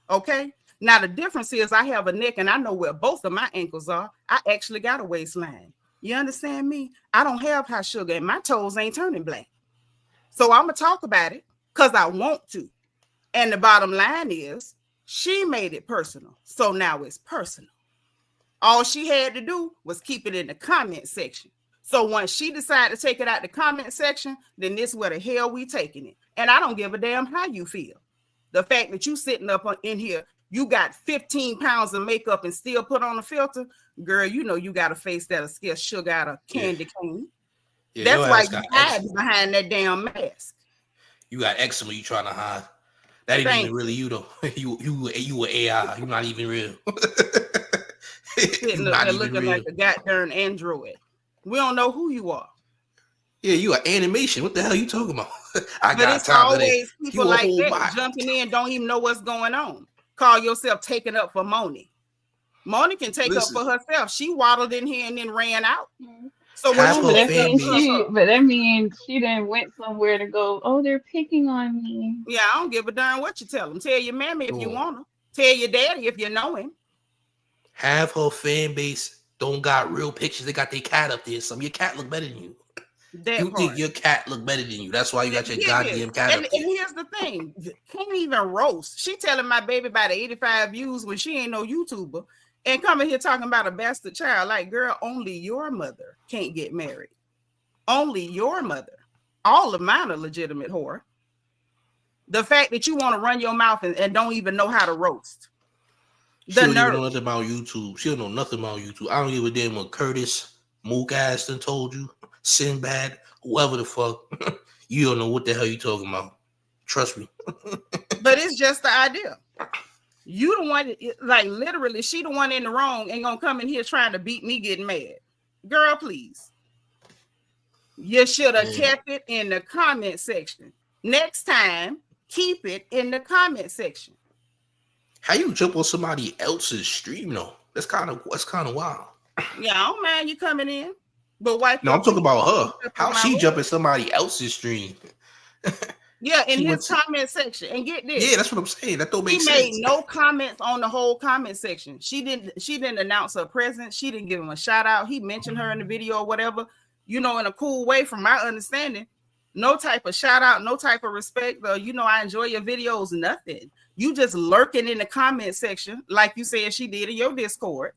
Okay? Now, the difference is I have a neck and I know where both of my ankles are. I actually got a waistline. You understand me? I don't have high sugar and my toes ain't turning black. So I'm going to talk about it because I want to. And the bottom line is she made it personal. So now it's personal. All she had to do was keep it in the comment section. So once she decided to take it out the comment section, then this is where the hell we taking it. And I don't give a damn how you feel. The fact that you sitting up in here, you got 15 pounds of makeup and still put on a filter, girl, you know you got a face that'll scare sugar out of candy cane. Yeah, that's why you hide behind that damn mask. You got eczema you trying to hide. That ain't even really you though. you an AI. You're not even real. Sitting up there looking like a goddamn android. We don't know who you are. Yeah, you are animation. What the hell are you talking about? But it's always people like that jumping in, don't even know what's going on. Call yourself taking up for Monie. Monie can take up for herself. She waddled in here and then ran out. So that means she then went somewhere to go, oh, they're picking on me. Yeah, I don't give a darn what you tell them. Tell your mammy if you want to. Tell your daddy if you know him. Half her fan base don't got real pictures. They got their cat up there. Your cat look better than you. You think your cat look better than you. That's why you got your goddamn cat up there. And here's the thing. Can't even roast. She telling my baby about 85 views when she ain't no YouTuber. And coming here talking about a bastard child. Like, girl, only your mother can't get married. Only your mother. All of mine are legitimate whore. The fact that you want to run your mouth and don't even know how to roast. She don't even know nothing about YouTube. She don't know nothing about YouTube. I don't give a damn what Curtis Mook ass done told you. Sinbad, whoever the fuck. You don't know what the hell you talking about. Trust me. But it's just the idea. You the one, like literally, she the one in the wrong and gonna come in here trying to beat me getting mad. Girl, please. You should have kept it in the comment section. Next time, keep it in the comment section. How you jump on somebody else's stream though? That's kind of wild. Yeah, I don't mind you coming in. But why? No, I'm talking about her. How she jumping somebody else's stream? Yeah, in his comment section. And get this. Yeah, that's what I'm saying. That don't make sense. She made no comments on the whole comment section. She didn't announce her presence. She didn't give him a shout out. He mentioned her in the video or whatever, you know, in a cool way from my understanding. No type of shout out, no type of respect. You know, I enjoy your videos, nothing. You just lurking in the comment section, like you said she did in your Discord.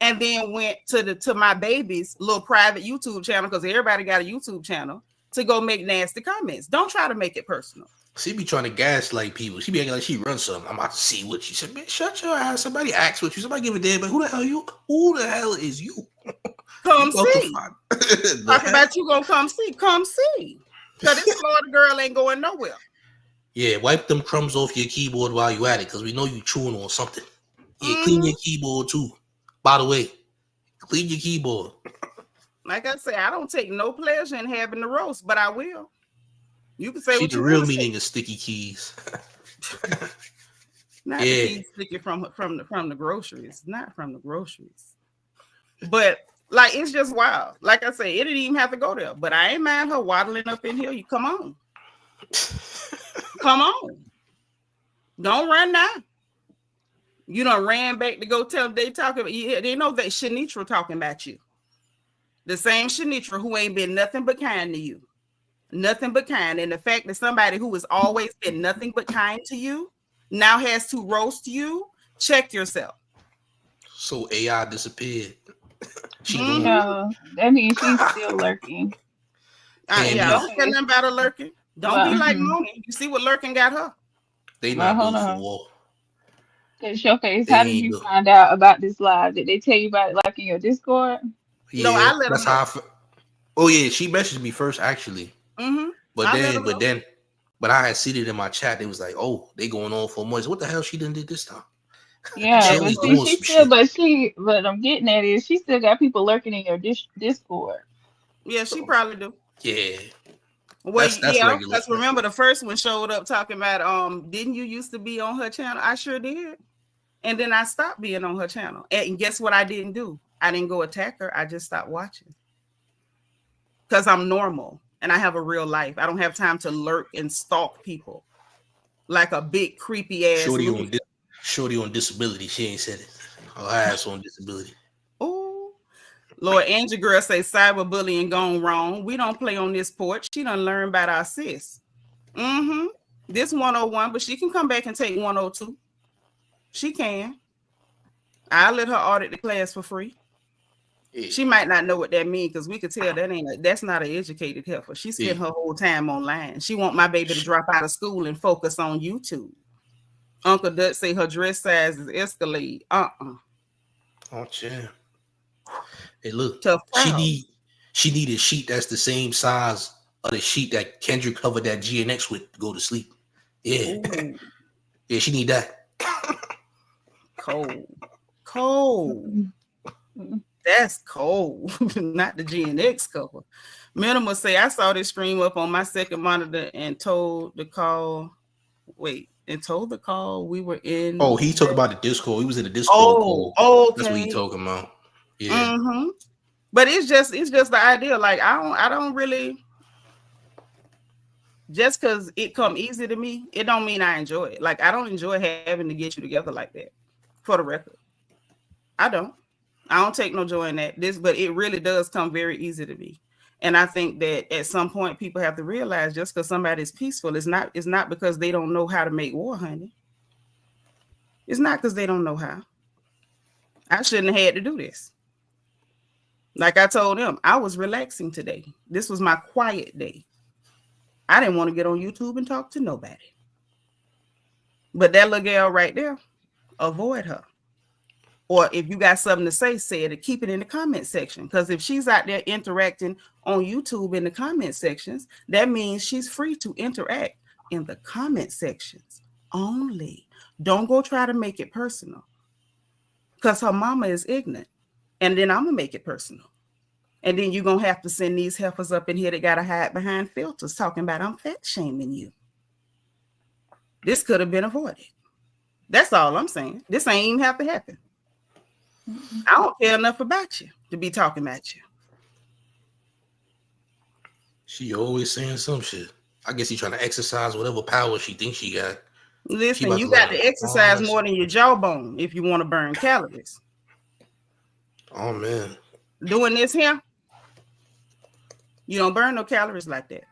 And then went to my baby's little private YouTube channel, because everybody got a YouTube channel, to go make nasty comments. Don't try to make it personal. She be trying to gaslight people. She be acting like she runs something. I'm about to see what she said. Man, shut your ass. Somebody asked what you. Somebody give a damn. But who the hell you? Who the hell is you? Come see. Talk about you gonna come see. Come see. Because this Florida girl ain't going nowhere. Yeah, wipe them crumbs off your keyboard while you at it, because we know you chewing on something. Yeah, clean your keyboard too. By the way, clean your keyboard. Like I said, I don't take no pleasure in having the roast, but I will. You can say what the real meaning of sticky keys. Not the keys sticky from the groceries, not from the groceries. But like, it's just wild. Like I say, it didn't even have to go there. But I ain't mind her waddling up in here. You come on, come on. Don't run now. You done ran back to go tell them they talking about you. They know that Shanitra talking about you. The same Shanitra who ain't been nothing but kind to you. Nothing but kind. And the fact that somebody who has always been nothing but kind to you now has to roast you, check yourself. So AI disappeared. No, that means she's still lurking. Yeah, don't say nothing about her lurking. Don't be like Monie. You see what lurking got her? They not hold on. For Showcase, how did you find out about this live? Did they tell you about it like in your Discord? Yeah, no, I let her know. Oh yeah, she messaged me first actually. Mm-hmm. But then But I had seen it in my chat. It was like, oh, they going on for months. What the hell she done did this time? Yeah, She but always see, doing she some still, shit. but I'm getting at is she still got people lurking in your Discord. Yeah, she probably do. Yeah. Well, That's yeah, regular. because remember the first one showed up talking about didn't you used to be on her channel? I sure did. And then I stopped being on her channel. And guess what I didn't do? I didn't go attack her. I just stopped watching. Because I'm normal and I have a real life. I don't have time to lurk and stalk people like a big creepy ass. Shorty on disability. She ain't said it. Her ass on disability. Oh, Lord, Angel girl say cyberbullying gone wrong. We don't play on this porch. She done learned about our sis. Mm-hmm. This 101, but she can come back and take 102. She can. I'll let her audit the class for free. Yeah. She might not know what that means because we could tell that's not an educated heifer. She spent her whole time online. She want my baby to drop out of school and focus on YouTube. Uncle Dutch say her dress size is Escalade. Oh, yeah. Hey, look, she need a sheet that's the same size of the sheet that Kendrick covered that GNX with to go to sleep. Yeah. Yeah, she need that. Cold. That's cold. Not the GNX cover. Minimal say I saw this stream up on my second monitor and told the call we were in. Oh, he talked about the Discord. He was in the Discord call. Oh, okay. That's what he talking about. Yeah. Mm-hmm. But it's just the idea. Like I don't really, just because it come easy to me, it don't mean I enjoy it. Like I don't enjoy having to get you together like that. For the record, I don't take no joy in that. But it really does come very easy to me. And I think that at some point people have to realize just because somebody's peaceful, it's not because they don't know how to make war, honey. It's not because they don't know how. I shouldn't have had to do this. Like I told them, I was relaxing today. This was my quiet day. I didn't want to get on YouTube and talk to nobody. But that little girl right there, avoid her. Or if you got something to say, say it and keep it in the comment section. Because if she's out there interacting on YouTube in the comment sections, that means she's free to interact in the comment sections only. Don't go try to make it personal. Because her mama is ignorant. And then I'm going to make it personal. And then you're going to have to send these heifers up in here that got to hide behind filters talking about I'm fat shaming you. This could have been avoided. That's all I'm saying. This ain't even have to happen. I don't care enough about you to be talking about you. She always saying some shit. I guess he's trying to exercise whatever power she thinks she got. Listen, you got to exercise more than your jawbone if you want to burn calories. Oh, man. Doing this here, you don't burn no calories like that.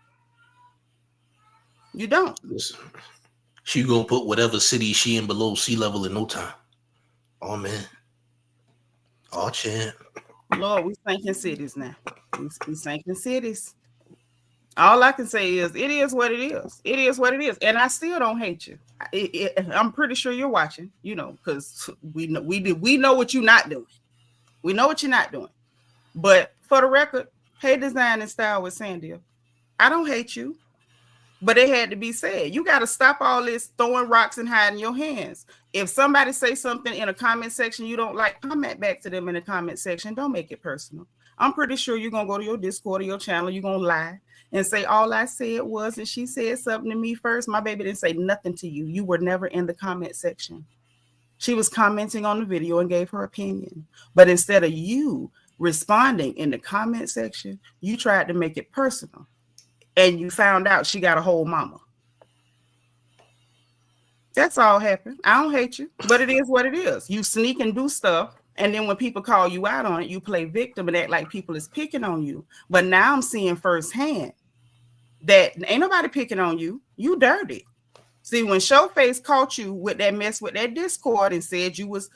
You don't. Listen, she gonna put whatever city she in below sea level in no time. Oh, man. Oh, champ. Lord, we sinking cities now. We sinking cities. All I can say is it is what it is. It is what it is. And I still don't hate you. I'm pretty sure you're watching, because we know what you're not doing. We know what you're not doing. But for the record, hey, Design and Style with Sandia, I don't hate you. But it had to be said. You got to stop all this throwing rocks and hiding your hands. If somebody say something in a comment section you don't like, comment back to them in the comment section. Don't make it personal. I'm pretty sure you're going to go to your Discord or your channel. You're going to lie and say, all I said was, and she said something to me first. My baby didn't say nothing to you. You were never in the comment section. She was commenting on the video and gave her opinion. But instead of you responding in the comment section, you tried to make it personal. And you found out she got a whole mama. That's all happened. I don't hate you, but it is what it is. You sneak and do stuff. And then when people call you out on it, you play victim and act like people is picking on you. But now I'm seeing firsthand that ain't nobody picking on you. You dirty. See, when Showface caught you with that mess with that Discord and said you was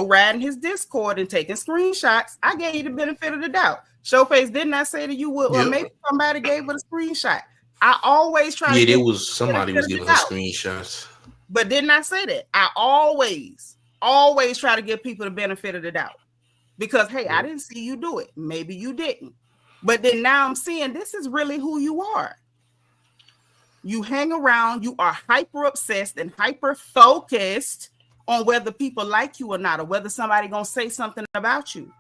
riding his Discord and taking screenshots, I gave you the benefit of the doubt. Showface, didn't I say to you, well, maybe somebody gave it a screenshot? I always try to. Yeah, there was somebody was giving her screenshots. But didn't I say that? I always try to give people the benefit of the doubt. Because, hey, I didn't see you do it. Maybe you didn't. But then now I'm seeing this is really who you are. You hang around, you are hyper obsessed and hyper focused on whether people like you or not, or whether somebody gonna say something about you.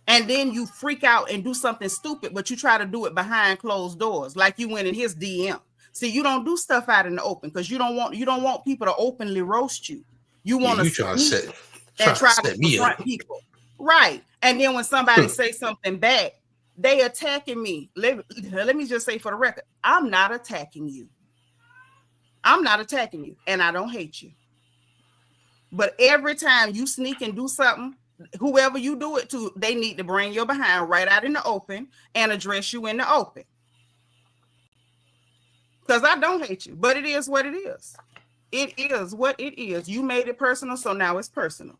And then you freak out and do something stupid, but you try to do it behind closed doors, like you went in his DM. See, you don't do stuff out in the open because you don't want people to openly roast you. You want you try to set me confront up. people. Right. And then when somebody say something back, they attacking me. Let me just say for the record, I'm not attacking you. I'm not attacking you, and I don't hate you. But every time you sneak and do something, whoever you do it to, they need to bring your behind right out in the open and address you in the open. Because I don't hate you, but it is what it is. It is what it is. You made it personal, so now it's personal.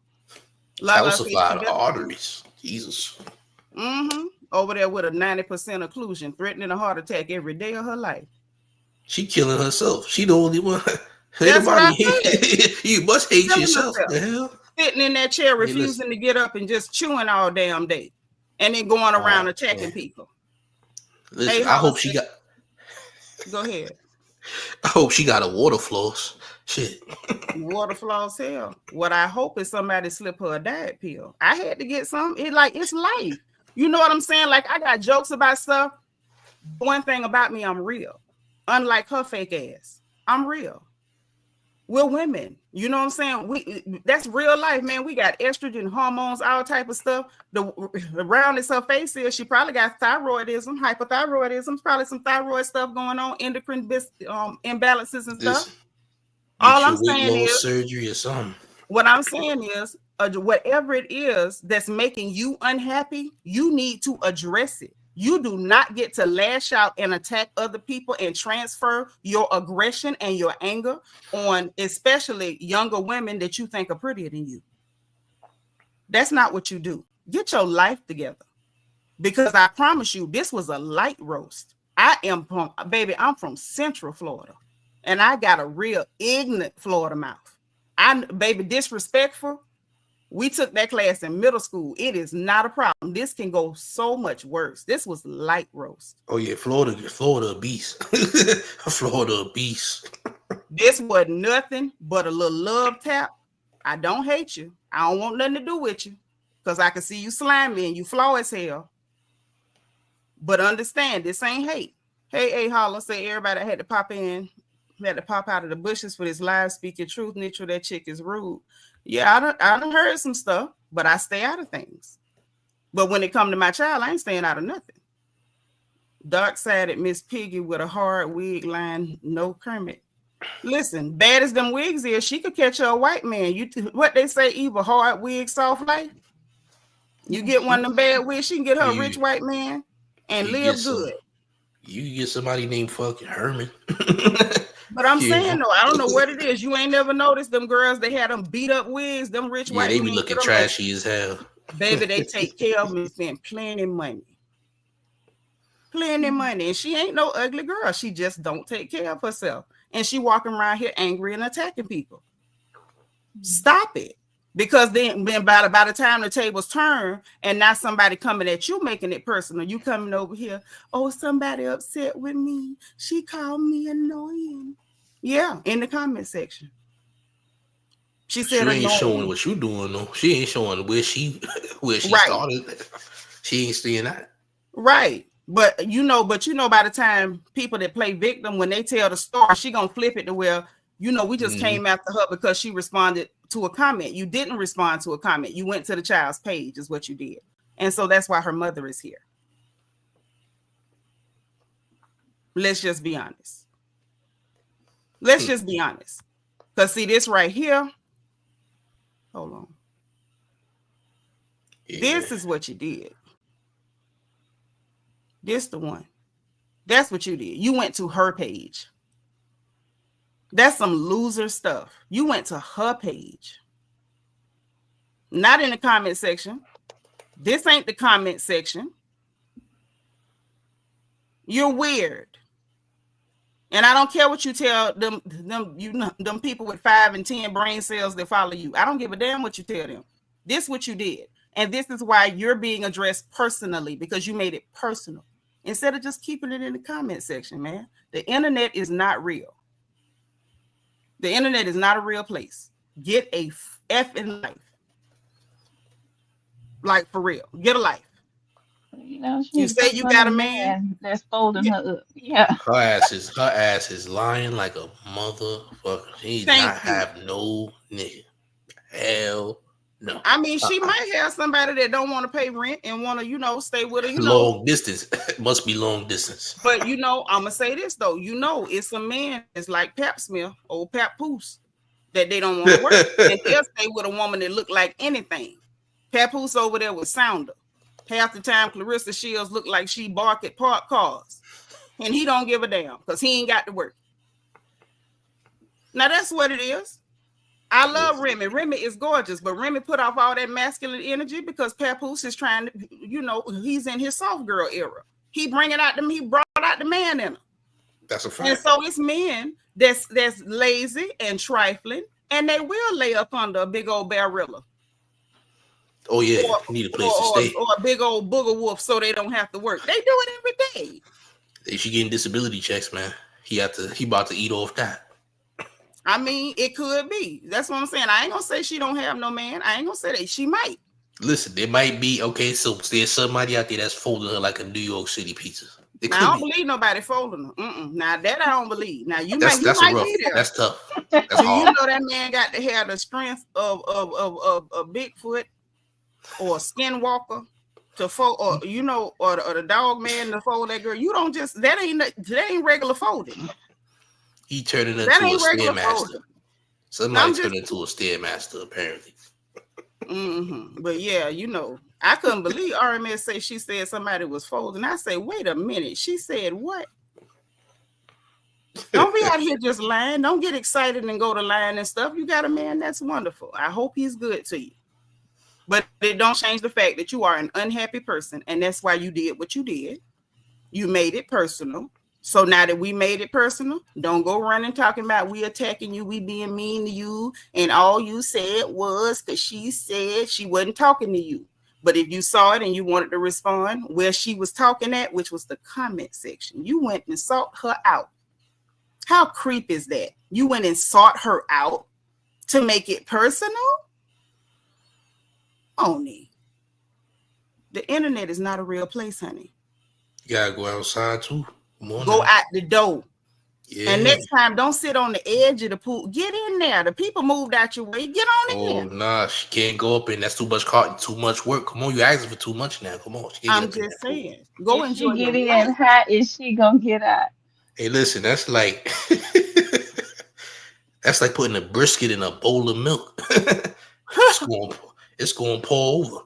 Calcified arteries. Jesus. Over there with a 90% occlusion, threatening a heart attack every day of her life. She killing herself. She the only one. That's what I You must hate yourself. The hell? Sitting in that chair, refusing to get up and just chewing all damn day, and then going around attacking people. Listen, I hope she got. Go ahead. I hope she got a water floss. Shit. Water floss, hell. What I hope is somebody slip her a diet pill. I had to get some. It's life. You know what I'm saying? Like, I got jokes about stuff. One thing about me, I'm real. Unlike her fake ass, I'm real. We're women. You know what I'm saying? That's real life, man. We got estrogen, hormones, all type of stuff. The roundness her face is, she probably got thyroidism, hypothyroidism, probably some thyroid stuff going on, endocrine imbalances and stuff. All I'm saying is surgery or something. What I'm saying is, whatever it is that's making you unhappy, you need to address it. You do not get to lash out and attack other people and transfer your aggression and your anger on especially younger women that you think are prettier than you. That's not what you do. Get your life together. Because I promise you, this was a light roast. I'm from Central Florida. And I got a real ignorant Florida mouth. Disrespectful. We took that class in middle school. It is not a problem. This can go so much worse. This was light roast. Oh yeah, Florida a beast. Florida a beast. This was nothing but a little love tap. I don't hate you. I don't want nothing to do with you because I can see you slimy and you flaw as hell. But understand, this ain't hate. Hey, Holla, say everybody had to pop out of the bushes for this live speaking truth. Nitro, that chick is rude. Yeah, I done heard some stuff, but I stay out of things. But when it come to my child, I ain't staying out of nothing. Dark-sided Miss Piggy with a hard wig line, no Kermit. Listen, bad as them wigs is, she could catch a white man. What they say, either hard wig, soft life. You get one of them bad wigs, she can get her a rich white man and live good. You can get somebody named fucking Herman. But I'm saying though, I don't know what it is. You ain't never noticed them girls, they had them beat up wigs, them rich white they be looking trashy as hell. Baby, they take care of them and spend plenty money. And she ain't no ugly girl. She just don't take care of herself. And she walking around here angry and attacking people. Stop it. Because then by the time the tables turn and now somebody coming at you making it personal, you coming over here, oh, somebody upset with me. She called me annoying. Yeah, in the comment section. She said she ain't showing what you doing though. She ain't showing where she started. She ain't seeing that. Right. But you know, by the time people that play victim, when they tell the story, she gonna flip it to where, we just came after her because she responded to a comment. You didn't respond to a comment. You went to the child's page is what you did. And so that's why her mother is here. Let's just be honest. Because see this right here. Hold on. Yeah. This is what you did. This the one. That's what you did. You went to her page. That's some loser stuff. You went to her page. Not in the comment section. This ain't the comment section. You're weird. And I don't care what you tell them people with 5 and 10 brain cells that follow you. I don't give a damn what you tell them. This is what you did. And this is why you're being addressed personally, because you made it personal. instead of just keeping it in the comment section, man. The internet is not real. The internet is not a real place. Get a effing life. Like, for real. Get a life. You know, You say you got a man that's folding her up. Yeah. Her ass is lying like a motherfucker. She not have no nigga. Hell no. I mean, she might have somebody that don't want to pay rent and want to, you know, stay with her. Long distance. Must be long distance. But, you know, I'm going to say this, though. You know, it's a man that's like Pap Smith, old Pap Poose, that they don't want to work. And they'll stay with a woman that look like anything. Papoose over there with Sounder. Half the time, Clarissa Shields look like she bark at parked cars. And he don't give a damn because he ain't got to work. Now, that's what it is. I love Remy. Remy is gorgeous, but Remy put off all that masculine energy because Papoose is trying to, you know, he's in his soft girl era. He brought out the man in her. That's a fact. And so it's men that's lazy and trifling, and they will lay up under a big old barilla. Oh yeah, need a place to stay. Or a big old booger wolf so they don't have to work. They do it every day. They should getting disability checks, man. He about to eat off that. I mean, it could be. That's what I'm saying. I ain't gonna say she don't have no man. I ain't gonna say that. She might. Listen, there might be, okay, so there's somebody out there that's folding her like a New York City pizza. Now, I don't believe nobody folding her. Now that I don't believe. Now that's might rough. Be there. That's tough. That's hard. You know that man got to have the strength of Bigfoot or a skinwalker to fold, or you know, or the dog man to fold that girl. You don't just that ain't regular folding. He turned it into a stairmaster. Somebody turned into a stairmaster, apparently. But yeah, you know, I couldn't believe RMS say she said somebody was folding. I say, wait a minute. She said what? Don't be out here just lying. Don't get excited and go to lying and stuff. You got a man that's wonderful. I hope he's good to you. But it don't change the fact that you are an unhappy person, and that's why you did what you did. You made it personal. So now that we made it personal, don't go running talking about we attacking you, we being mean to you, and all you said was because she said she wasn't talking to you. But if you saw it and you wanted to respond where she was talking at, which was the comment section, you went and sought her out. How creep is that? You went and sought her out to make it personal? Monie. The internet is not a real place, honey. You gotta go outside too. Go out the door. Yeah. And next time, don't sit on the edge of the pool. Get in there. The people moved out your way. Get on in. Oh, nah, she can't go up in. That's too much too much work. Come on, you asking for too much now. Come on. I'm just saying. Go if enjoy she get in, how is she gonna get out? Hey, listen, that's like that's like putting a brisket in a bowl of milk. It's going to pour over.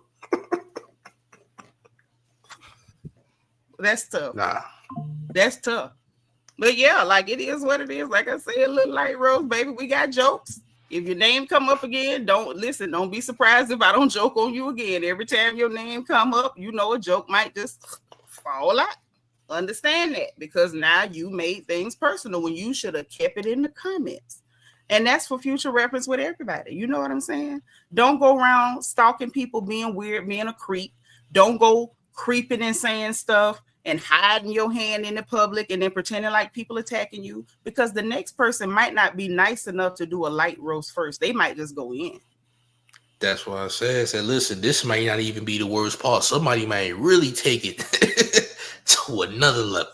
That's tough. Nah. That's tough. But yeah, like it is what it is. Like I said, Little Light Rose, baby, we got jokes. If your name come up again, don't be surprised if I don't joke on you again. Every time your name come up, you know a joke might just fall out. Understand that, because now you made things personal when you should have kept it in the comments. And that's for future reference with everybody. You know what I'm saying? Don't go around stalking people, being weird, being a creep. Don't go creeping and saying stuff and hiding your hand in the public and then pretending like people attacking you, because the next person might not be nice enough to do a light roast first. They might just go in. That's what I said. Listen, this might not even be the worst part. Somebody might really take it to another level.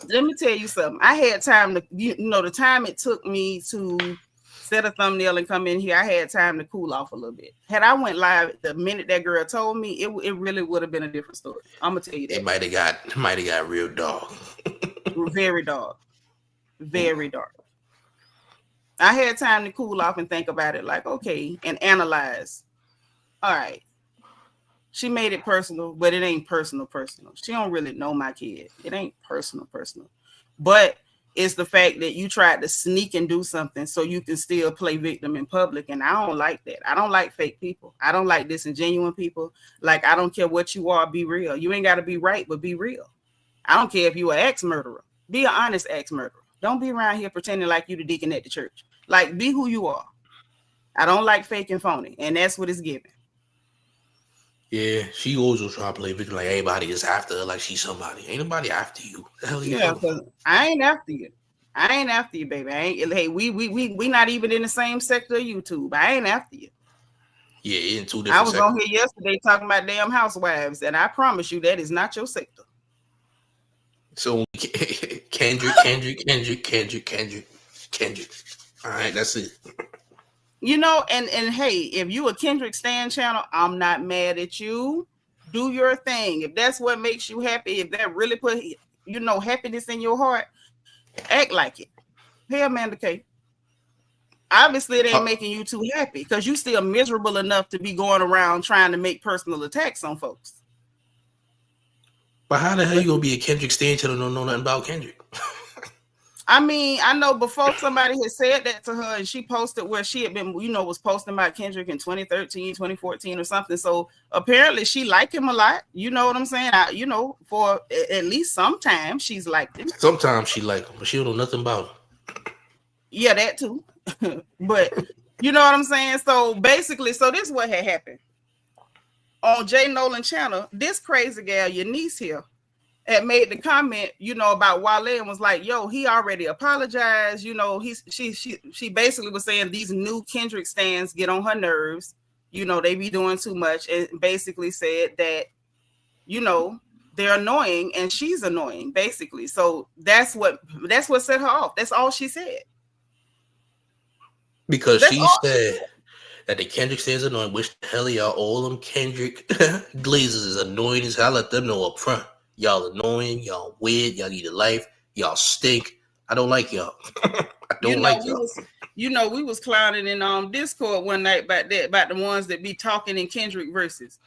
Let me tell you something. I had time to, the time it took me to set a thumbnail and come in here, I had time to cool off a little bit. Had I went live the minute that girl told me, it really would have been a different story. I'm gonna tell you that. It might have got real dark. Very dark. Very dark. I had time to cool off and think about it, like, okay, and analyze. All right. She made it personal, but it ain't personal. She don't really know my kid. It ain't personal. But it's the fact that you tried to sneak and do something so you can still play victim in public. And I don't like that. I don't like fake people. I don't like disingenuous people. Like, I don't care what you are, be real. You ain't got to be right, but be real. I don't care if you an ex-murderer. Be an honest ex-murderer. Don't be around here pretending like you the deacon at the church. Like, be who you are. I don't like fake and phony. And that's what it's giving. Yeah, she always was trying to play victim like everybody is after her, like she's somebody. Ain't nobody after you. The hell are you talking because I ain't after you. I ain't after you, baby. I ain't. Hey, we not even in the same sector of YouTube. I ain't after you. Yeah, in two different. I was on here yesterday talking about damn housewives, and I promise you that is not your sector. So Kendrick. All right, that's it. You know, and hey, if you a Kendrick Stan channel, I'm not mad at you. Do your thing. If that's what makes you happy, if that really put happiness in your heart, act like it. Hey, Amanda K. Obviously, it ain't making you too happy because you still miserable enough to be going around trying to make personal attacks on folks. But how the hell you gonna be a Kendrick Stan channel don't know nothing about Kendrick? I mean, I know before somebody had said that to her and she posted where she had been, was posting about Kendrick in 2013, 2014 or something. So apparently she liked him a lot. You know what I'm saying? For at least sometimes she's liked him. Sometimes she like him, but she don't know nothing about him. Yeah, that too. But you know what I'm saying? So basically, this is what had happened. On Jay Nolan channel, this crazy gal, your niece here, had made the comment, about Wale and was like, yo, he already apologized. She basically was saying these new Kendrick stans get on her nerves. They be doing too much, and basically said that, they're annoying and she's annoying, basically. So that's what set her off. That's all she said. Because she said that the Kendrick stans annoying, which the hell y'all, all them Kendrick glazers is annoying as hell. Let them know up front. Y'all annoying, y'all weird, y'all need a life, y'all stink. I don't like y'all. I don't like y'all. We was clowning in Discord one night about the ones that be talking in Kendrick verses.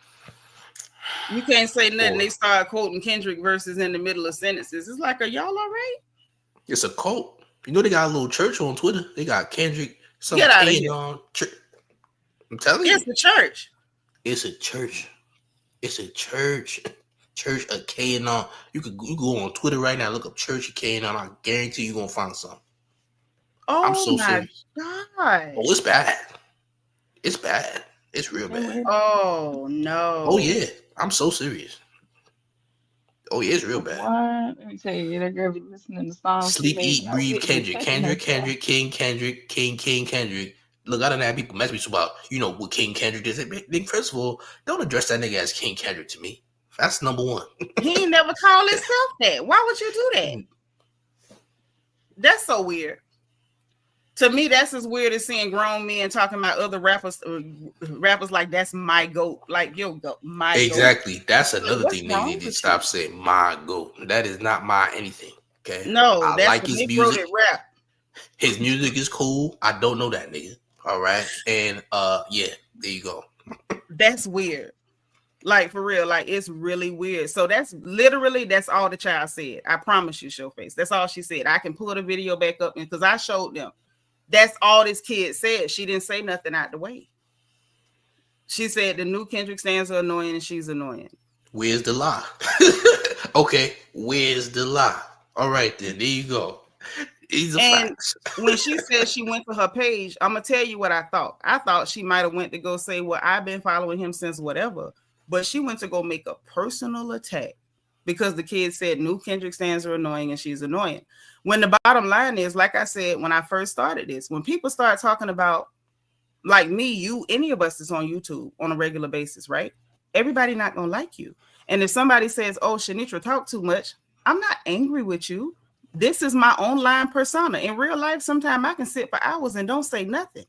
You can't say nothing. They start quoting Kendrick verses in the middle of sentences. It's like, are y'all all right? It's a cult. They got a little church on Twitter. They got Kendrick. Get out of here. I'm telling you. It's a church. It's a church. It's a church. Church of K&R. You go on Twitter right now, look up Church of K&R. I guarantee you're gonna find something. Oh, I'm so my serious. God. Oh, it's bad. It's bad. It's real bad. Oh no. Oh yeah. I'm so serious. Oh yeah, it's real bad. What? Let me tell you, that girl be listening to songs. Sleep, eat, breathe, Kendrick. King Kendrick. Look, I don't have people mess me about, what King Kendrick is. First of all, don't address that nigga as King Kendrick to me. That's number one. He ain't never called himself that. Why would you do that? That's so weird. To me, that's as weird as seeing grown men talking about other rappers like that's my goat. Like, yo, goat, my exactly. Goat. That's another thing they need to stop saying my goat. That is not my anything. Okay. No, I that's like his music. Rap. His music is cool. I don't know that nigga. All right. And yeah, there you go. That's weird. Like, for real, like, it's really weird. So that's all the child said. I promise you, Showface. That's all she said. I can pull the video back up because I showed them. That's all this kid said. She didn't say nothing out the way. She said the new Kendrick stans are annoying and she's annoying. Where's the lie? Okay, where's the lie? All right, then. There you go. These are facts. When she said she went to her page, I'm going to tell you what I thought. I thought she might have went to go say, well, I've been following him since whatever. But she went to go make a personal attack because the kid said new Kendrick stans are annoying and she's annoying. When the bottom line is, like I said, when I first started this, when people start talking about, like me, you, any of us is on YouTube on a regular basis, right? Everybody not going to like you. And if somebody says, oh, Shanitra talk too much, I'm not angry with you. This is my online persona. In real life, sometimes I can sit for hours and don't say nothing.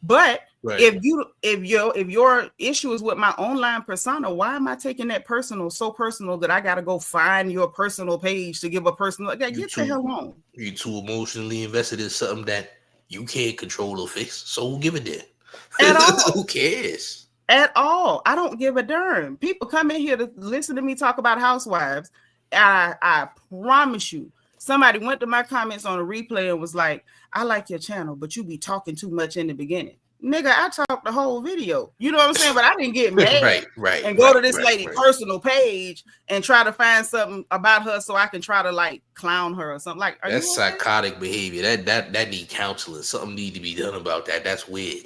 But right. if your issue is with my online persona, why am I taking that so personal that I gotta go find your personal page to give a personal? Get the hell on. You're too emotionally invested in something that you can't control or fix. So who give a damn? At all. Who cares? At all. I don't give a darn. People come in here to listen to me talk about housewives. I promise you, somebody went to my comments on a replay and was like, I like your channel, but you be talking too much in the beginning. Nigga, I talked the whole video. You know what I'm saying? But I didn't get mad and go to this lady's personal page and try to find something about her so I can try to like clown her or something. Like, that's psychotic behavior. That need counseling. Something need to be done about that. That's weird.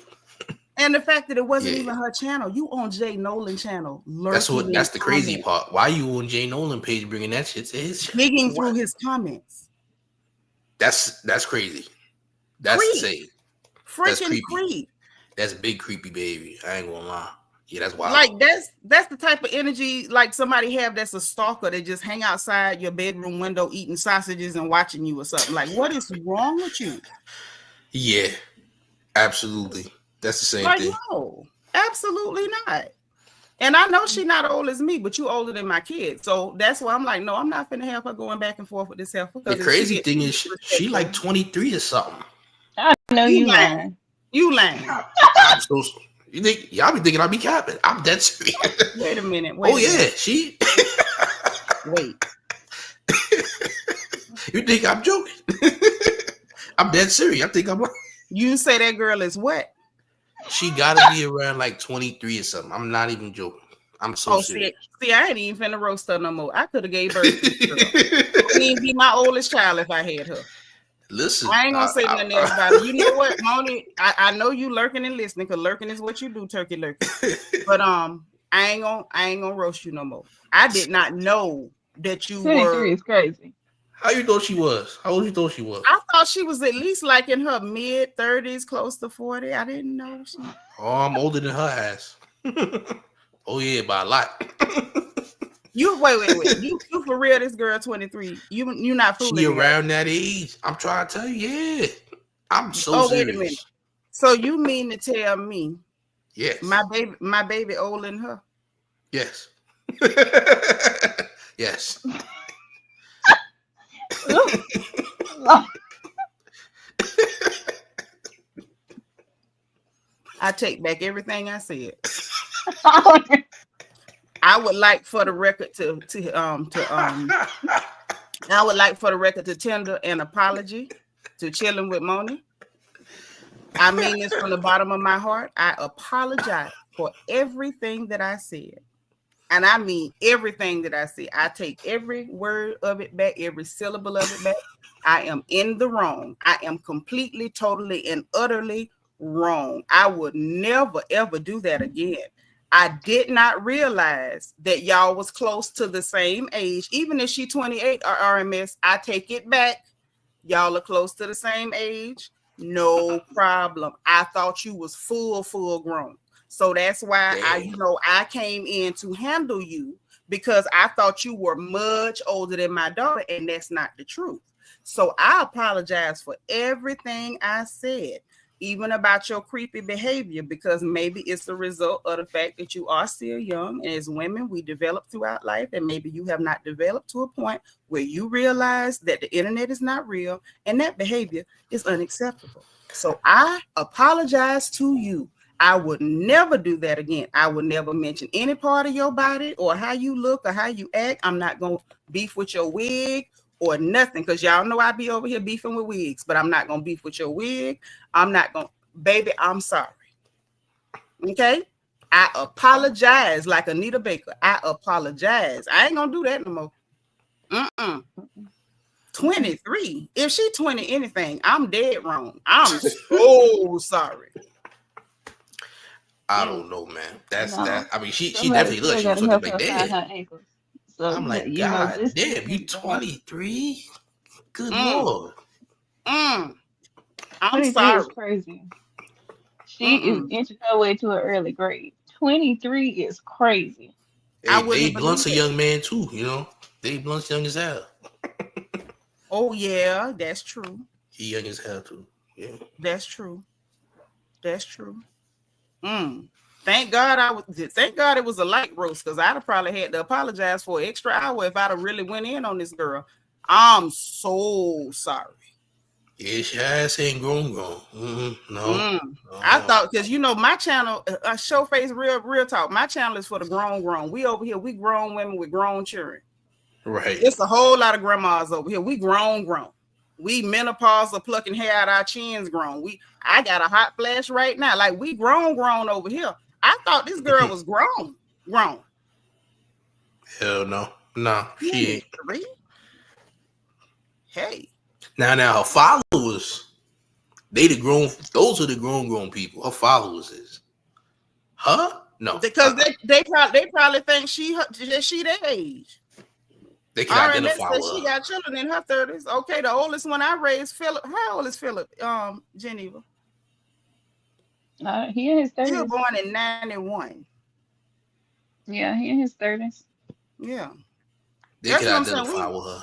And the fact that it wasn't even her channel, you on Jay Nolan channel. That's the crazy part. Why you on Jay Nolan page bringing that shit to his digging through his comments? That's crazy. That's insane. Freaking creep. That's big creepy baby. I ain't gonna lie. Yeah, that's wild. Like that's the type of energy like somebody have that's a stalker that just hang outside your bedroom window eating sausages and watching you or something. Like, what is wrong with you? Yeah, absolutely. That's the same thing. No, absolutely not. And I know she's not old as me, but you older than my kid. So that's why I'm like, no, I'm not finna have her going back and forth with this heifer. The crazy thing is she like 23 or something. I know you lying. You lying. I'm so you think y'all be thinking I be capping. I'm dead serious. Wait a minute. She wait. You think I'm joking? I'm dead serious. I think I'm You say that girl is what? She gotta be around like 23 or something. I'm not even joking. I'm so serious. See, I ain't even finna roast her no more. I could have gave birth to this girl. She'd be my oldest child if I had her. Listen, I ain't gonna say nothing else about it. You know what, Monie? I know you lurking and listening, because lurking is what you do, turkey lurking. But I ain't gonna roast you no more. I did not know that you 23 were. Is crazy. How you thought she was? How old you thought she was? I thought she was at least like in her mid-30s, close to 40. I didn't know she. Oh, I'm older than her ass. Oh yeah, by a lot. You wait. You for real? This girl 23. You not fooling me. She around that age. I'm trying to tell you. Yeah, I'm so serious. Wait a minute. So you mean to tell me? Yes. My baby older than her? Yes. Yes. I take back everything I said. I would like for the record to tender an apology to Chilling with Monie. I mean this from the bottom of my heart. I apologize for everything that I said. And I mean everything that I said. I take every word of it back, every syllable of it back. I am in the wrong. I am completely, totally, and utterly wrong. I would never, ever do that again. I did not realize that y'all was close to the same age. Even if she 28 or RMS, I take it back. Y'all are close to the same age. No problem. I thought you was full grown. So that's why I came in to handle you, because I thought you were much older than my daughter, and that's not the truth. So I apologize for everything I said, even about your creepy behavior, because maybe it's the result of the fact that you are still young. And as women, we develop throughout life, and maybe you have not developed to a point where you realize that the internet is not real and that behavior is unacceptable. So I apologize to you. I would never do that again. I would never mention any part of your body or how you look or how you act. I'm not going to beef with your wig or nothing, because y'all know I be over here beefing with wigs, but I'm not going to beef with your wig. I'm not going to, baby, I'm sorry. Okay? I apologize like Anita Baker. I apologize. I ain't going to do that no more. 23. If she 20 anything, I'm dead wrong. I'm so sorry. I don't know, man. That. I mean, she definitely looks. She was looking like damn. So, I'm like, God damn, you 23? Good Lord. I'm sorry. Is crazy. She is inching her way to an early grade. 23 is crazy. Hey, Dave Blunt's a young man too, you know. Dave Blunt's young as hell. Oh yeah, that's true. He young as hell too. Yeah. That's true. Thank God it was a light roast, because I'd have probably had to apologize for an extra hour if I'd have really went in on this girl. I'm so sorry. Yeah, she ass ain't grown. No. I thought, because my channel, show face real talk. My channel is for the grown. We over here, we grown women with grown children. Right. It's a whole lot of grandmas over here. We grown. We menopause or plucking hair out our chins grown. I got a hot flash right now. Like, we grown over here. I thought this girl was grown. Hell no. No, she ain't. Hey. Now her followers, those are the grown people. Her followers is. Huh? No. Because they probably think she their age. They can identify said her. she got children in her 30s. Okay, the oldest one I raised, Philip. How old is Philip? Geneva. He in his 30s. He was born in 91. Yeah, he in his 30s. Yeah. They can identify with her.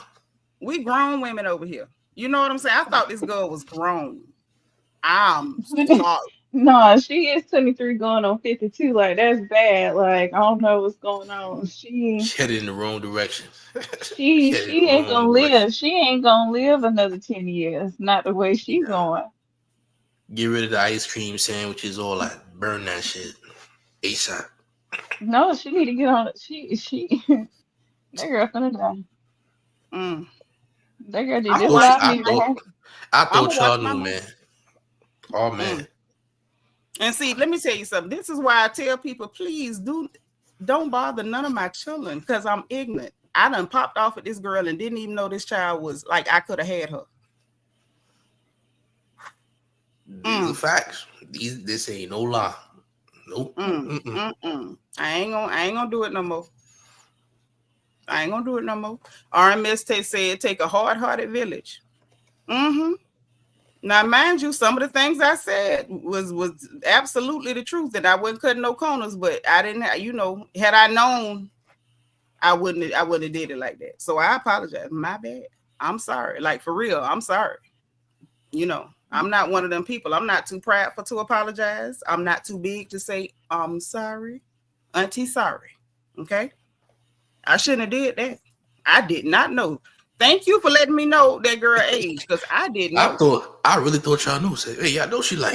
We grown women over here. You know what I'm saying? I thought this girl was grown. I'm sorry. No, she is 23 going on 52. Like, that's bad. Like, I don't know what's going on. She headed in the wrong direction. she ain't gonna live. She ain't gonna live another 10 years. Not the way she's going. Get rid of the ice cream sandwiches, all that. Burn that shit. ASAP. No, she need to get on it. She that girl finna die. That girl did this life need to happen. I thought y'all knew, man. Oh man. And see, let me tell you something. This is why I tell people, please don't bother none of my children, because I'm ignorant. I done popped off at this girl and didn't even know this child was like I could have had her. These are facts. This ain't no lie. Nope. I ain't gonna do it no more. RMS said take a hard-hearted village. Now, mind you, some of the things I said was absolutely the truth, that I wasn't cutting no corners, but I didn't have, had I known, I wouldn't have did it like that. So I apologize. My bad. I'm sorry. Like, for real, I'm sorry. I'm not one of them people. I'm not too prideful to apologize. I'm not too big to say, I'm sorry. Auntie, sorry. Okay? I shouldn't have did that. I did not know. Thank you for letting me know that girl age, because I didn't know. I really thought y'all knew. Say, hey, y'all know she like.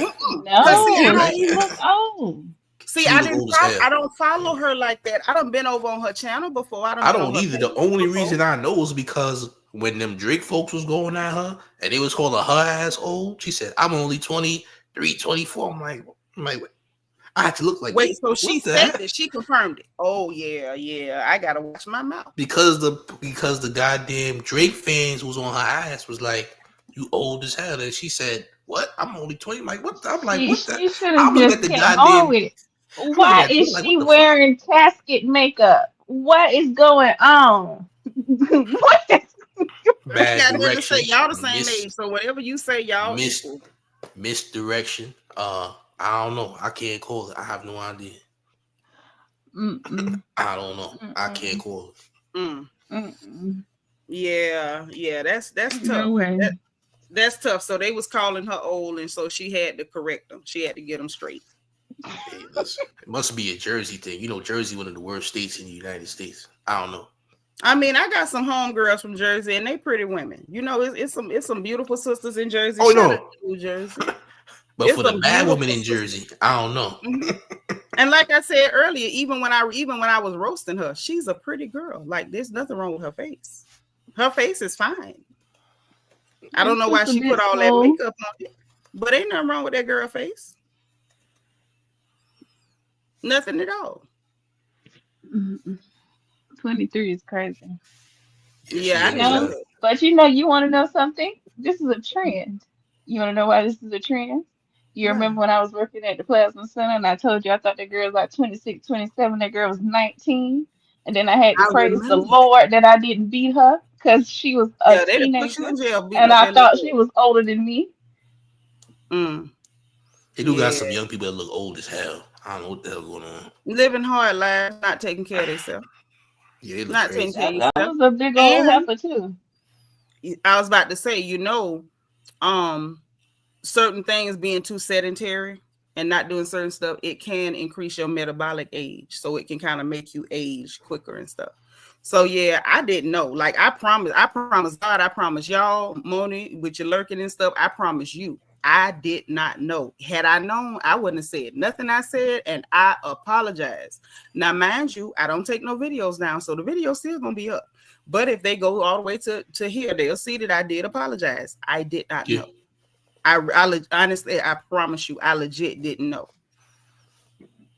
See, I don't follow her like that. I done been over on her channel before. I don't either. The only reason I know is because when them Drake folks was going at her and they was calling her ass old, she said, I'm only 23, 24. I'm like, I had to look like. Wait, so she said it. She confirmed it. Oh yeah. I gotta watch my mouth because the goddamn Drake fans was on her ass was like, you old as hell, and she said, what? I'm only 20. I'm like, what? I'm like, what the? I'm looking at the goddamn. With it. Why is she wearing casket makeup? What is going on? What is bad direction? Y'all the same age, so whatever you say, y'all misdirection. I don't know. I can't call it. I have no idea. I don't know. I can't call it. Yeah. That's tough. No that's tough. So they was calling her old, and so she had to correct them. She had to get them straight. Hey, listen, it must be a Jersey thing. Jersey, one of the worst states in the United States. I don't know. I mean, I got some homegirls from Jersey, and they pretty women. It's some beautiful sisters in Jersey. Oh no, New Jersey. But for the bad women in Jersey, I don't know. And like I said earlier, even when I was roasting her, she's a pretty girl. Like, there's nothing wrong with her face. Her face is fine. I don't know why she put all that makeup on it, but ain't nothing wrong with that girl face. Nothing at all. 23 is crazy. Yeah, I know. But you want to know something? This is a trend. You want to know why this is a trend? You remember when I was working at the Plasma Center and I told you I thought that girl was like 26, 27, that girl was 19. And then I had to praise the Lord that I didn't beat her because she was a teenager. And I thought she was older than me. They do got some young people that look old as hell. I don't know what the hell going on. Living hard lives, not taking care of themselves. Yeah, they not crazy. taking care of themselves. That was a big old heifer too. I was about to say, certain things being too sedentary and not doing certain stuff, it can increase your metabolic age. So it can kind of make you age quicker and stuff. So yeah, I didn't know. Like I promise God, I promise y'all, Monie, with your lurking and stuff, I promise you, I did not know. Had I known, I wouldn't have said nothing I said, and I apologize. Now, mind you, I don't take no videos down, so the video's still gonna be up. But if they go all the way to here, they'll see that I did apologize. I did not know. I honestly, I promise you, I legit didn't know.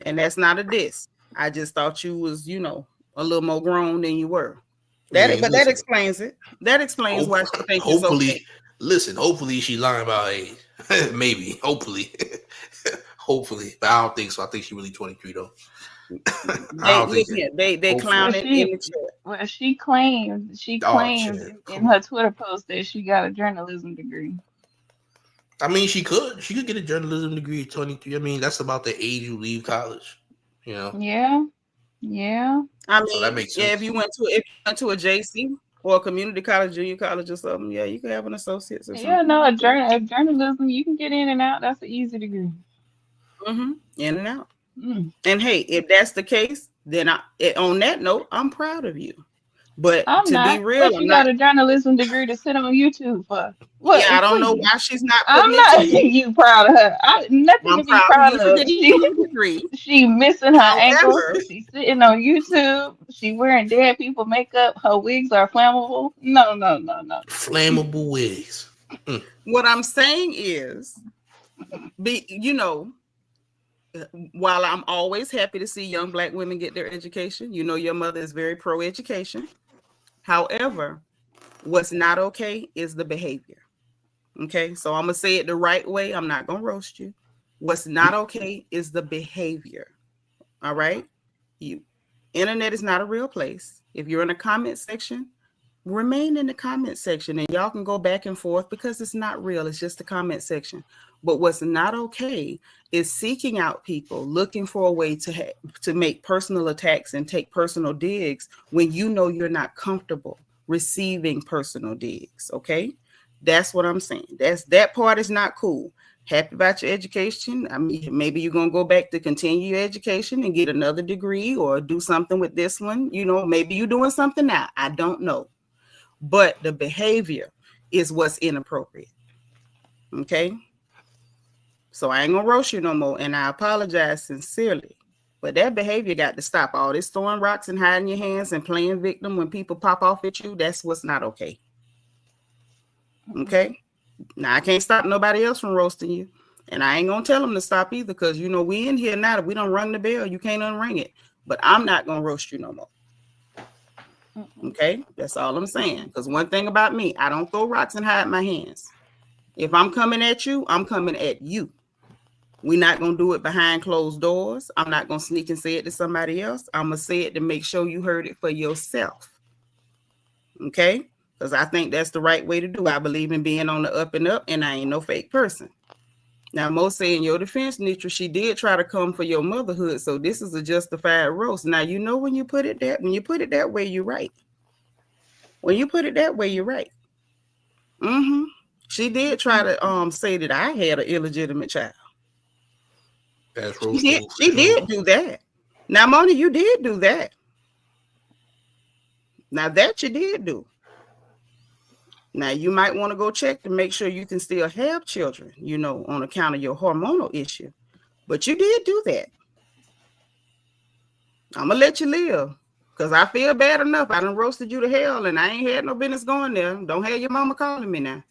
And that's not a diss. I just thought you was, a little more grown than you were. That explains it. That explains why she thinks it's okay. Listen, hopefully she's lying about age. Maybe, hopefully. Hopefully, but I don't think so. I think she really 23 though. They clowning in the chat. Well, she claimed in her Twitter post that she got a journalism degree. I mean, she could get a journalism degree at 23. I mean, that's about the age you leave college. You know. Yeah. I mean, so that makes sense. If you went to a JC or a community college, junior college, or something, yeah, you could have an associate's or something. Yeah, no, a journalism, you can get in and out. That's an easy degree. In and out. And hey, if that's the case, then on that note, I'm proud of you. But be real, but you got a journalism degree to sit on YouTube for. What? Yeah, I don't know why she's not. I'm not you proud of her. Nothing to be proud of. She missing her ankles. She's sitting on YouTube. She wearing dead people makeup. Her wigs are flammable. No. Flammable wigs. What I'm saying is, while I'm always happy to see young Black women get their education, your mother is very pro-education. However, what's not okay is the behavior. Okay, so I'm gonna say it the right way. I'm not gonna roast you. What's not okay is the behavior. All right, internet is not a real place. If you're in a comment section, remain in the comment section, and y'all can go back and forth because it's not real. It's just the comment section. But what's not okay is seeking out people, looking for a way to make personal attacks and take personal digs when you're not comfortable receiving personal digs. Okay, that's what I'm saying. That part is not cool. Happy about your education. I mean, maybe you're gonna go back to continue your education and get another degree or do something with this one. Maybe you're doing something now. I don't know, but the behavior is what's inappropriate. Okay. So I ain't gonna roast you no more, and I apologize sincerely. But that behavior got to stop. All this throwing rocks and hiding your hands and playing victim when people pop off at you, that's what's not okay. Okay? Now, I can't stop nobody else from roasting you, and I ain't gonna tell them to stop either, because we in here now. If we don't rung the bell, you can't unring it. But I'm not gonna roast you no more. Okay? That's all I'm saying. Because one thing about me, I don't throw rocks and hide my hands. If I'm coming at you, I'm coming at you. We're not going to do it behind closed doors. I'm not going to sneak and say it to somebody else. I'm going to say it to make sure you heard it for yourself. Okay? Because I think that's the right way to do it. I believe in being on the up and up, and I ain't no fake person. Now, Mo say in your defense, Nitra, she did try to come for your motherhood, so this is a justified roast. Now, when you put it that way, you're right. When you put it that way, you're right. She did try to say that I had an illegitimate child. She did do that. Now, Monie, you did do that. Now that you did do. Now you might want to go check to make sure you can still have children, on account of your hormonal issue. But you did do that. I'm gonna let you live, because I feel bad enough. I done roasted you to hell, and I ain't had no business going there. Don't have your mama calling me now.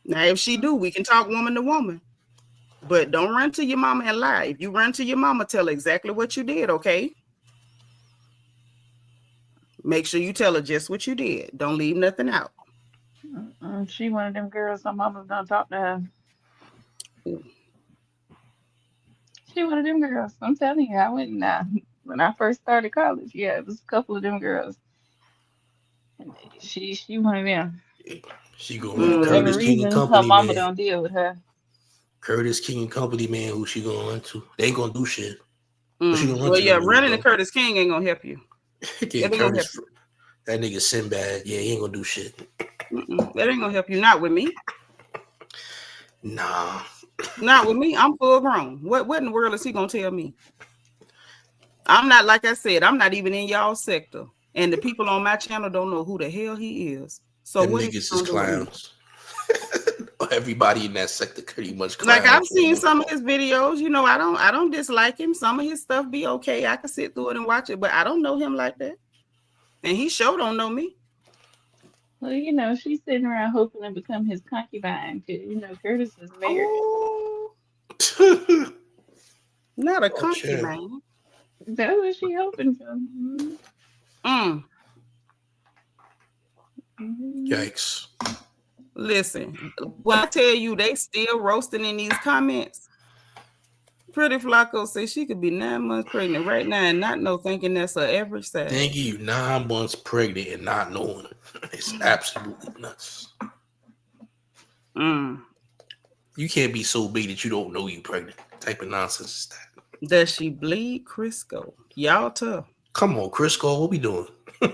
Now, if she do, we can talk woman to woman. But don't run to your mama and lie. If you run to your mama, tell her exactly what you did, okay? Make sure you tell her just what you did. Don't leave nothing out. She one of them girls her mama's gonna talk to her. She one of them girls. I'm telling you, I went when I first started college. Yeah, it was a couple of them girls. And she one of them. She go run Curtis King and Company, her mama don't deal with her. Curtis King and Company, man, who she gonna run to? They ain't gonna do shit. Running to Curtis King ain't gonna help you. That nigga Sinbad, he ain't gonna do shit. That ain't gonna help you. Not with me. Nah. Not with me. I'm full grown. What in the world is he gonna tell me? I'm not, like I said, I'm not even in y'all sector. And the people on my channel don't know who the hell he is. So them niggas is clowns. Everybody in that sector pretty much clowns. Like, I've seen some of his videos, I don't dislike him. Some of his stuff be okay. I can sit through it and watch it, but I don't know him like that. And he sure don't know me. Well, she's sitting around hoping to become his concubine, because, Curtis is married. Oh. Not a concubine. That's what she hoping for. Yikes. Listen, when I tell you they still roasting in these comments, Pretty Flacco says she could be 9 months pregnant right now and not know, thinking that's her average size. Thank you. 9 months pregnant and not knowing. It's absolutely nuts. You can't be so big that you don't know you pregnant. What type of nonsense is that? Does she bleed, Crisco? Y'all tough. Come on, Crisco, what we doing? I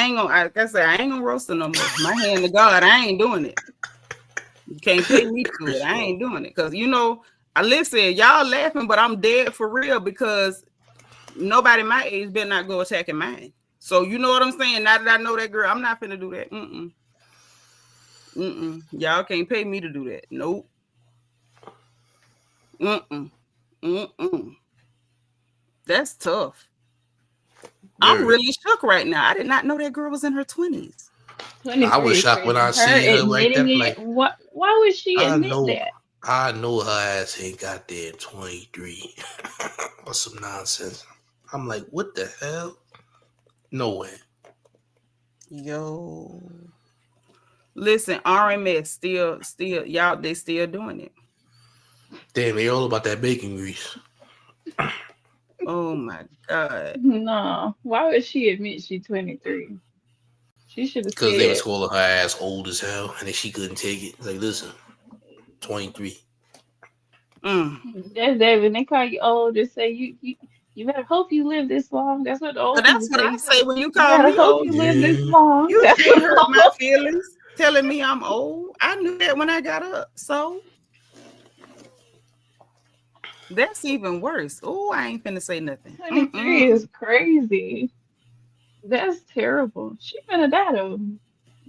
ain't gonna. Like I said, I ain't gonna roast her no more. My hand to God, I ain't doing it. You can't pay me to it. I ain't doing it because I listen. Y'all laughing, but I'm dead for real because nobody my age better not go attacking mine. So you know what I'm saying. Now that I know that girl, I'm not finna do that. Y'all can't pay me to do that. Nope. That's tough. I'm really shook right now. I did not know that girl was in her 20s. I was shocked when I seen her like that. Like, why would she admit that? I know her ass ain't goddamn 23 or some nonsense. I'm like, what the hell? No way. Yo. Listen, RMS still, y'all, they still doing it. Damn, they all about that bacon grease. Oh my God. No. Why would she admit she's 23? She should have said. Because they was calling her ass old as hell and then she couldn't take it. Like, listen, 23. That's David. They call you old. Just say you better hope you live this long. That's what the old people That's what I say when you call me hope old. You live this long. You still hurt my feelings telling me I'm old. I knew that when I got up. So that's even worse. Oh, I ain't finna say nothing. 23 is crazy. That's terrible. She finna die though.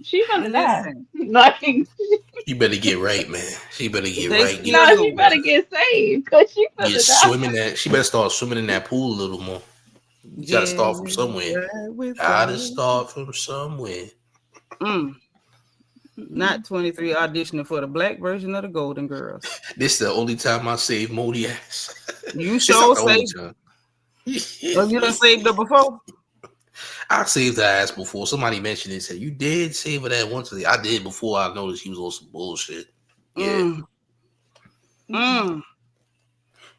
She finna die. Like, you better get right, man. She better get right. She better get saved because she finna die. Swimming that. She better start swimming in that pool a little more. You gotta start from somewhere. Gotta start from somewhere. Not 23 auditioning for the black version of the Golden Girls. This is the only time I saved Monie ass. You sure saved her. Oh, you done saved her before? I saved her ass before. Somebody mentioned it and said, you did save her that once. I did before I noticed she was on some bullshit. Yeah.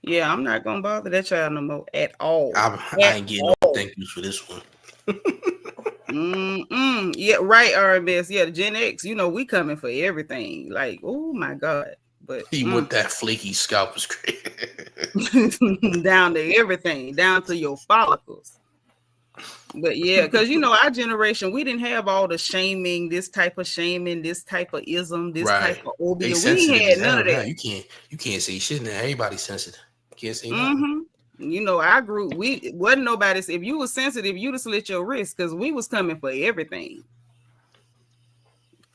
Yeah, I'm not gonna bother that child no more at all. I ain't getting no thank yous for this one. Yeah, right, RMS. Yeah, the Gen X, we coming for everything. Like, oh my God. But he with that flaky scalp was great. Down to everything, down to your follicles. But yeah, because our generation, we didn't have all the shaming, this type of shaming, this type of ism, this type of obia. We had none of that. You can't say shit now. Everybody's sensitive. You can't say nothing. Our group, we wasn't nobody. If you was sensitive, you'd have slit your wrist because we was coming for everything.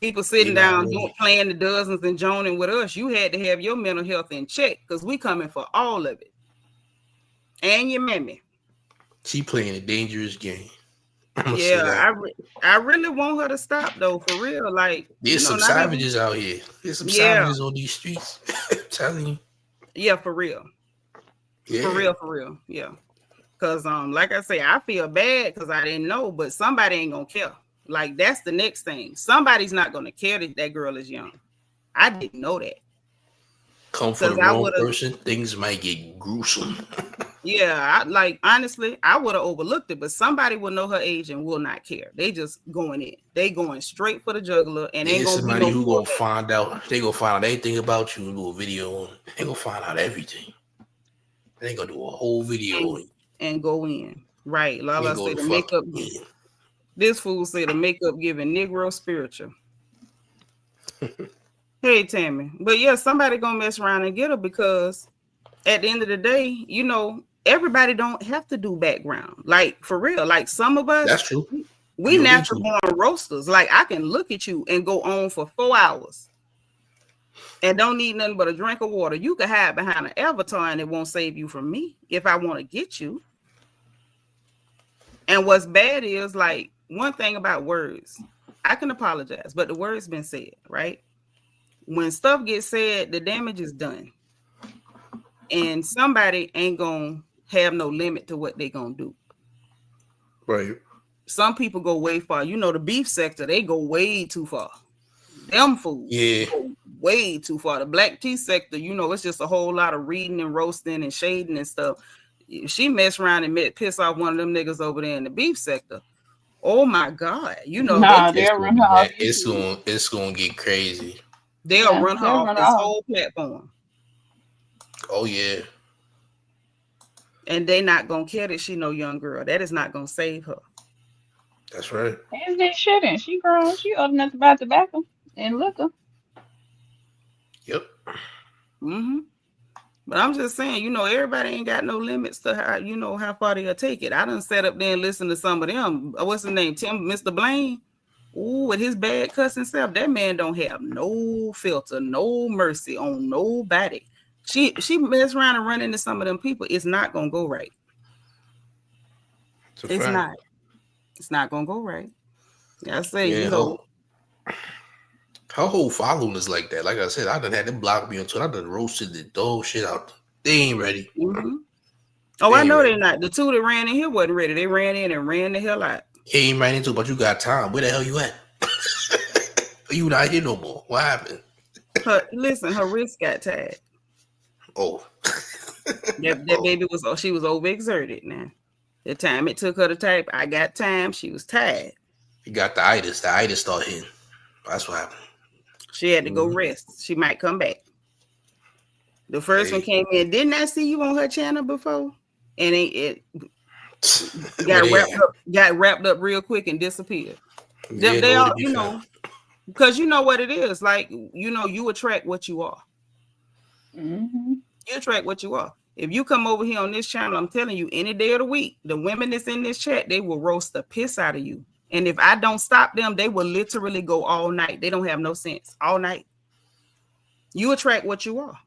People sitting down, playing the dozens and joning with us. You had to have your mental health in check because we coming for all of it. And your mammy. She playing a dangerous game. Yeah, I really want her to stop though, for real. Like, there's some savages out here. There's some savages on these streets. I'm telling you. Yeah, for real. Yeah. For real. Yeah. Cause like I say, I feel bad because I didn't know, but somebody ain't gonna care. Like, that's the next thing. Somebody's not gonna care that girl is young. I didn't know that. Come for the wrong person, things might get gruesome. Yeah, honestly, I would have overlooked it, but somebody will know her age and will not care. They just going in. They going straight for the jugular, and ain't gonna somebody who gonna find out. They gonna find out anything about you and do a video on it. They gonna find out everything. They gonna do a whole video on you and go in. Right, Lala said the makeup. This fool said the makeup giving Negro spiritual. Hey Tammy, but yeah, somebody gonna mess around and get her because at the end of the day, everybody don't have to do background. Like, for real, like some of us, that's true. We natural born roasters. Like, I can look at you and go on for 4 hours and don't need nothing but a drink of water. You can hide behind an avatar and it won't save you from me if I want to get you. And what's bad is, like, one thing about words, I can apologize, but the word's been said, right? When stuff gets said, the damage is done. And somebody ain't gonna have no limit to what they gonna do. Right. Some people go way far. The beef sector, they go way too far. Them fools go way too far. The black tea sector, you know, it's just a whole lot of reading and roasting and shading and stuff. She messed around and piss off one of them niggas over there in the beef sector. Oh my God. You know, they'll run her off. It's gonna get crazy. They'll run her off this whole platform. Oh yeah. And they not gonna care that she no young girl. That is not gonna save her. That's right. As they shouldn't. She grown. She old enough to buy tobacco and liquor. Yep. Mm-hmm. But I'm just saying, you know, everybody ain't got no limits to how, you know, how far they'll take it. I done sat up there and listen to some of them. What's his name? Mr. Blaine. Ooh, with his bad cussing self, that man don't have no filter, no mercy on nobody. She mess around and run into some of them people. It's not gonna go right. It's not. It's not gonna go right. I say, you know. Her whole following is like that. Like I said, I done had them block me on Twitter. I done roasted the dog shit out. They ain't ready. Mm-hmm. Oh, I know they're not. The two that ran in here wasn't ready. They ran in and ran the hell out. He ain't ran into, but you got time. Where the hell you at? You not here no more. What happened? Listen, her wrist got tied. Oh. that baby she was overexerted now. The time it took her to type, I got time, she was tired. You got the itis. The itis started hitting. That's what happened. She had to go rest. She might come back. The first one came in. Didn't I see you on her channel before? And it got wrapped up real quick and disappeared. Yeah, they all, you know, because you know what it is. Like, you know, you attract what you are. Mm-hmm. You attract what you are. If you come over here on this channel, I'm telling you, any day of the week, the women that's in this chat, they will roast the piss out of you. And if I don't stop them, they will literally go all night. They don't have no sense. All night. You attract what you are.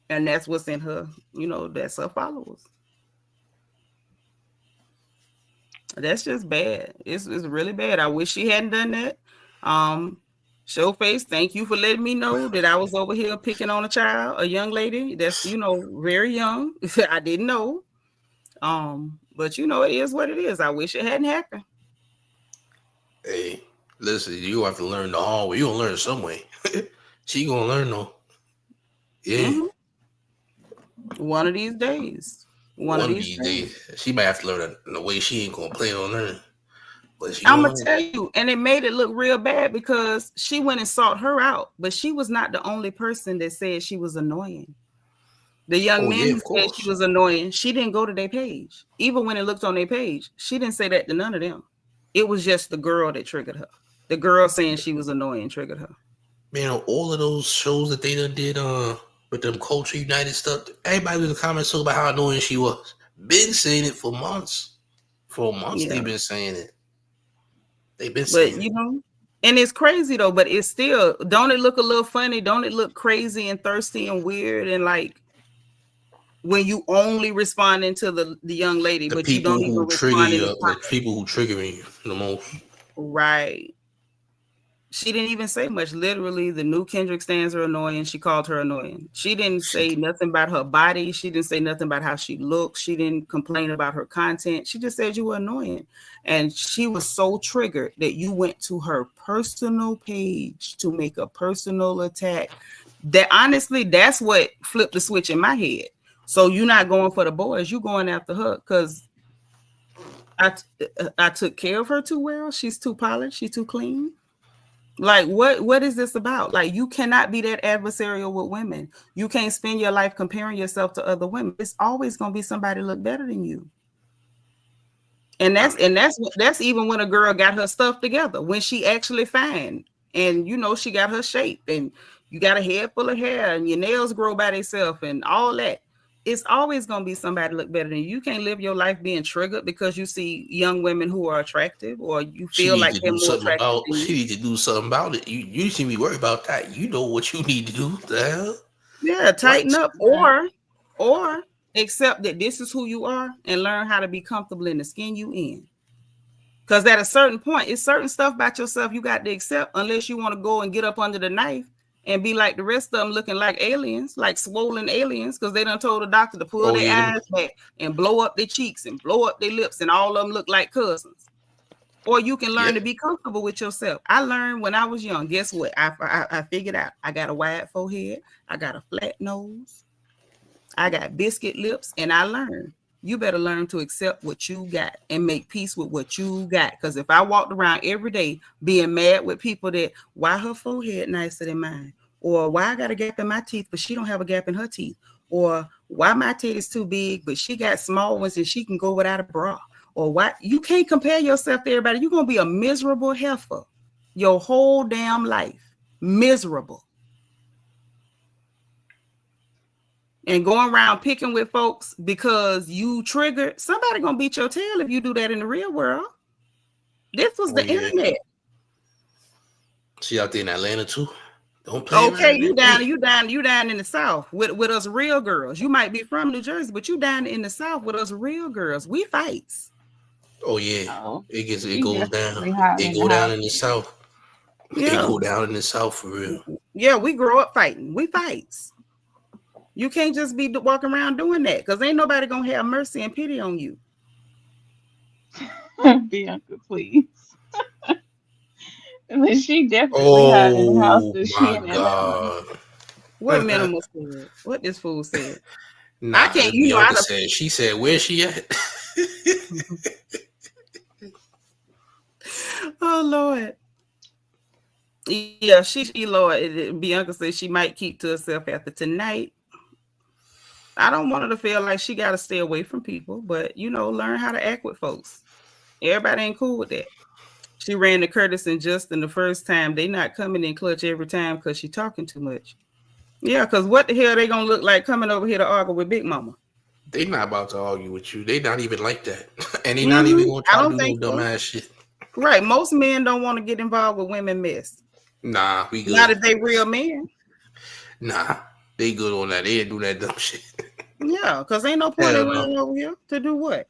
And that's what's in her, you know, that's her followers. That's just bad. It's really bad. I wish she hadn't done that. Showface, thank you for letting me know that I was over here picking on a young lady that's, you know, very young. I didn't know. But you know, it is what it is. I wish it hadn't happened. Hey, listen, you have to learn the hard way. You gonna learn some way. She gonna learn though. Yeah. Mm-hmm. One of these days. One of these days. She might have to learn in a way she ain't gonna plan on learning. But I'm gonna tell you, and it made it look real bad because she went and sought her out, but she was not the only person that said she was annoying. The young men said she was annoying. She didn't go to their page. Even when it looked on their page, she didn't say that to none of them. It was just the girl that triggered her. The girl saying she was annoying triggered her. Man, all of those shows that they done did with them Culture United stuff, everybody in the comments talk about how annoying she was. Been saying it for months. For months they've been saying it. They've been saying it. You know, and it's crazy though, but it's still, don't it look a little funny? Don't it look crazy and thirsty and weird and like when you only responding to the young lady, but you don't even respond to the people who trigger you the most. Right. She didn't even say much. Literally, the new Kendrick stands are annoying. She called her annoying. She didn't say nothing about her body. She didn't say nothing about how she looks. She didn't complain about her content. She just said you were annoying. And she was so triggered that you went to her personal page to make a personal attack. That honestly, that's what flipped the switch in my head. So you're not going for the boys. You're going after her because I took care of her too well. She's too polished. She's too clean. Like, what is this about? Like, you cannot be that adversarial with women. You can't spend your life comparing yourself to other women. It's always going to be somebody look better than you. And that's even when a girl got her stuff together, when she actually fine. And, you know, she got her shape and you got a head full of hair and your nails grow by themselves and all that. It's always going to be somebody look better than you. You can't live your life being triggered because you see young women who are attractive or you feel like they're more attractive. She need to do something about it. You shouldn't be worried about that. You know what you need to do. The hell? Yeah, tighten up or accept that this is who you are and learn how to be comfortable in the skin you in. Because at a certain point, it's certain stuff about yourself you got to accept unless you want to go and get up under the knife and be like the rest of them looking like aliens, like swollen aliens, because they done told the doctor to pull their eyes back and blow up their cheeks and blow up their lips, and all of them look like cousins. or you can learn to be comfortable with yourself. I learned when I was young. Guess what? I figured out. I got a wide forehead. I got a flat nose. I got biscuit lips, and I learned. You better learn to accept what you got and make peace with what you got. Because if I walked around every day being mad with people that why her forehead nicer than mine, or why I got a gap in my teeth but she don't have a gap in her teeth, or why my titties too big but she got small ones and she can go without a bra, or why you can't compare yourself to everybody. You're gonna be a miserable heifer your whole damn life, miserable. And going around picking with folks because you triggered, somebody gonna beat your tail if you do that in the real world. This was the internet. She out there in Atlanta too. Don't play. Okay, you down in the South with us real girls. You might be from New Jersey, but you down in the South with us real girls. We fights. Oh yeah, it goes down. It go down in the South. Yeah. It go down in the South for real. Yeah, we grow up fighting. We fights. You can't just be walking around doing that because ain't nobody gonna have mercy and pity on you. Bianca, please. But she definitely had in the house that she in Atlanta. What minimal said? What this fool said? Nah, I can't. You know, said she said, "Where's she at?" Oh Lord. Yeah, Lord. Bianca said she might keep to herself after tonight. I don't want her to feel like she got to stay away from people, but learn how to act with folks. Everybody ain't cool with that. She ran to Curtis and Justin the first time. They not coming in clutch every time because she talking too much. Yeah, because what the hell they gonna look like coming over here to argue with Big Mama? They not about to argue with you. They not even like that, and they not even gonna try to do no dumbass shit. Right, most men don't want to get involved with women mess. Nah, we good. Not if they real men. Nah. They good on that. They didn't do that dumb shit. Yeah, because ain't no point in running over here to do what?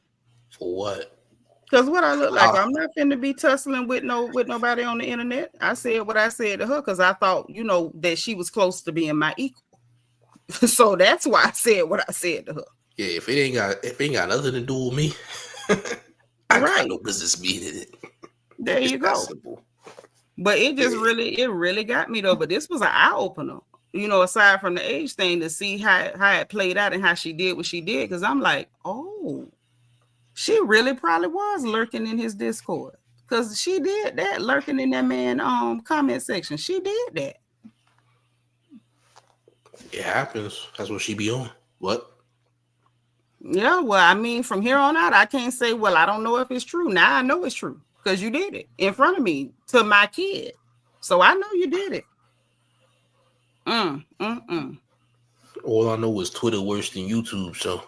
For what? Because what I look like, I'm not finna be tussling with nobody on the internet. I said what I said to her because I thought, that she was close to being my equal. So that's why I said what I said to her. Yeah, if it ain't got nothing to do with me, I got no business being in it. There you go. Simple. But it just really got me though. But this was an eye opener. Aside from the age thing, to see how it played out and how she did what she did, because I'm like, oh, she really probably was lurking in his Discord, because she did that, lurking in that man comment section. She did that. It happens. That's what she be on. What? Yeah, well, I mean, from here on out, I can't say, well, I don't know if it's true. Now I know it's true because you did it in front of me to my kid, so I know you did it. All I know is Twitter worse than YouTube, so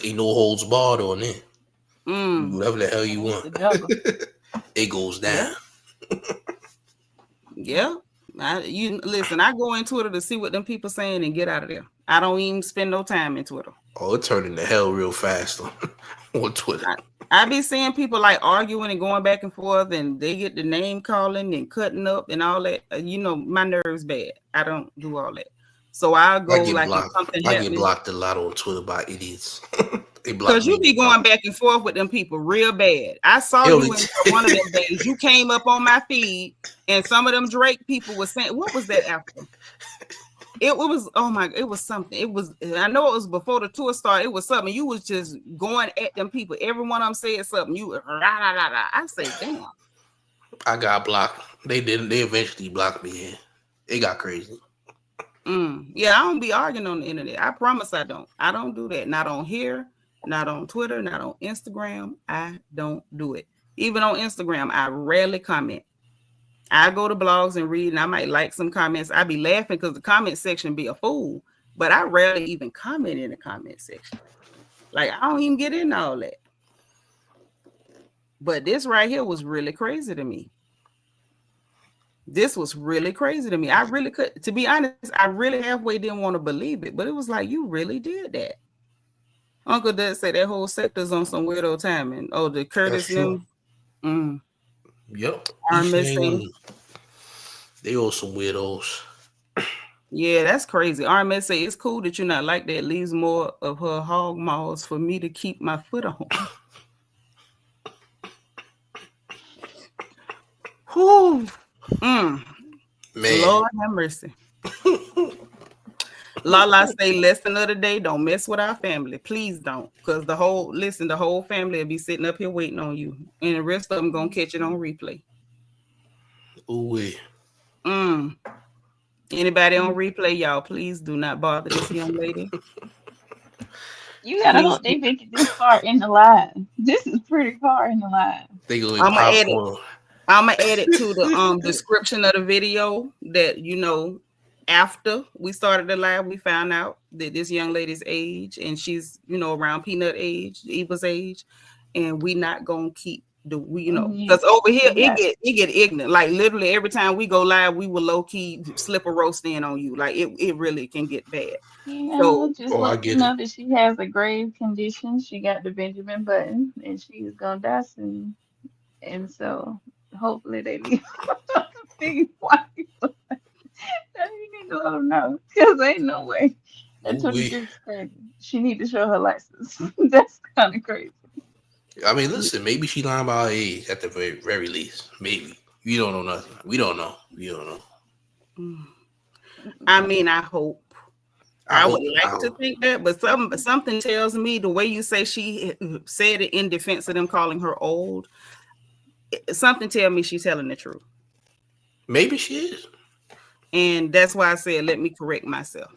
ain't no holds barred on it. Whatever the hell you want, it goes down. Yeah, listen. I go in Twitter to see what them people saying and get out of there. I don't even spend no time in Twitter. Oh, it turned into hell real fast on Twitter. I be seeing people like arguing and going back and forth, and they get the name calling and cutting up and all that. My nerves bad. I don't do all that. So I'll go like something. I get blocked a lot on Twitter by idiots. Because you be going back and forth with them people real bad. I saw you in one of them days. You came up on my feed, and some of them Drake people were saying, "What was that after?" It was it was something. It was, I know it was before the tour started. It was something. You was just going at them people. Every one of them said something. You I say, damn. I got blocked. They eventually blocked me. Yeah. It got crazy. Yeah, I don't be arguing on the internet. I promise I don't. I don't do that. Not on here, not on Twitter, not on Instagram. I don't do it. Even on Instagram, I rarely comment. I go to blogs and read, and I might like some comments. I be laughing because the comment section be a fool, but I rarely even comment in the comment section. Like, I don't even get into all that. But this right here was really crazy to me. This was really crazy to me. I really could, to be honest, I really halfway didn't want to believe it, but it was like, you really did that. Uncle Dad said that whole sector's on some weirdo timing. Oh, the Curtis them. Yep. They all some weirdos. Yeah, that's crazy. RMS say it's cool that you're not like that. Leaves more of her hog maws for me to keep my foot on. Whew. Man. Lord have mercy. Lala say lesson of the day, don't mess with our family. Please don't. Because the whole family will be sitting up here waiting on you. And the rest of them gonna catch it on replay. Ooh. Anybody on replay, y'all, please do not bother this young lady. You gotta hope they make it this far in the live. This is pretty far in the live. They gonna I'm gonna add it to the description of the video that, you know, after we started the live, we found out that this young lady's age, and she's, you know, around Peanut age, Eva's age, and we not gonna keep because over here it get ignorant. Like literally every time we go live, we will low key slip a roast in on you. Like it really can get bad. Just let you know that she has a grave condition. She got the Benjamin Button, and she's gonna die soon. And so hopefully they leave. Why? You need to let them know, because ain't no way. That 26 is crazy. She need to show her license. That's kind of crazy. I mean, listen, maybe she lying about her age at the very least. Maybe. We don't know nothing. We don't know. I mean, I hope. I would like to think that, but something tells me the way you say she said it in defense of them calling her old, something tell me she's telling the truth. Maybe she is. And that's why I said, let me correct myself.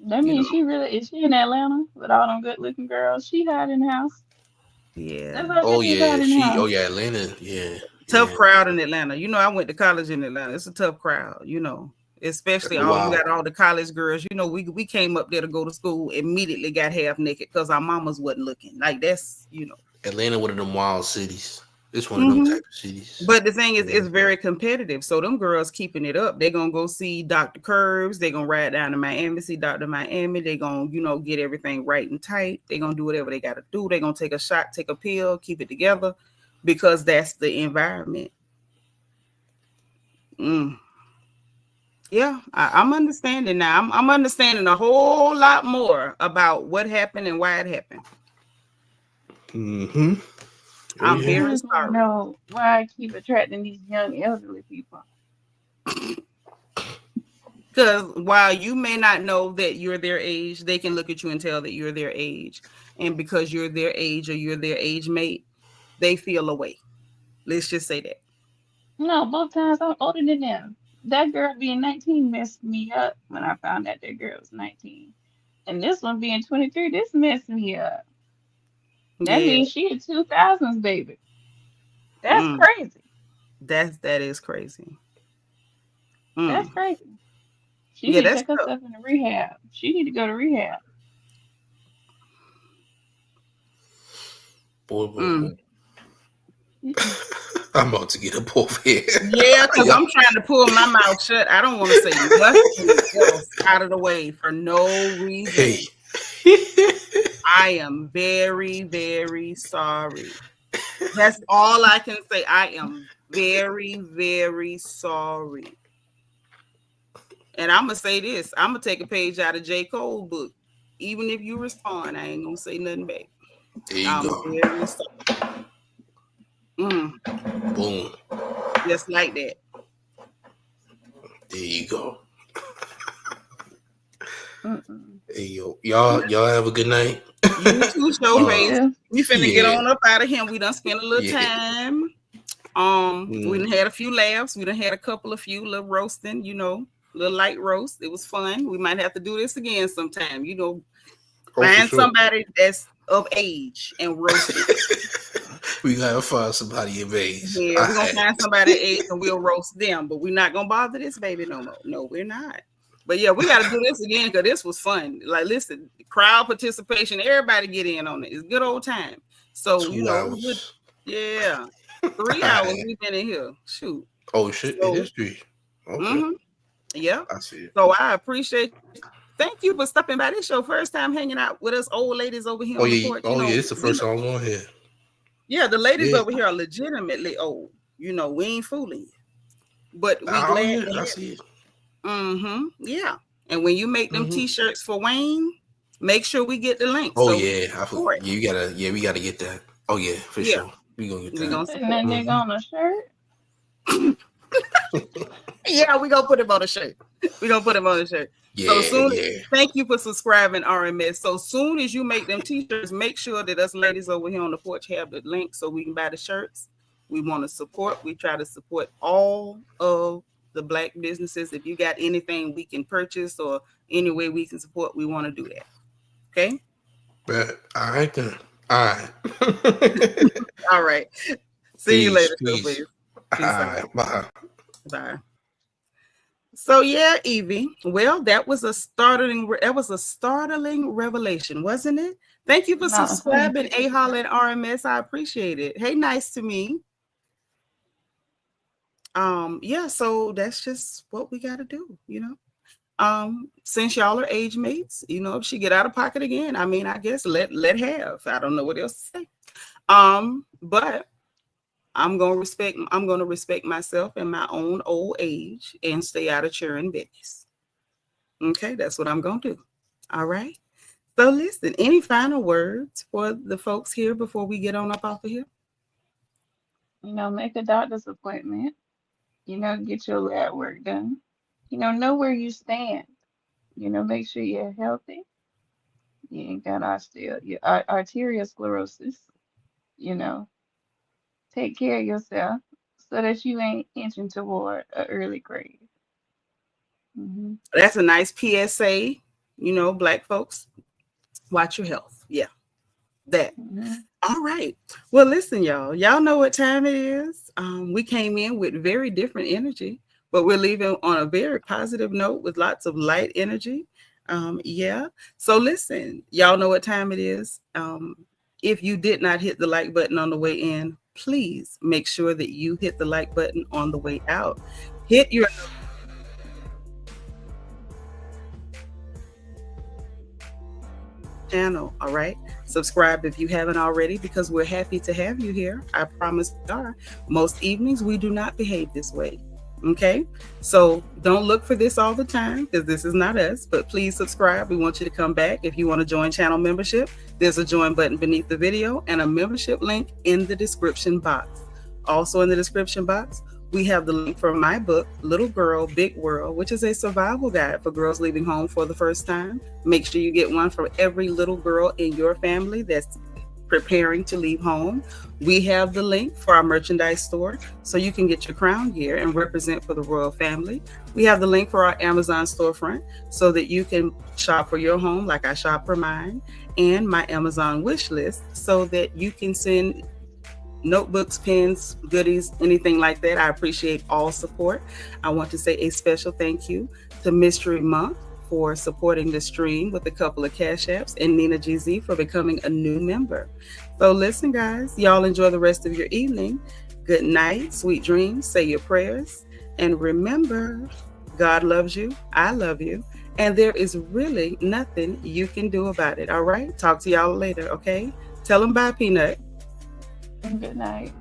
That means is she in Atlanta with all them good looking girls? She hide in the house. Yeah. Atlanta. Yeah. Tough crowd in Atlanta. You know, I went to college in Atlanta. It's a tough crowd, you know. Especially you got all the college girls. You know, we came up there to go to school, immediately got half naked because our mamas wasn't looking. Like that's, you know. Atlanta, one of them wild cities. It's one of them type of cities. But the thing is, it's very competitive. So them girls keeping it up. They're gonna go see Dr. Curves. They're gonna ride down to Miami, see Dr. Miami. They're gonna, you know, get everything right and tight. They're gonna do whatever they gotta do. They're gonna take a shot, take a pill, keep it together, because that's the environment. Yeah, I'm understanding now. I'm understanding a whole lot more about what happened and why it happened. I'm very sorry. Know why I keep attracting these young elderly people. Because while you may not know that you're their age, they can look at you and tell that you're their age. And because you're their age or you're their age mate, they feel away. Let's just say that. No, both times I'm older than them. That girl being 19 messed me up when I found out that girl was 19. And this one being 23, this messed me up. That means she a 2000s baby. That's crazy. That is crazy. That's crazy. She need to take herself into rehab. She need to go to rehab. Boy. I'm about to get up over here. Yeah, because I'm trying to pull my mouth shut. I don't want to say nothing else out of the way for no reason. Hey. I am very, very sorry. That's all I can say. I am very, very sorry. And I'm going to say this. I'm going to take a page out of J. Cole's book. Even if you respond, I ain't going to say nothing back. There you go. Very sorry. Boom. Just like that. There you go. Hey, y'all have a good night. You too, Showface. We finna get on up out of here. We done spent a little time. We done had a few laughs. We done had a little roasting, you know, little light roast. It was fun. We might have to do this again sometime. You know, find somebody that's of age and roast it. We gotta find somebody of age. Yeah, we're gonna find somebody of age and we'll roast them, but we're not gonna bother this baby no more. No, we're not. But yeah, we gotta do this again because this was fun. Like, listen, crowd participation, everybody get in on it. It's a good old time. So 2 you know, hours. 3 hours we've been in here. Shoot. Oh shit, it is 3. Okay. Yeah. I see it. So I appreciate you. Thank you for stopping by. This your first time hanging out with us old ladies over here on the porch. It's the first time I'm on here. Yeah, the ladies over here are legitimately old. You know, we ain't fooling you. But we glad I see it. Yeah. And when you make them t-shirts for Wayne, make sure we get the link. Oh, so I forgot. We gotta get that. Oh yeah, for sure. We gonna get We that. gonna Putting that nigga on a shirt. Yeah, we gonna put him on a shirt. We gonna put him on a shirt. Yeah, So soon, yeah. thank you for subscribing, RMS. So soon as you make them t-shirts, make sure that us ladies over here on the porch have the link so we can buy the shirts. We want to support. We try to support all of the Black businesses. If you got anything we can purchase or any way we can support, we want to do that. Okay. But all right then. All right. All right. See you later. Peace. Peace All right. Bye. Bye. So yeah, Evie. Well, that was a startling revelation, wasn't it? Thank you for subscribing, A-Hall and RMS. I appreciate it. Hey, nice to me. Yeah, so that's just what we gotta do, you know. Since y'all are age mates, you know, if she get out of pocket again, I mean, I guess let have. I don't know what else to say. But I'm gonna respect myself and my own old age and stay out of churning business. Okay, that's what I'm gonna do. All right. So listen, any final words for the folks here before we get on up off of here? You know, make a doctor's appointment. You know, get your lab work done. You know where you stand. You know, make sure you're healthy. You ain't got arterial sclerosis. You know, take care of yourself so that you ain't inching toward an early grave. Mm-hmm. That's a nice PSA. You know, Black folks, watch your health. Yeah, that. Mm-hmm. All right. Well, listen, y'all know what time it is. We came in with very different energy, but we're leaving on a very positive note with lots of light energy. Yeah. So listen, y'all know what time it is. If you did not hit the like button on the way in, please make sure that you hit the like button on the way out. Hit your channel. All right. Subscribe if you haven't already, because we're happy to have you here. I promise we are. Most evenings we do not behave this way. Okay, so don't look for this all the time because this is not us, but please subscribe. We want you to come back. If you want to join channel membership, there's a join button beneath the video and a membership link in the description box. Also in the description box, we have the link for my book, Little Girl, Big World, which is a survival guide for girls leaving home for the first time. Make sure you get one for every little girl in your family that's preparing to leave home. We have the link for our merchandise store so you can get your crown gear and represent for the royal family. We have the link for our Amazon storefront so that you can shop for your home like I shop for mine, and my Amazon wish list so that you can send notebooks, pens, goodies, anything like that. I appreciate all support. I want to say a special thank you to Mystery Monk for supporting the stream with a couple of cash apps, and Nina GZ for becoming a new member. So listen, guys, y'all enjoy the rest of your evening. Good night, sweet dreams, say your prayers, and remember, God loves you, I love you, and there is really nothing you can do about it. All right, talk to y'all later. Okay, tell them bye, Peanut. Good night.